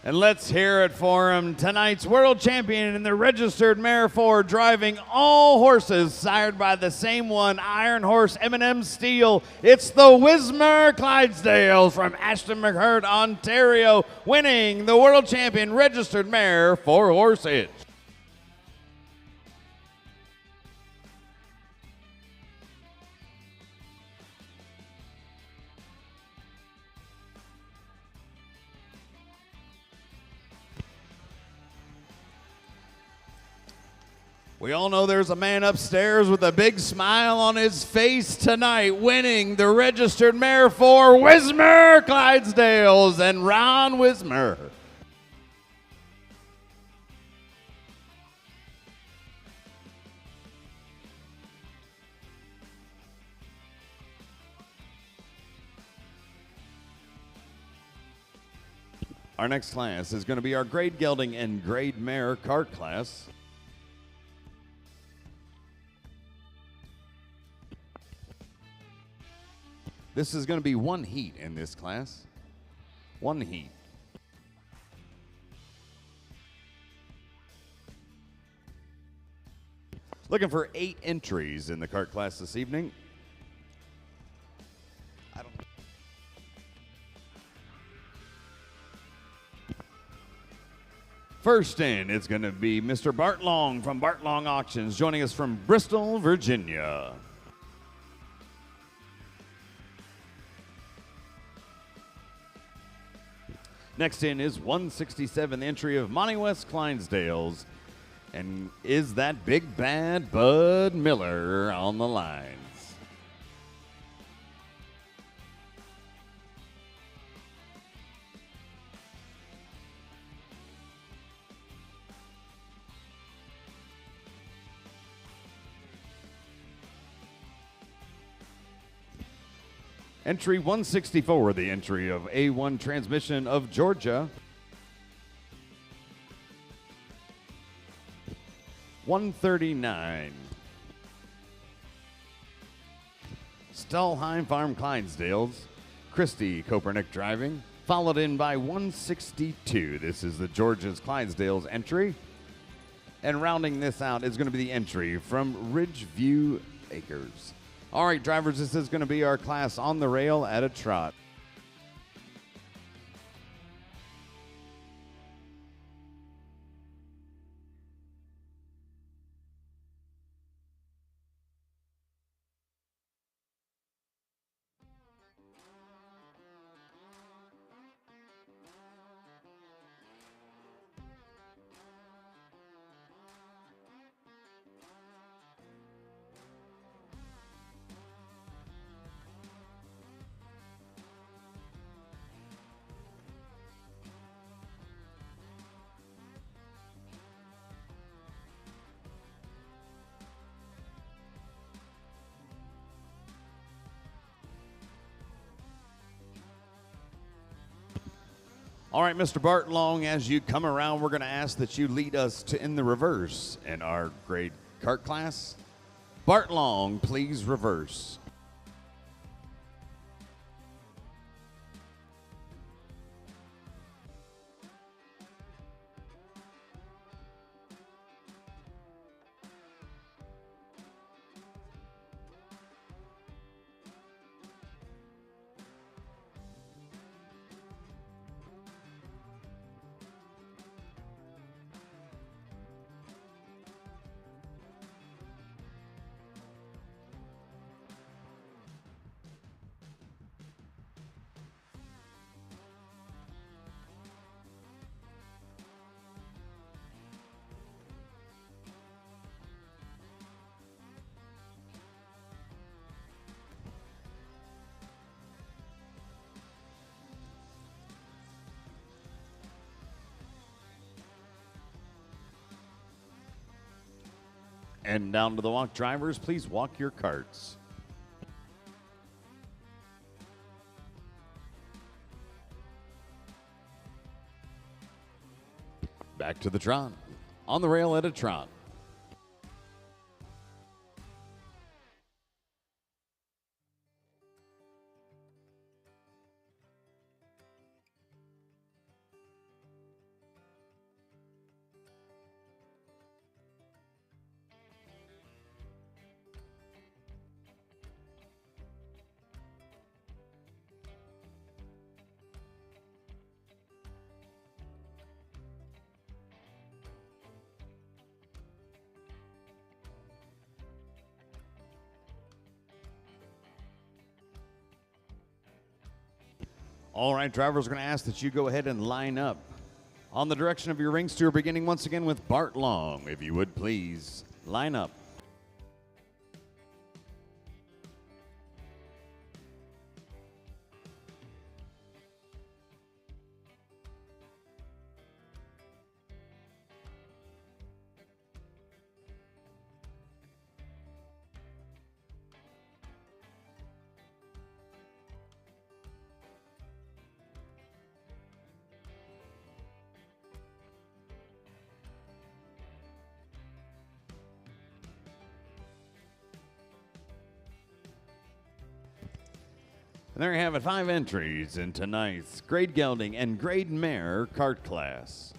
And let's hear it for him, tonight's world champion in the registered mare 4, driving all horses sired by the same one, Iron Horse M&M Steel. It's the Wismer Clydesdales from Ashton McHurd, Ontario, winning the world champion registered mare 4-horse hitch. We all know there's a man upstairs with a big smile on his face tonight, winning the registered mare 4, Wismer Clydesdales and Ron Wismer. Our next class is going to be our grade gelding and grade mare cart class. This is going to be one heat in this class. One heat. Looking for 8 entries in the cart class this evening. First in, it's going to be Mr. Bart Long from Bart Long Auctions, joining us from Bristol, Virginia. Next in is 167th entry of Monty West Clydesdales. And is that big bad Bud Miller on the lines? Entry 164, the entry of A1 Transmission of Georgia. 139. Stallheim Farm Clydesdales, Christy Kopernick driving, followed in by 162. This is the Georgia's Clydesdales entry. And rounding this out is going to be the entry from Ridgeview Acres. All right, drivers, this is going to be our class on the rail at a trot. All right, Mr. Bart Long, as you come around, we're going to ask that you lead us to in the reverse in our grade cart class. Bart Long, please reverse. And down to the walk, drivers, please walk your carts. Back to the trot. On the rail at a trot. All right, drivers, we're going to ask that you go ahead and line up on the direction of your ring steer, beginning once again with Bart Long. If you would please line up. And there you have it, 5 entries in tonight's grade gelding and grade mare cart class.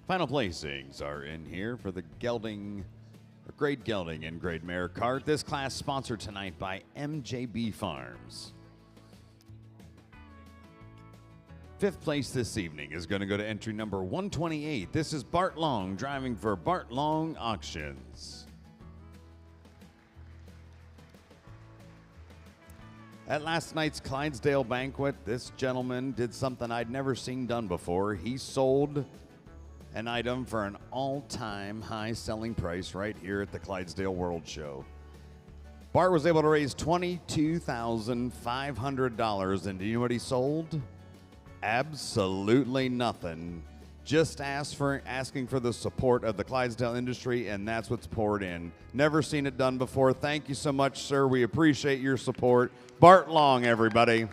Final placings are in here for the gelding, or grade gelding and grade mare cart. This class sponsored tonight by MJB Farms. 5th place this evening is going to go to entry number 128. This is Bart Long driving for Bart Long Auctions. At last night's Clydesdale banquet, this gentleman did something I'd never seen done before. He sold an item for an all-time high selling price right here at the Clydesdale World Show. Bart was able to raise $22,500, and do you know what he sold? Absolutely nothing. Just asking for the support of the Clydesdale industry, and that's what's poured in. Never seen it done before. Thank you so much, sir. We appreciate your support. Bart Long, everybody.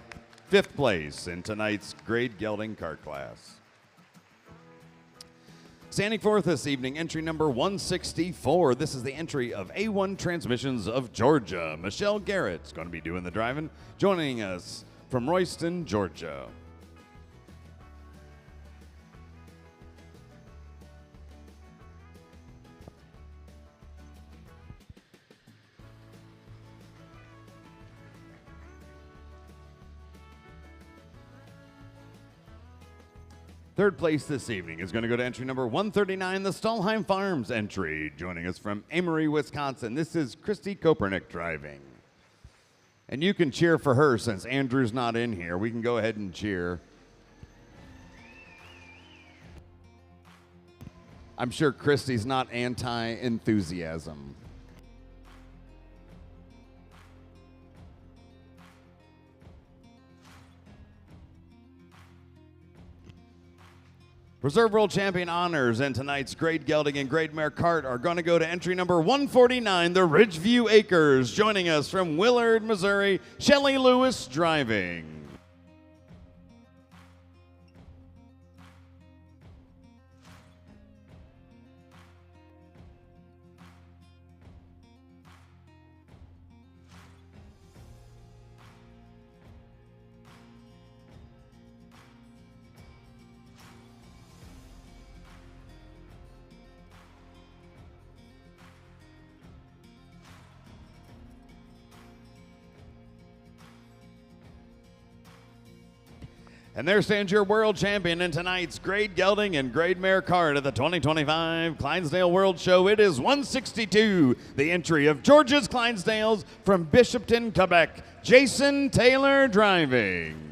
5th place in tonight's grade gelding cart class. Standing forth this evening, entry number 164. This is the entry of A1 Transmissions of Georgia. Michelle Garrett's going to be doing the driving, joining us from Royston, Georgia. Third place this evening is going to go to entry number 139, the Stallheim Farms entry. Joining us from Amory, Wisconsin, this is Christy Kopernick driving. And you can cheer for her since Andrew's not in here. We can go ahead and cheer. I'm sure Christy's not anti-enthusiasm. Reserve World Champion honors in tonight's grade gelding and grade mare cart are going to go to entry number 149, the Ridgeview Acres. Joining us from Willard, Missouri, Shelley Lewis driving. And there stands your world champion in tonight's grade gelding and grade mare card at the 2025 Clydesdale World Show. It is 162, the entry of George's Clydesdales from Bishopton, Quebec. Jason Taylor driving.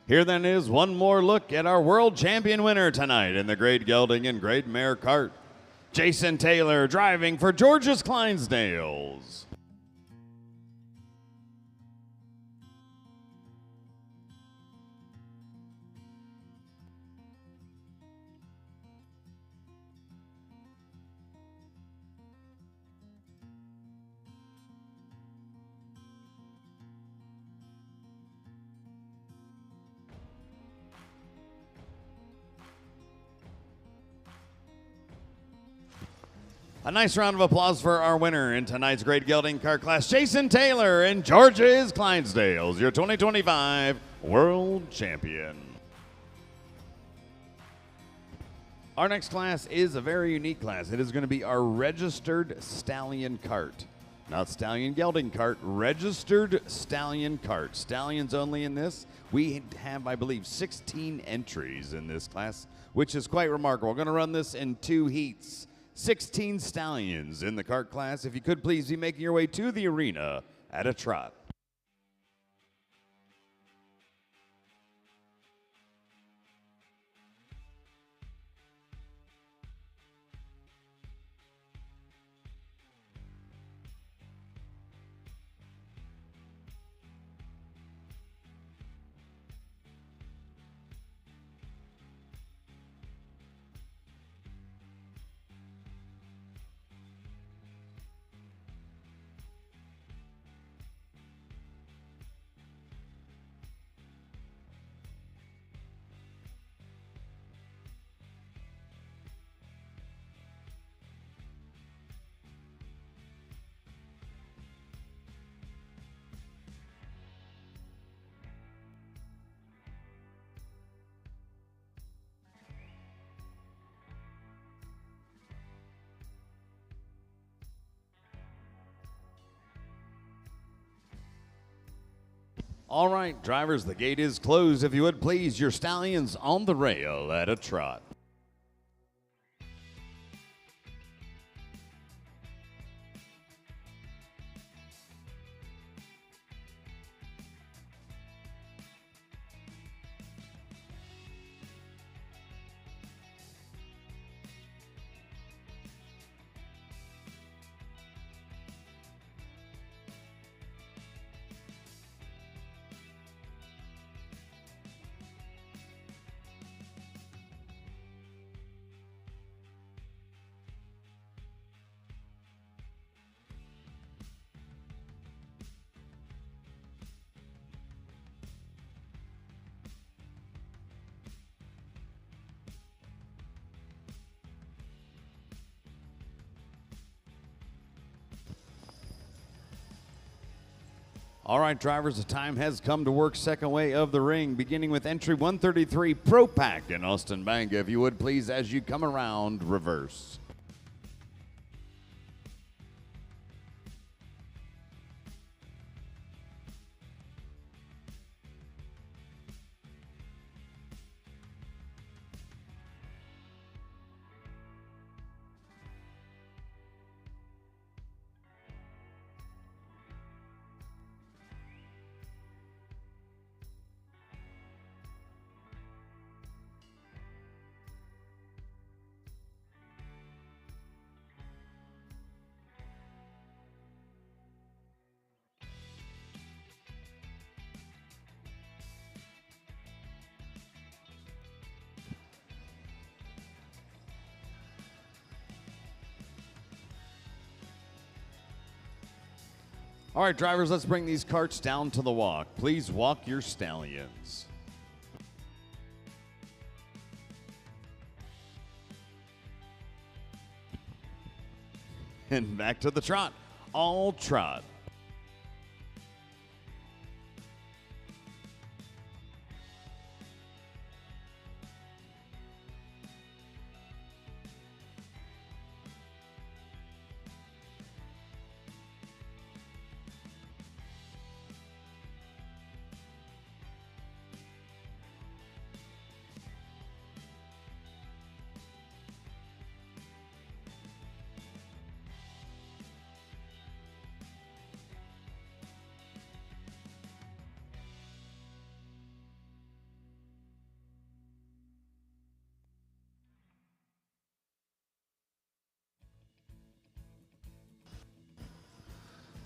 Here then is one more look at our world champion winner tonight in the grade gelding and grade mare cart. Jason Taylor driving for George's Clydesdales. A nice round of applause for our winner in tonight's grade gelding cart class, Jason Taylor and George's Clydesdales, your 2025 world champion. Our next class is a very unique class. It is going to be our registered stallion cart. Not stallion gelding cart, registered stallion cart. Stallions only in this. We have, I believe, 16 entries in this class, which is quite remarkable. We're going to run this in 2 heats. 16 stallions in the cart class. If you could please be making your way to the arena at a trot. All right, drivers, the gate is closed. If you would please, your stallions on the rail at a trot. All right, drivers, the time has come to work second way of the ring, beginning with entry 133, Pro Pack in Austin Banga. If you would please, as you come around, reverse. All right, drivers, let's bring these carts down to the walk. Please walk your stallions. And back to the trot. All trot.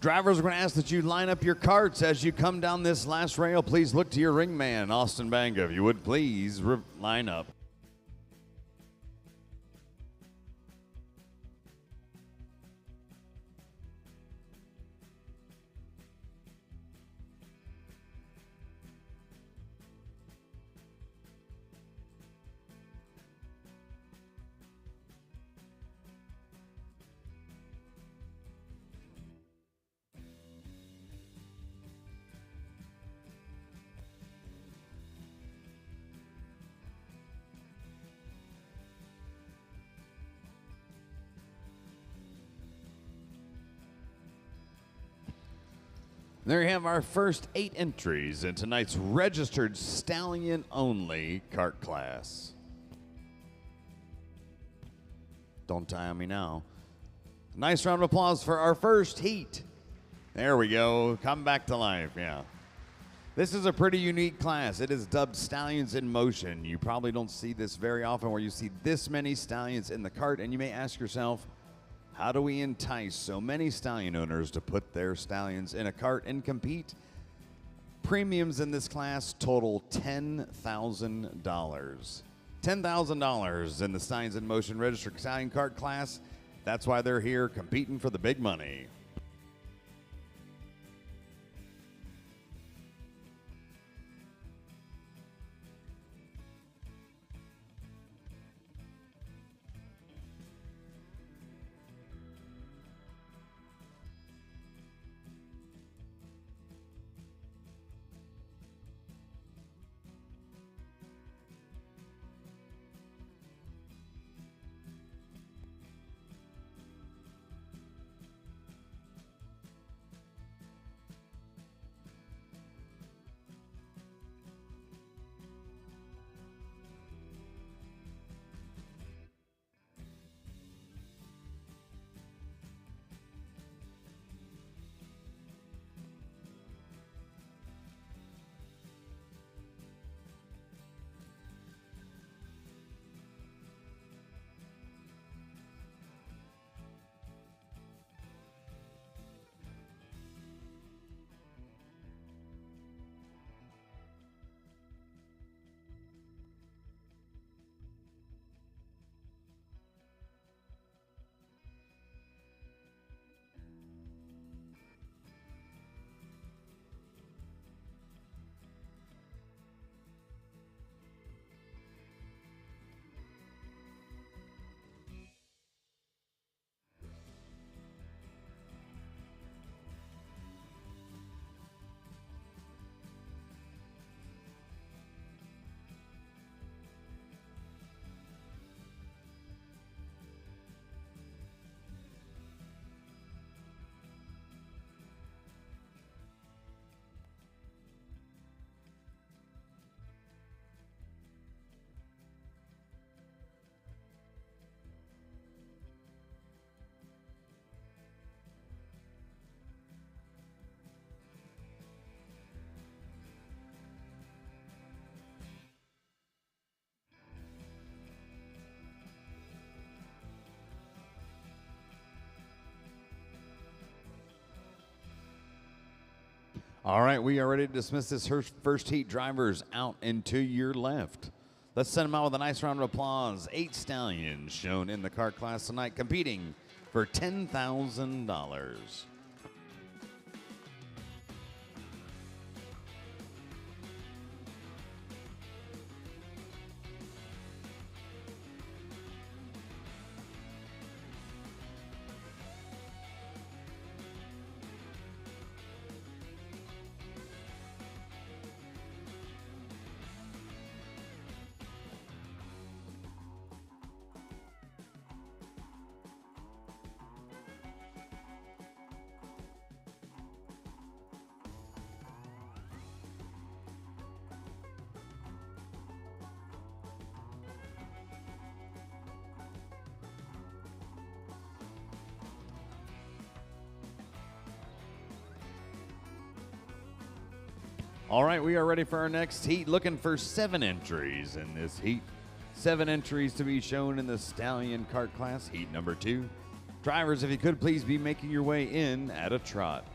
Drivers, we're going to ask that you line up your carts as you come down this last rail. Please look to your ring man, Austin Banga. If you would please line up. There you have our first 8 entries in tonight's registered stallion only cart class. Don't tie on me now. Nice round of applause for our first heat. There we go. Come back to life, yeah. This is a pretty unique class. It is dubbed Stallions in Motion. You probably don't see this very often where you see this many stallions in the cart, and you may ask yourself, how do we entice so many stallion owners to put their stallions in a cart and compete? Premiums in this class total $10,000. $10,000 in the Stallions in Motion registered stallion cart class. That's why they're here competing for the big money. All right, we are ready to dismiss this first heat. Drivers out and to your left. Let's send them out with a nice round of applause. 8 stallions shown in the cart class tonight, competing for $10,000. All right, we are ready for our next heat, looking for 7 entries in this heat. 7 entries to be shown in the stallion cart class, heat number 2. Drivers, if you could please be making your way in at a trot.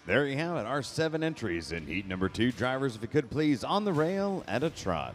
There you have it, our 7 entries in heat number 2. Drivers, if you could please, on the rail at a trot.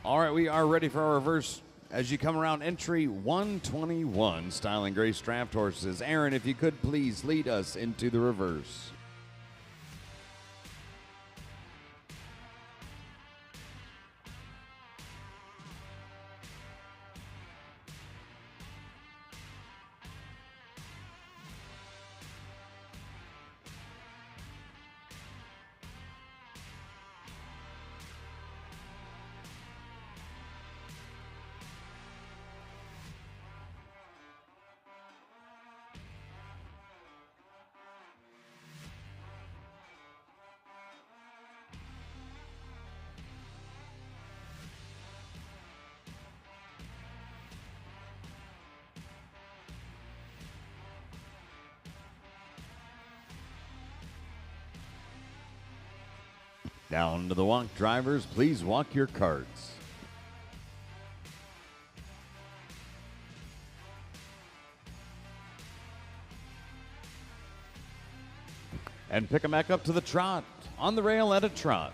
All right, we are ready for our reverse as you come around entry 121, Style and Grace Draft Horses. Aaron, if you could please lead us into the reverse. Down to the walk, drivers, please walk your carts. And pick them back up to the trot, on the rail at a trot.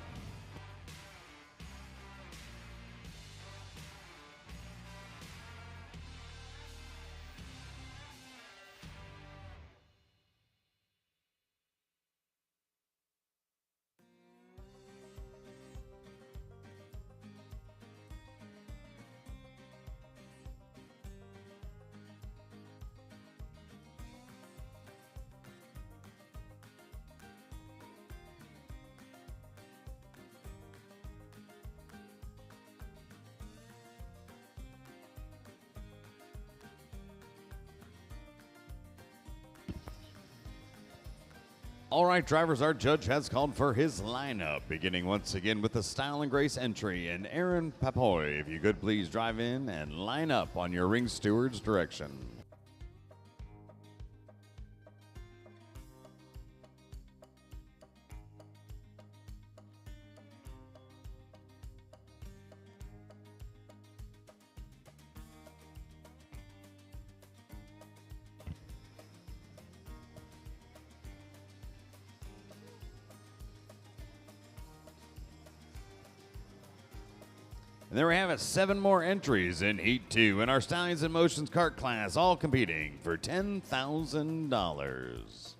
All right, drivers, our judge has called for his lineup, beginning once again with the Style and Grace entry. And Aaron Papoy, if you could please drive in and line up on your ring steward's direction. And there we have it, 7 more entries in Heat 2 in our Stallions in Motions cart class, all competing for $10,000.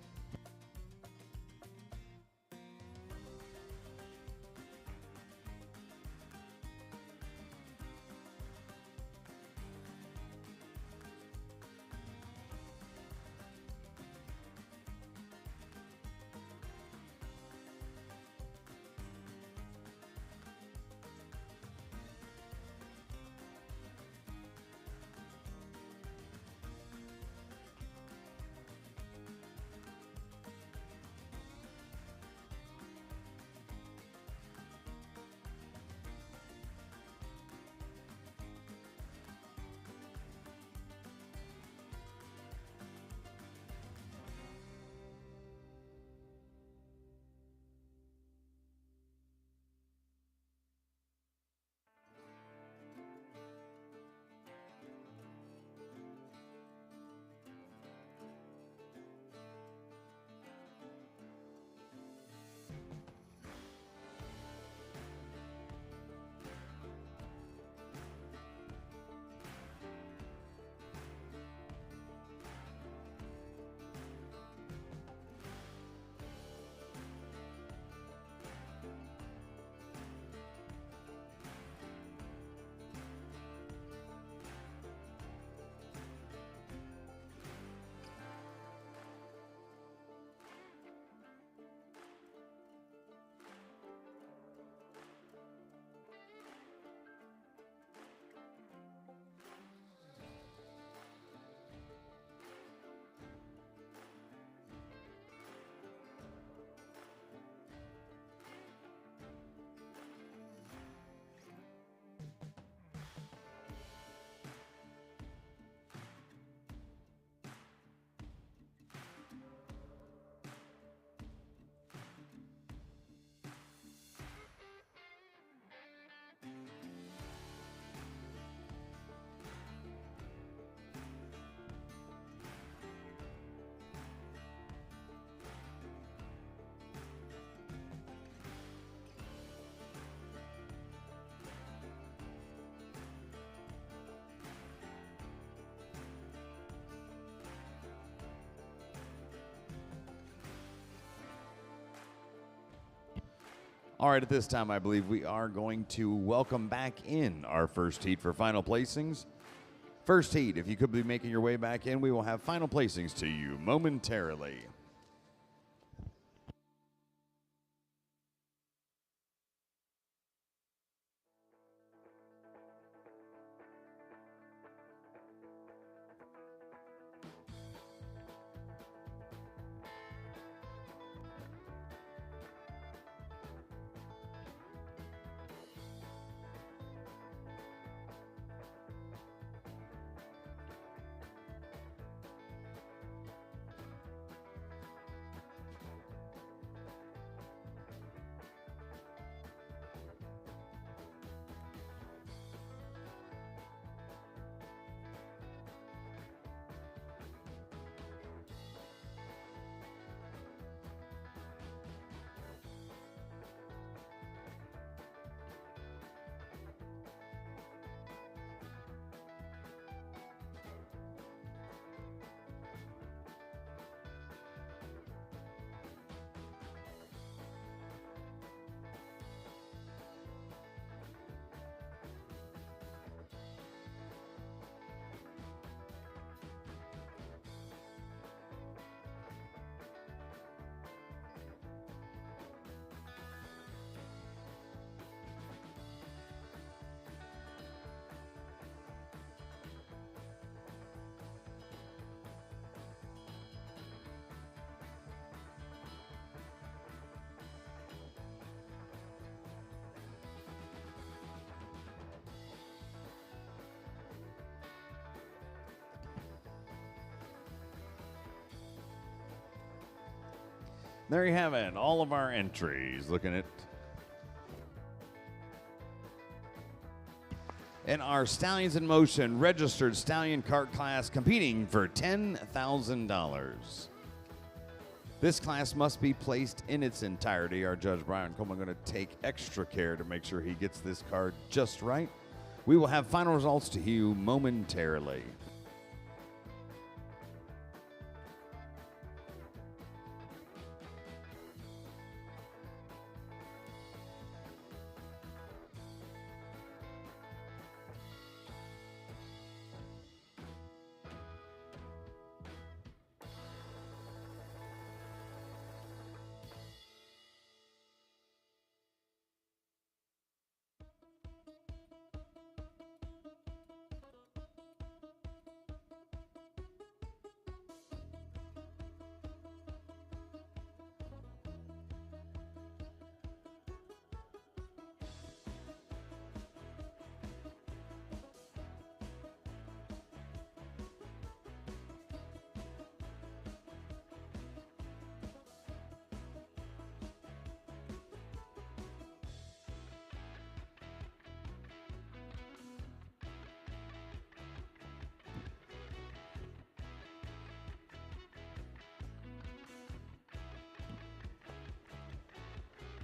All right, at this time, I believe we are going to welcome back in our first heat for final placings. First heat, if you could be making your way back in, we will have final placings to you momentarily. There you have it, all of our entries. Looking at in our Stallions in Motion registered stallion cart class competing for $10,000. This class must be placed in its entirety. Our Judge Brian Coleman going to take extra care to make sure he gets this card just right. We will have final results to you momentarily.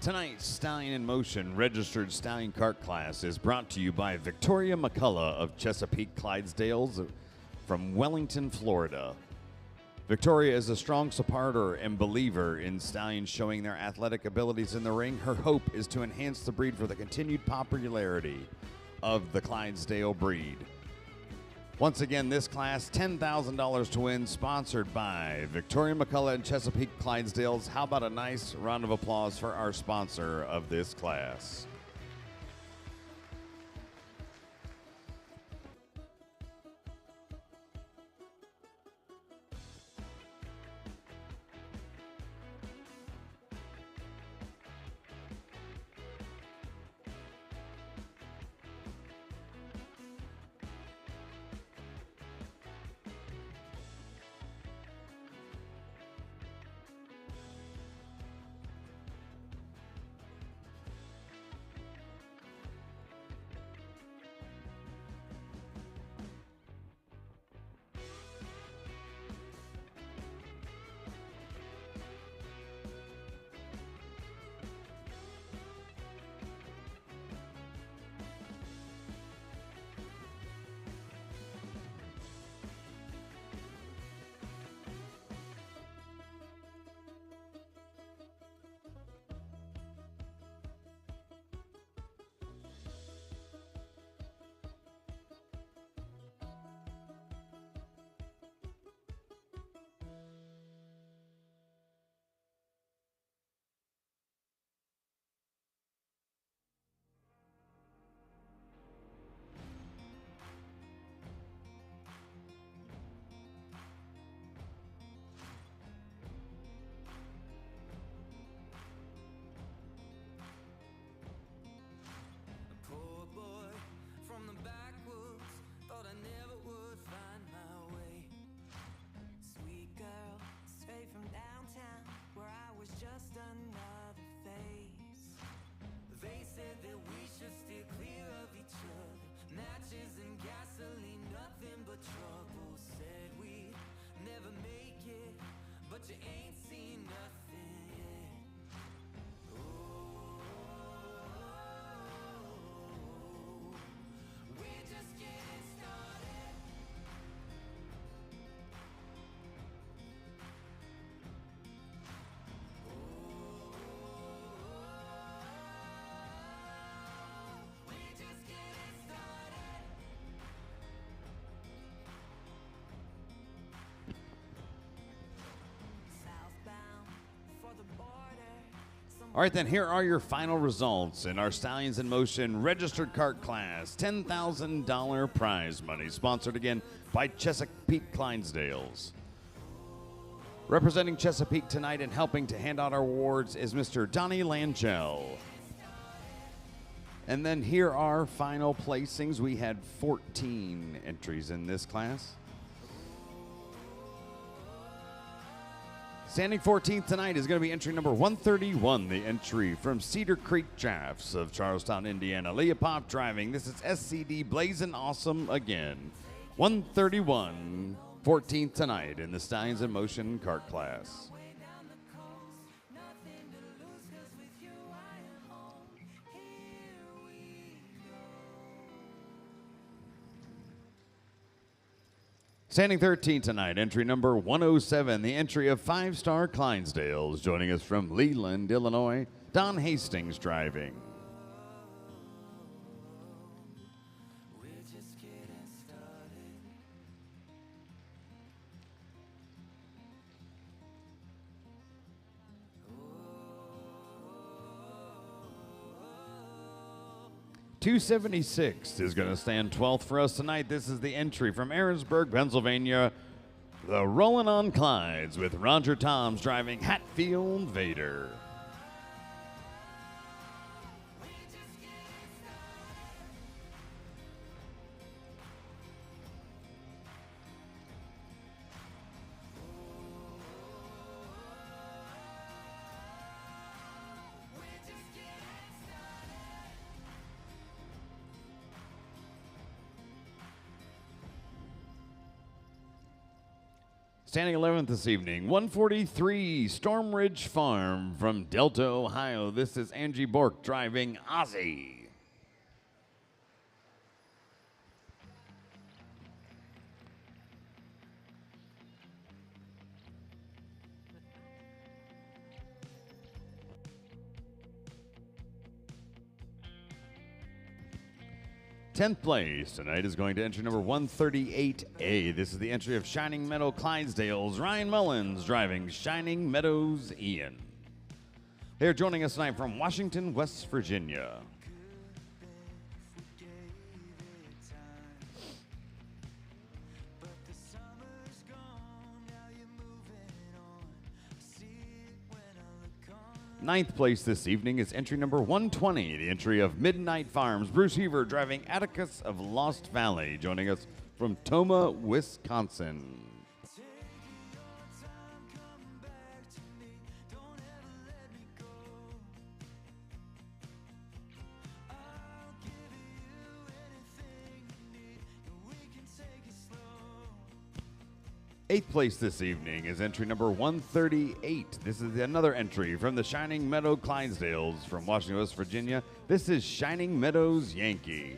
Tonight's Stallion in Motion registered stallion cart class is brought to you by Victoria McCullough of Chesapeake Clydesdales from Wellington, Florida. Victoria is a strong supporter and believer in stallions showing their athletic abilities in the ring. Her hope is to enhance the breed for the continued popularity of the Clydesdale breed. Once again, this class, $10,000 to win, sponsored by Victoria McCullough and Chesapeake Clydesdales. How about a nice round of applause for our sponsor of this class? All right, then, here are your final results in our Stallions in Motion registered cart class. $10,000 prize money, sponsored again by Chesapeake Clydesdales. Representing Chesapeake tonight and helping to hand out our awards is Mr. Donnie Langell. And then here are final placings. We had 14 entries in this class. Standing 14th tonight is going to be entry number 131, the entry from Cedar Creek Drafts of Charlestown, Indiana. Leah Pop driving. This is SCD Blazin' Awesome again. 131, 14th tonight in the Stallions in Motion kart class. Standing 13 tonight, entry number 107, the entry of 5-star Clydesdales, joining us from Leland, Illinois, Don Hastings driving. .276 is going to stand 12th for us tonight. This is the entry from Aaronsburg, Pennsylvania, the Rollin' on Clydes with Roger Toms driving Hatfield Vader. Standing 11th this evening, 143 Storm Ridge Farm from Delta, Ohio. This is Angie Bork driving Ozzy. 10th place tonight is going to entry number 138A. This is the entry of Shining Meadow Clydesdales. Ryan Mullins driving Shining Meadows Ian. They're joining us tonight from Washington, West Virginia. Ninth place this evening is entry number 120, the entry of Midnight Farms. Bruce Heaver driving Atticus of Lost Valley, joining us from Toma, Wisconsin. Eighth place this evening is entry number 138. This is another entry from the Shining Meadow Clydesdales from Washington, West Virginia. This is Shining Meadows Yankee.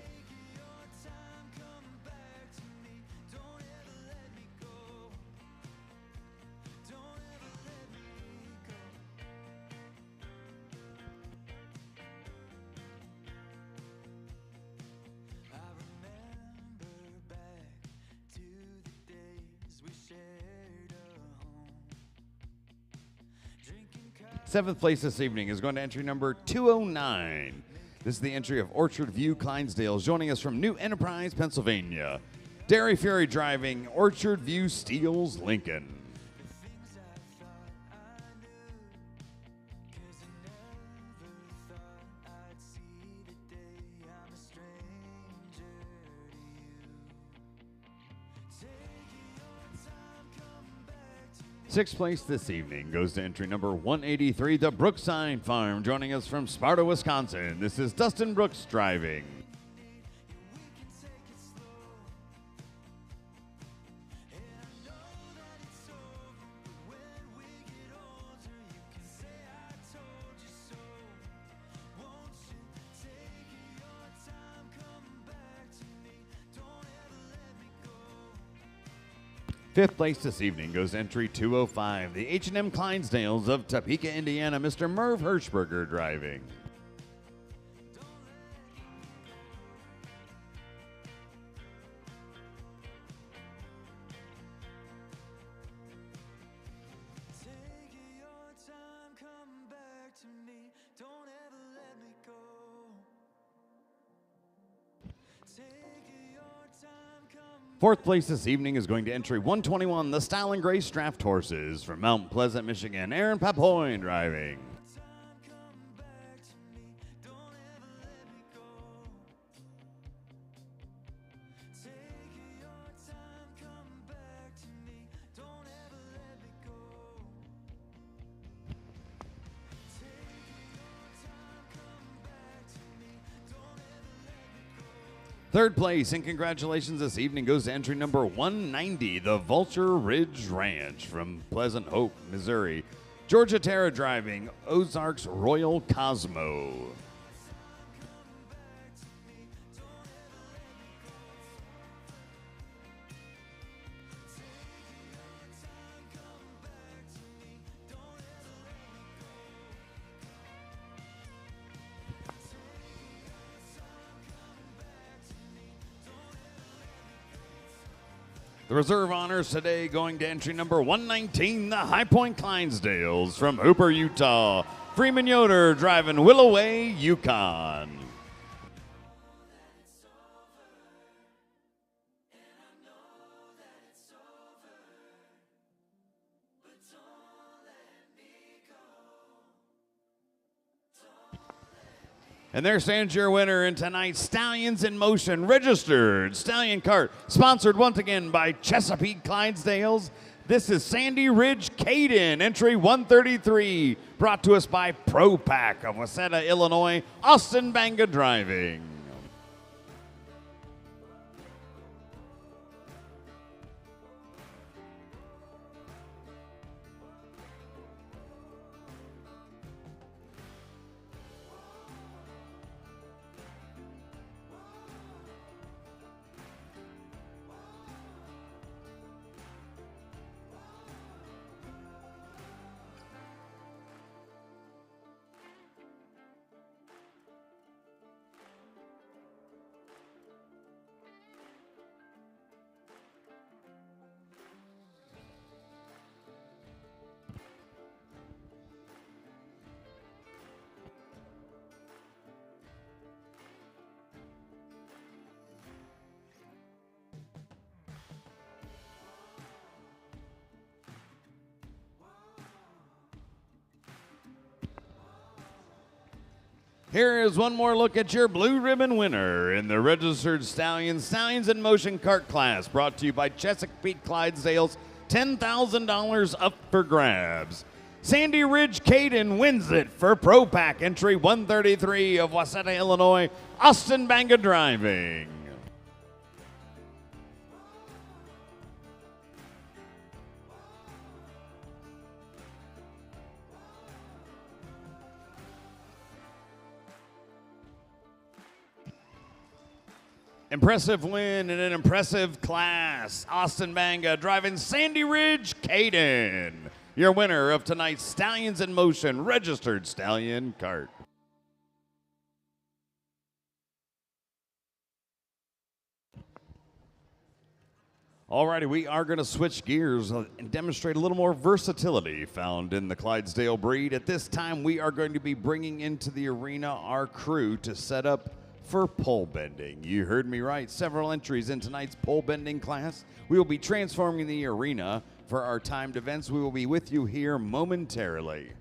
Seventh place this evening is going to entry number 209. This is the entry of Orchard View Clydesdales, joining us from New Enterprise, Pennsylvania. Dairy Fury driving Orchard View Steels Lincoln. Sixth place this evening goes to entry number 183, the Brookside Farm, joining us from Sparta, Wisconsin. This is Dustin Brooks driving. Fifth place this evening goes entry 205, the H&M Clydesdales of Topeka, Indiana, Mr. Merv Hirschberger driving. Fourth place this evening is going to entry 121, the Style and Grace Draft Horses from Mount Pleasant, Michigan. Aaron Papoin driving. Third place, and congratulations this evening, goes to entry number 190, the Vulture Ridge Ranch from Pleasant Hope, Missouri. Georgia Terra driving, Ozarks Royal Cosmo. The reserve honors today going to entry number 119, the High Point Clydesdales from Hooper, Utah. Freeman Yoder driving Willoway, Yukon. And there stands your winner in tonight's Stallions in Motion registered stallion cart, sponsored once again by Chesapeake Clydesdales. This is Sandy Ridge Caden, entry 133, brought to us by Pro Pack of Waseda, Illinois, Austin Banga driving. Here is one more look at your blue ribbon winner in the registered Stallions in Motion cart class, brought to you by Chesapeake Clydesdales. $10,000 up for grabs. Sandy Ridge Caden wins it for Pro Pack entry 133 of Waseda, Illinois, Austin Banga driving. Impressive win in an impressive class. Austin Banga driving Sandy Ridge Caden, your winner of tonight's Stallions in Motion registered stallion cart. Alrighty, we are going to switch gears and demonstrate a little more versatility found in the Clydesdale breed. At this time, we are going to be bringing into the arena our crew to set up for pole bending. You heard me right, several entries in tonight's pole bending class. We will be transforming the arena for our timed events. We will be with you here momentarily.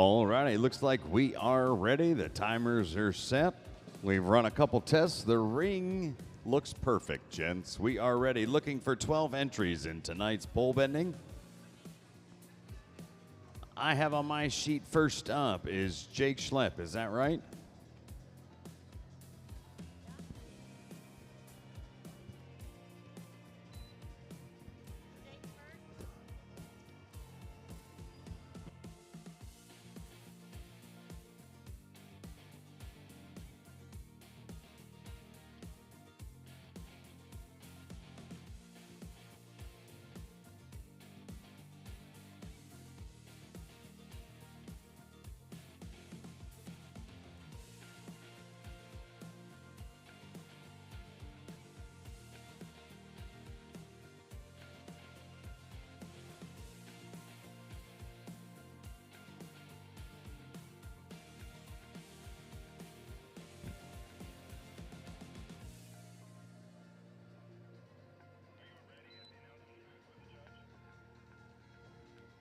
All righty, looks like we are ready. The timers are set. We've run a couple tests. The ring looks perfect, gents. We are ready. Looking for 12 entries in tonight's pole bending. I have on my sheet first up is Jake Schlepp. Is that right?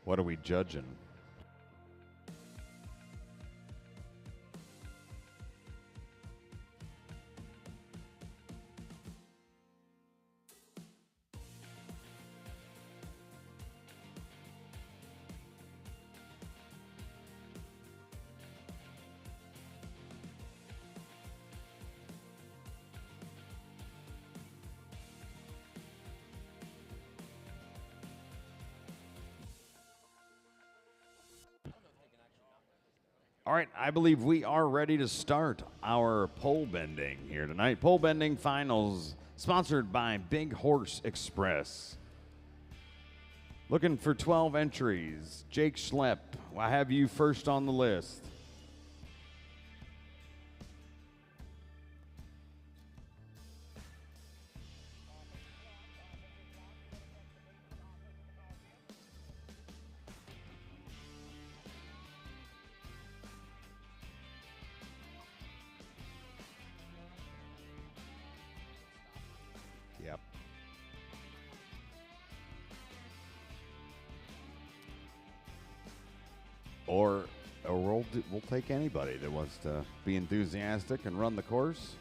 What are we judging? All right, I believe we are ready to start our pole bending here tonight. Pole bending finals sponsored by Big Horse Express. Looking for 12 entries. Jake Schlepp, I have you first on the list. Yep. Or we'll take anybody that wants to be enthusiastic and run the course.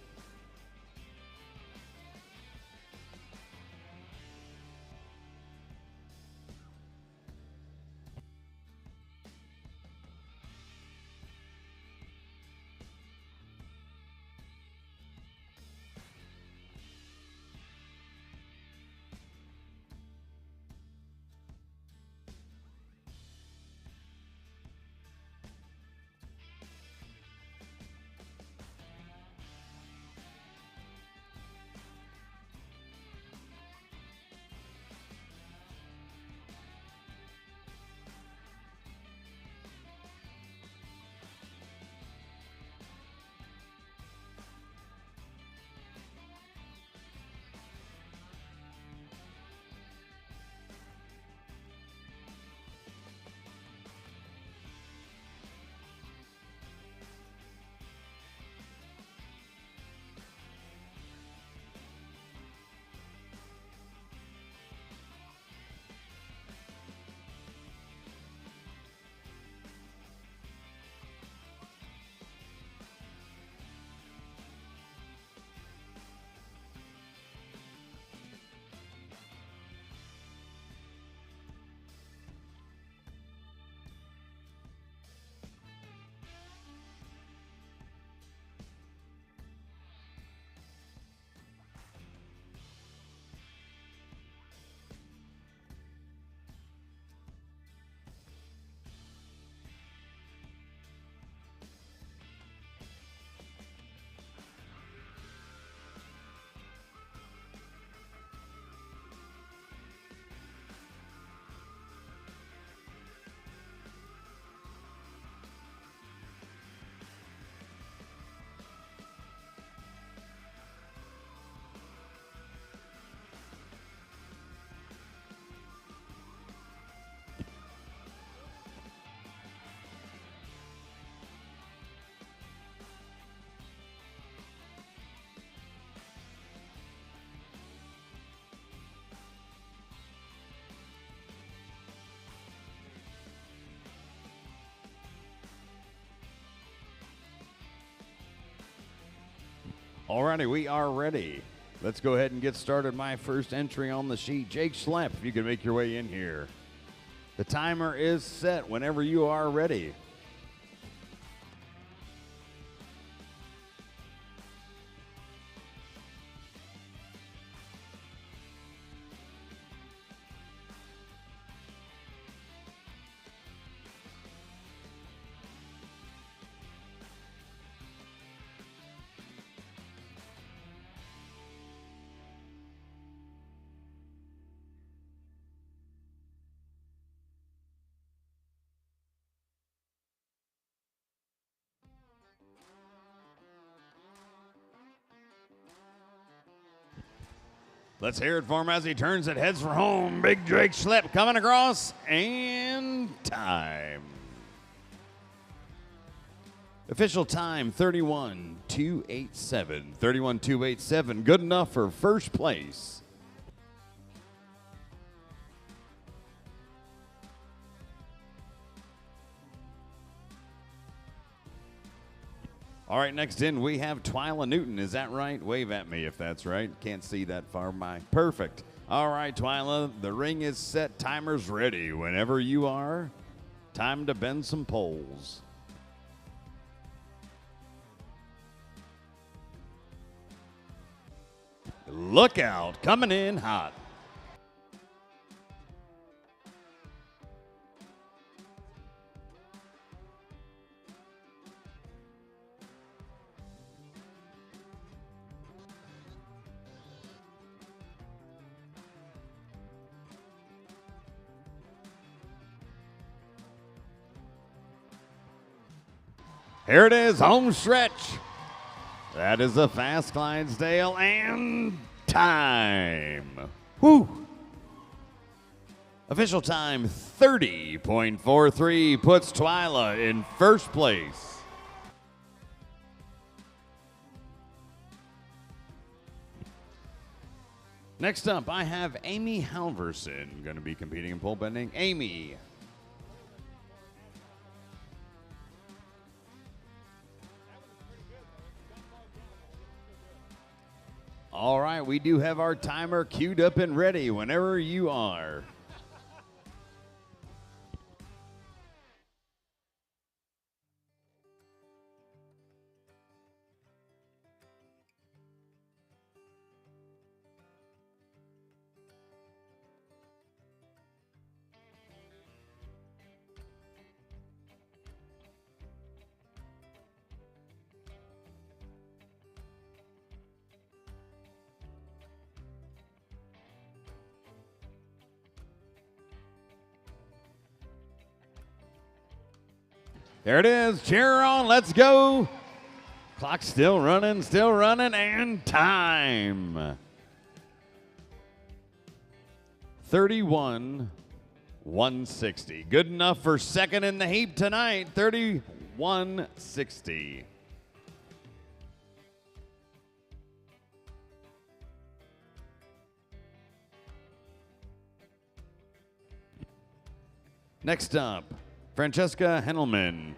Alrighty, we are ready. Let's go ahead and get started. My first entry on the sheet, Jake Schlepp, if you can make your way in here. The timer is set whenever you are ready. Let's hear it for him as he turns it, heads for home. Big Jake Schlepp coming across, and time. Official time, 31.287. 31.287, good enough for first place. All right, next in, we have Twyla Newton. Is that right? Wave at me if that's right. Can't see that far by. Perfect. All right, Twyla, the ring is set. Timer's ready. Whenever you are, time to bend some poles. Look out, coming in hot. Here it is, home stretch. That is a fast Clydesdale, and time. Woo! Official time 30.43 puts Twyla in first place. Next up, I have Amy Halverson going to be competing in pole bending. Amy. All right, we do have our timer queued up and ready whenever you are. There it is, cheer on, let's go. Clock still running, and time. 31.160. Good enough for second in the heap tonight, 31.60. Next up, Francesca Henelman.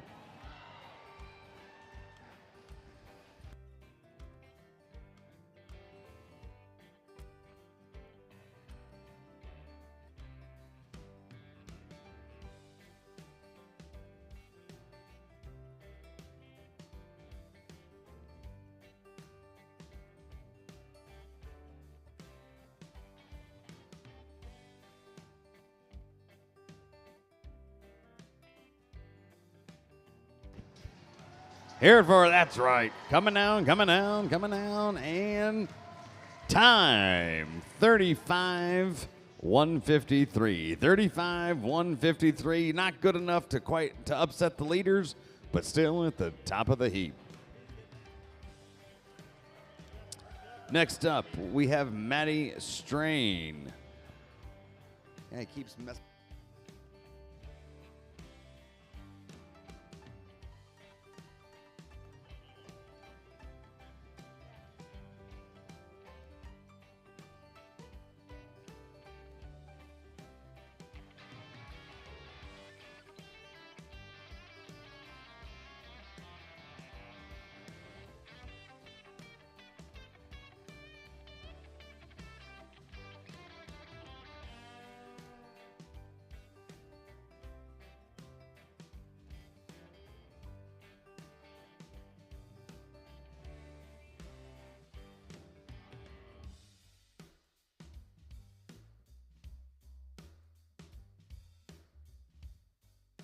Here for, that's right. Coming down, and time. 35.153. 35.153. Not good enough to upset the leaders, but still at the top of the heap. Next up, we have Maddie Strain. Yeah, he keeps messing.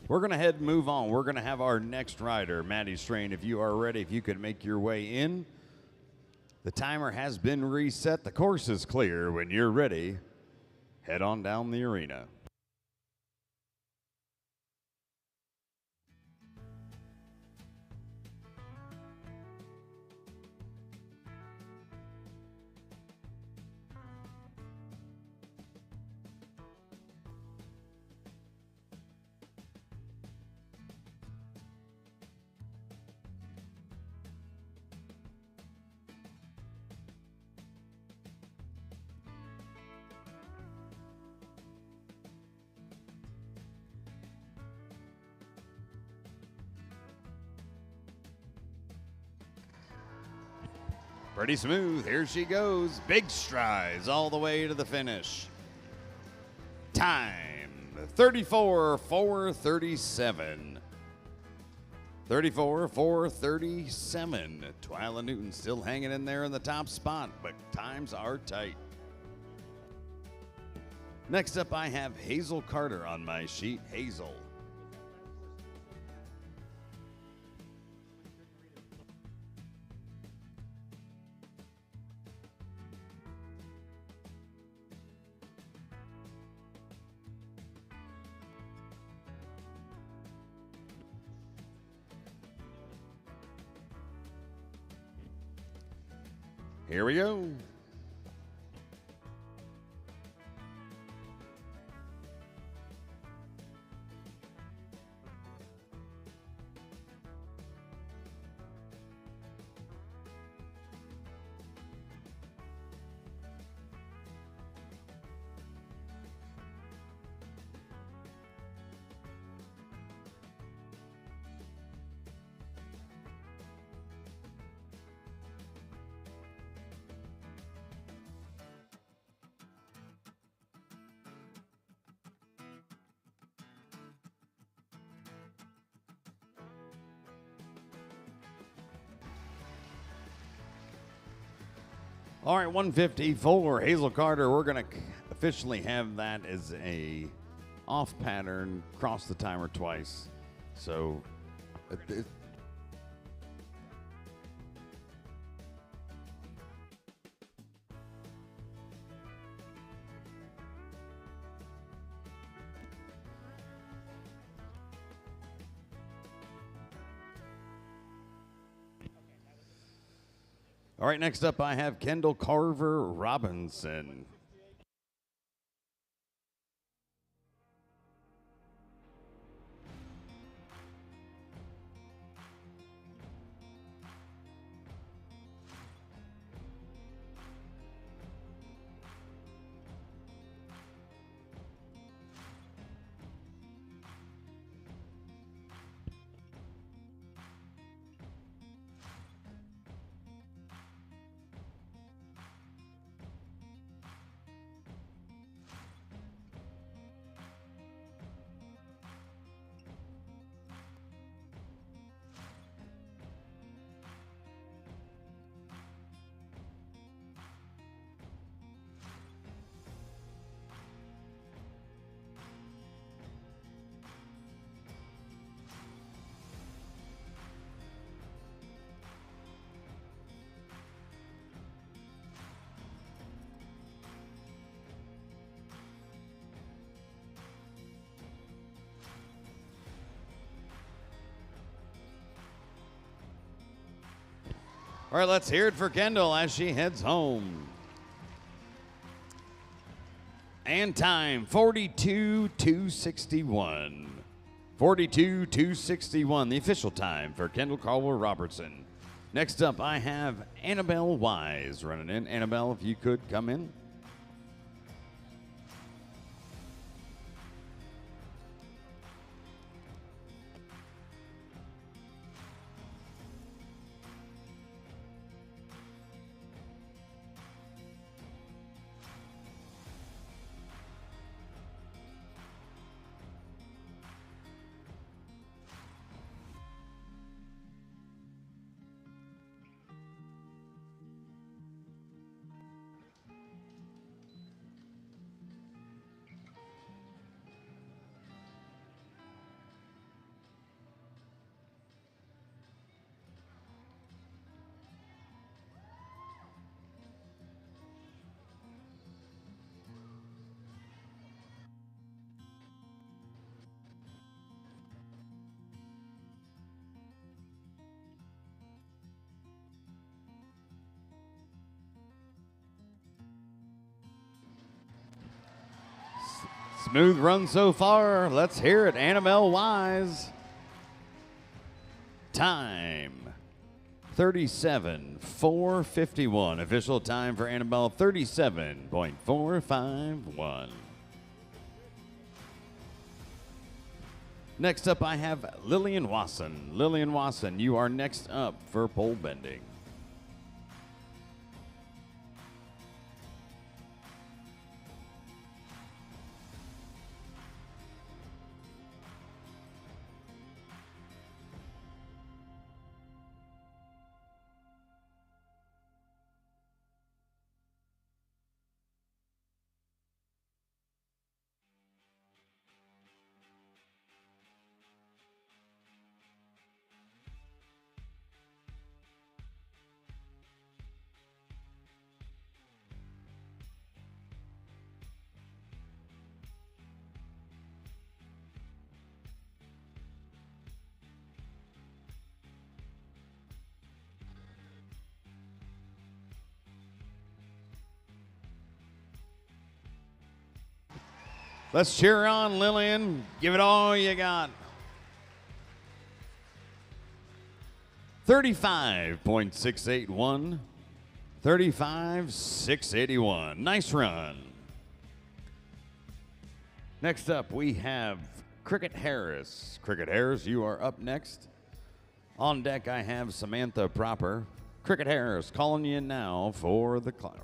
We're going to head and move on. We're going to have our next rider, Maddie Strain. If you are ready, if you could make your way in. The timer has been reset. The course is clear. When you're ready, head on down the arena. Pretty smooth. Here she goes. Big strides all the way to the finish. Time 34:4:37. 34:4:37. Twyla Newton still hanging in there in the top spot, but times are tight. Next up, I have Hazel Carter on my sheet. Hazel. Here we go. All right, 154, Hazel Carter. We're going to officially have that as a off pattern, cross the timer twice. So, all right, next up I have Kendall Carver Robinson. All right, let's hear it for Kendall as she heads home. And time, 42:261. 42:261, the official time for Kendall Carver Robertson. Next up, I have Annabelle Wise running in. Annabelle, if you could come in. Smooth run so far. Let's hear it, Annabelle Wise. Time 37:451. Official time for Annabelle 37.451. Next up, I have Lillian Wasson. Lillian Wasson, you are next up for pole bending. Let's cheer on, Lillian. Give it all you got. 35.681. 35.681. Nice run. Next up, we have Cricket Harris. Cricket Harris, you are up next. On deck, I have Samantha Proper. Cricket Harris calling you in now for the Clydesdale.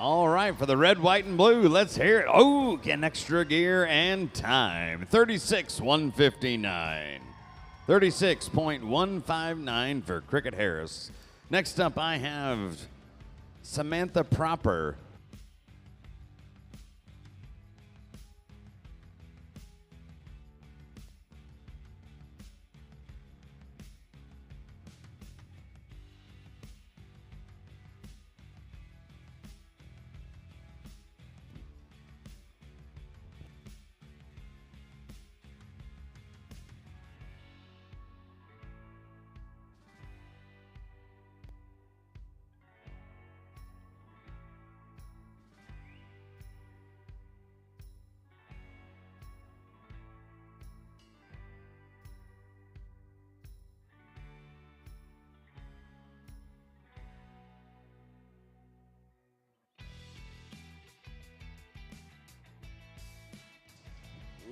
All right, for the red, white, and blue, let's hear it. Oh, get an extra gear and time. 36.159. 36.159 for Cricket Harris. Next up, I have Samantha Proper.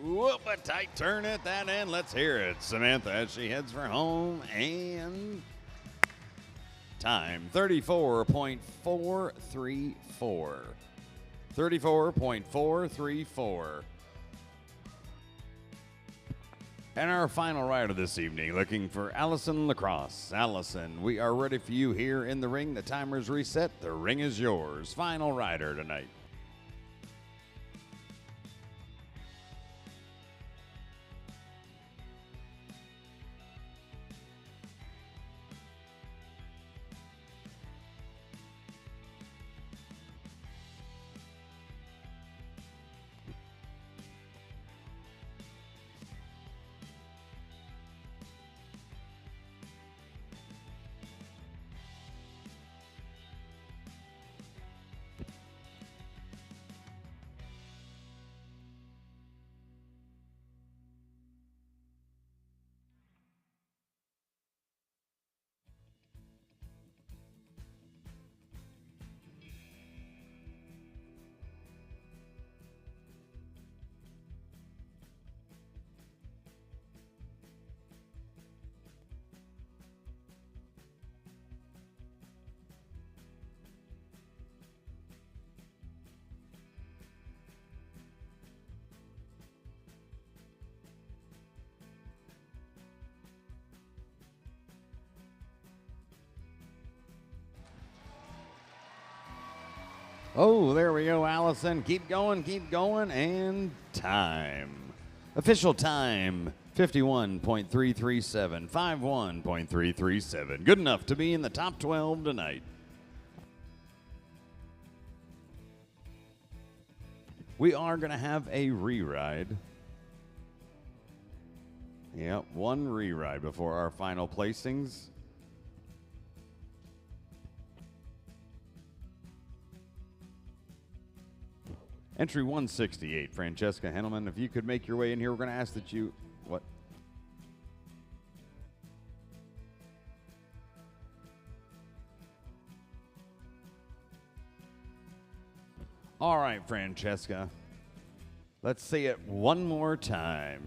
Whoop, a tight turn at that end. Let's hear it. Samantha as she heads for home, and time 34.434. 34.434. And our final rider this evening, looking for Allison Lacrosse. Allison, we are ready for you here in the ring. The timer's reset. The ring is yours. Final rider tonight. Oh, there we go, Allison. Keep going, and time. Official time, 51.337, 51.337. Good enough to be in the top 12 tonight. We are going to have a re-ride. Yep, one re-ride before our final placings. Entry 168, Francesca Henneman. If you could make your way in here, we're going to ask that you... What? All right, Francesca. Let's see it one more time.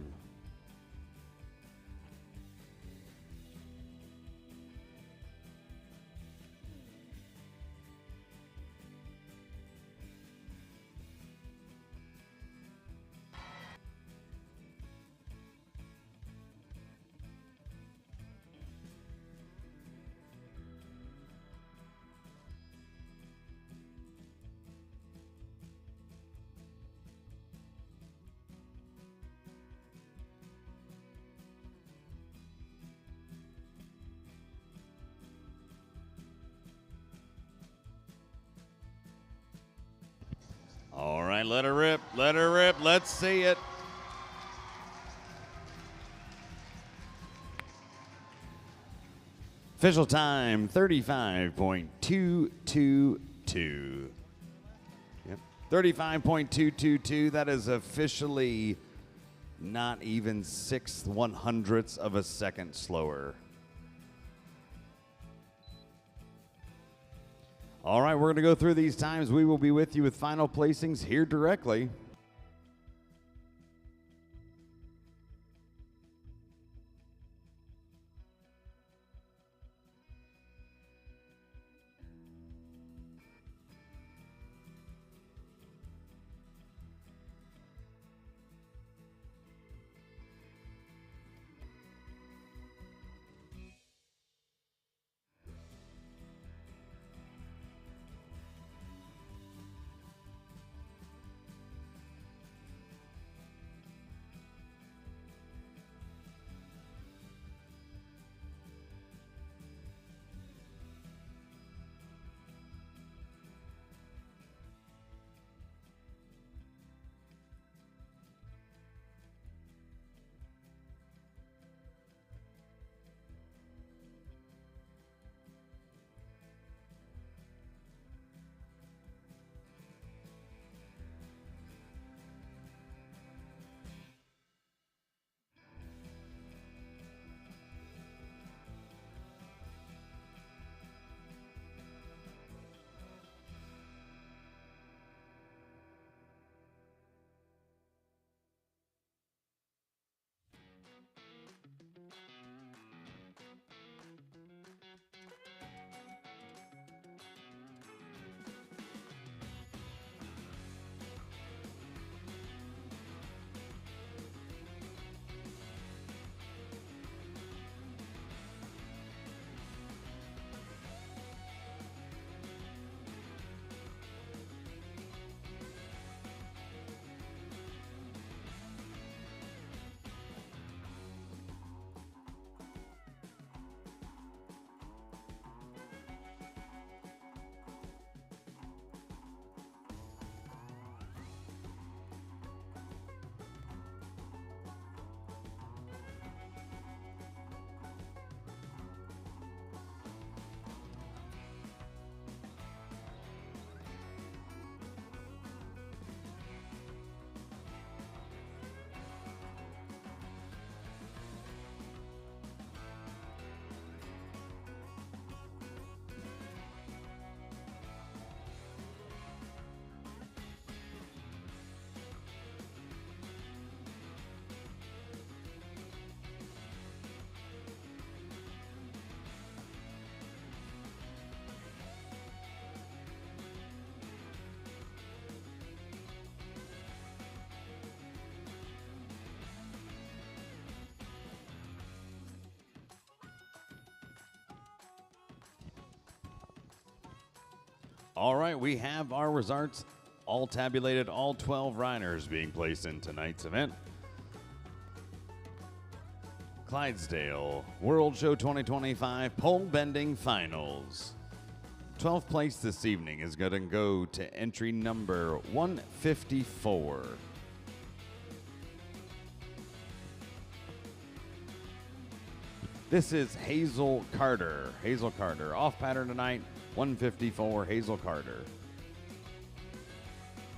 All right, let her rip, let's see it. Official time, 35.222. Yep, 35.222, that is officially not even 6/100ths of a second slower. All right, we're going to go through these times. We will be with you with final placings here directly. All right, we have our results all tabulated, all 12 riders being placed in tonight's event. Clydesdale World Show 2025 Pole Bending Finals. 12th place this evening is going to go to entry number 154. This is Hazel Carter. Hazel Carter. Off pattern tonight, 154, Hazel Carter.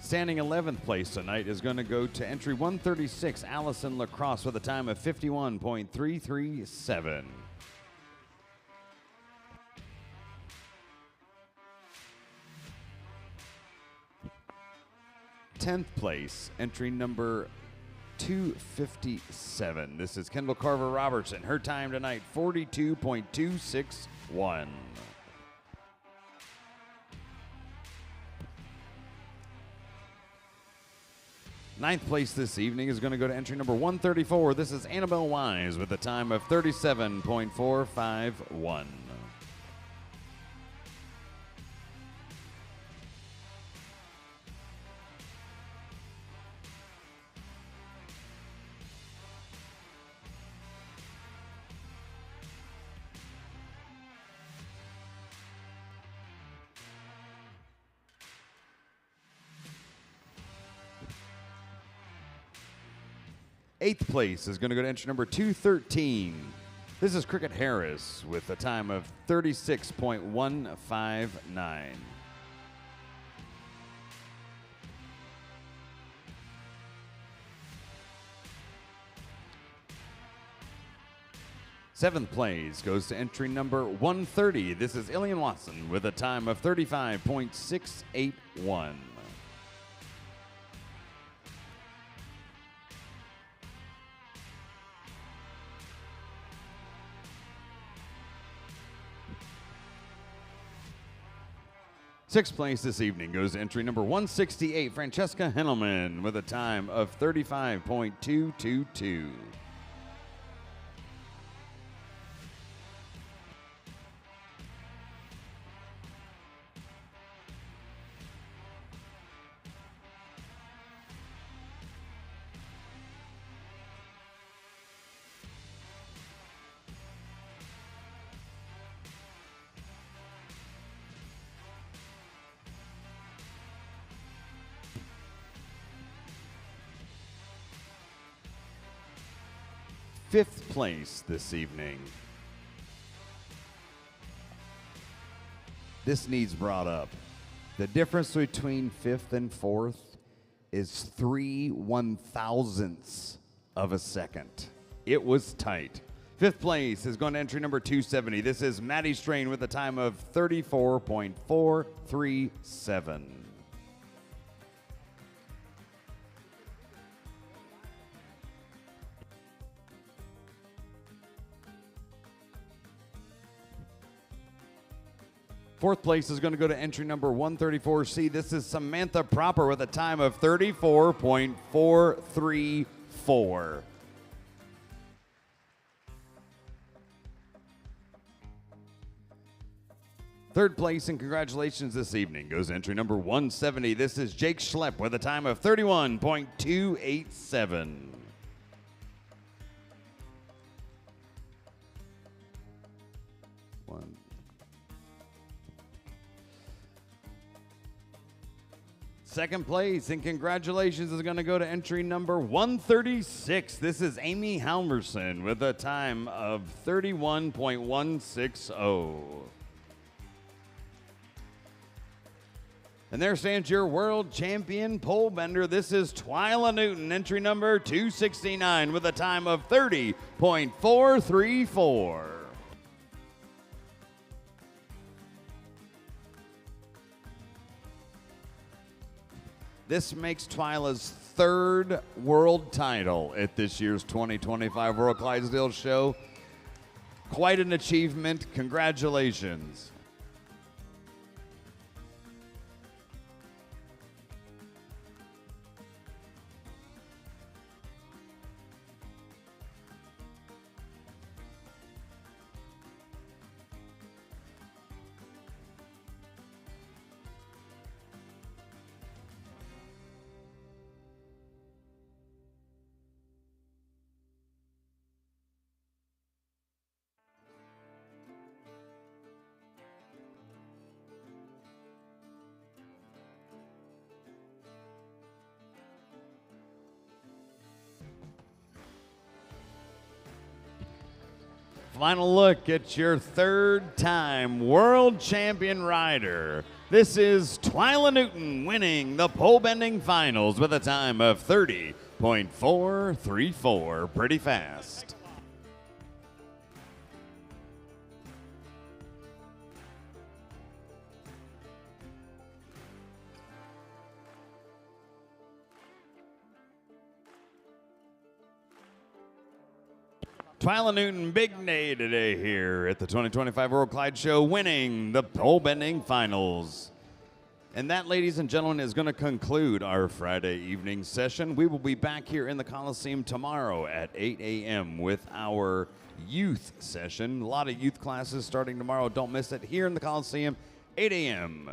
Standing 11th place tonight is going to go to entry 136, Allison Lacrosse, with a time of 51.337. 10th place, entry number 257. This is Kendall Carver Robertson. Her time tonight, 42.261. Ninth place this evening is going to go to entry number 134. This is Annabelle Wise with a time of 37.451. Eighth place is going to go to entry number 213. This is Cricket Harris with a time of 36.159. Seventh place goes to entry number 130. This is Ilian Watson with a time of 35.681. Sixth place this evening goes to entry number 168, Francesca Henselman, with a time of 35.222. Fifth place this evening. This needs brought up. The difference between fifth and fourth is 3/1000ths of a second. It was tight. Fifth place is going to entry number 270. This is Maddie Strain with a time of 34.437. Fourth place is going to go to entry number 134C. This is Samantha Proper with a time of 34.434. Third place and congratulations this evening goes to entry number 170. This is Jake Schlepp with a time of 31.287. Second place and congratulations is going to go to entry number 136. This is Amy Halmerson with a time of 31.160. And there stands your world champion pole bender. This is Twyla Newton, entry number 269 with a time of 30.434. This makes Twyla's third world title at this year's 2025 World Clydesdale Show. Quite an achievement. Congratulations. final look at your third-time world champion rider. This is Twyla Newton winning the pole bending finals with a time of 30.434. Pretty fast. Twyla Newton, big day today here at the 2025 World Clyde Show, winning the pole bending finals. And that, ladies and gentlemen, is going to conclude our Friday evening session. We will be back here in the Coliseum tomorrow at 8 a.m. with our youth session. A lot of youth classes starting tomorrow. Don't miss it here in the Coliseum, 8 a.m.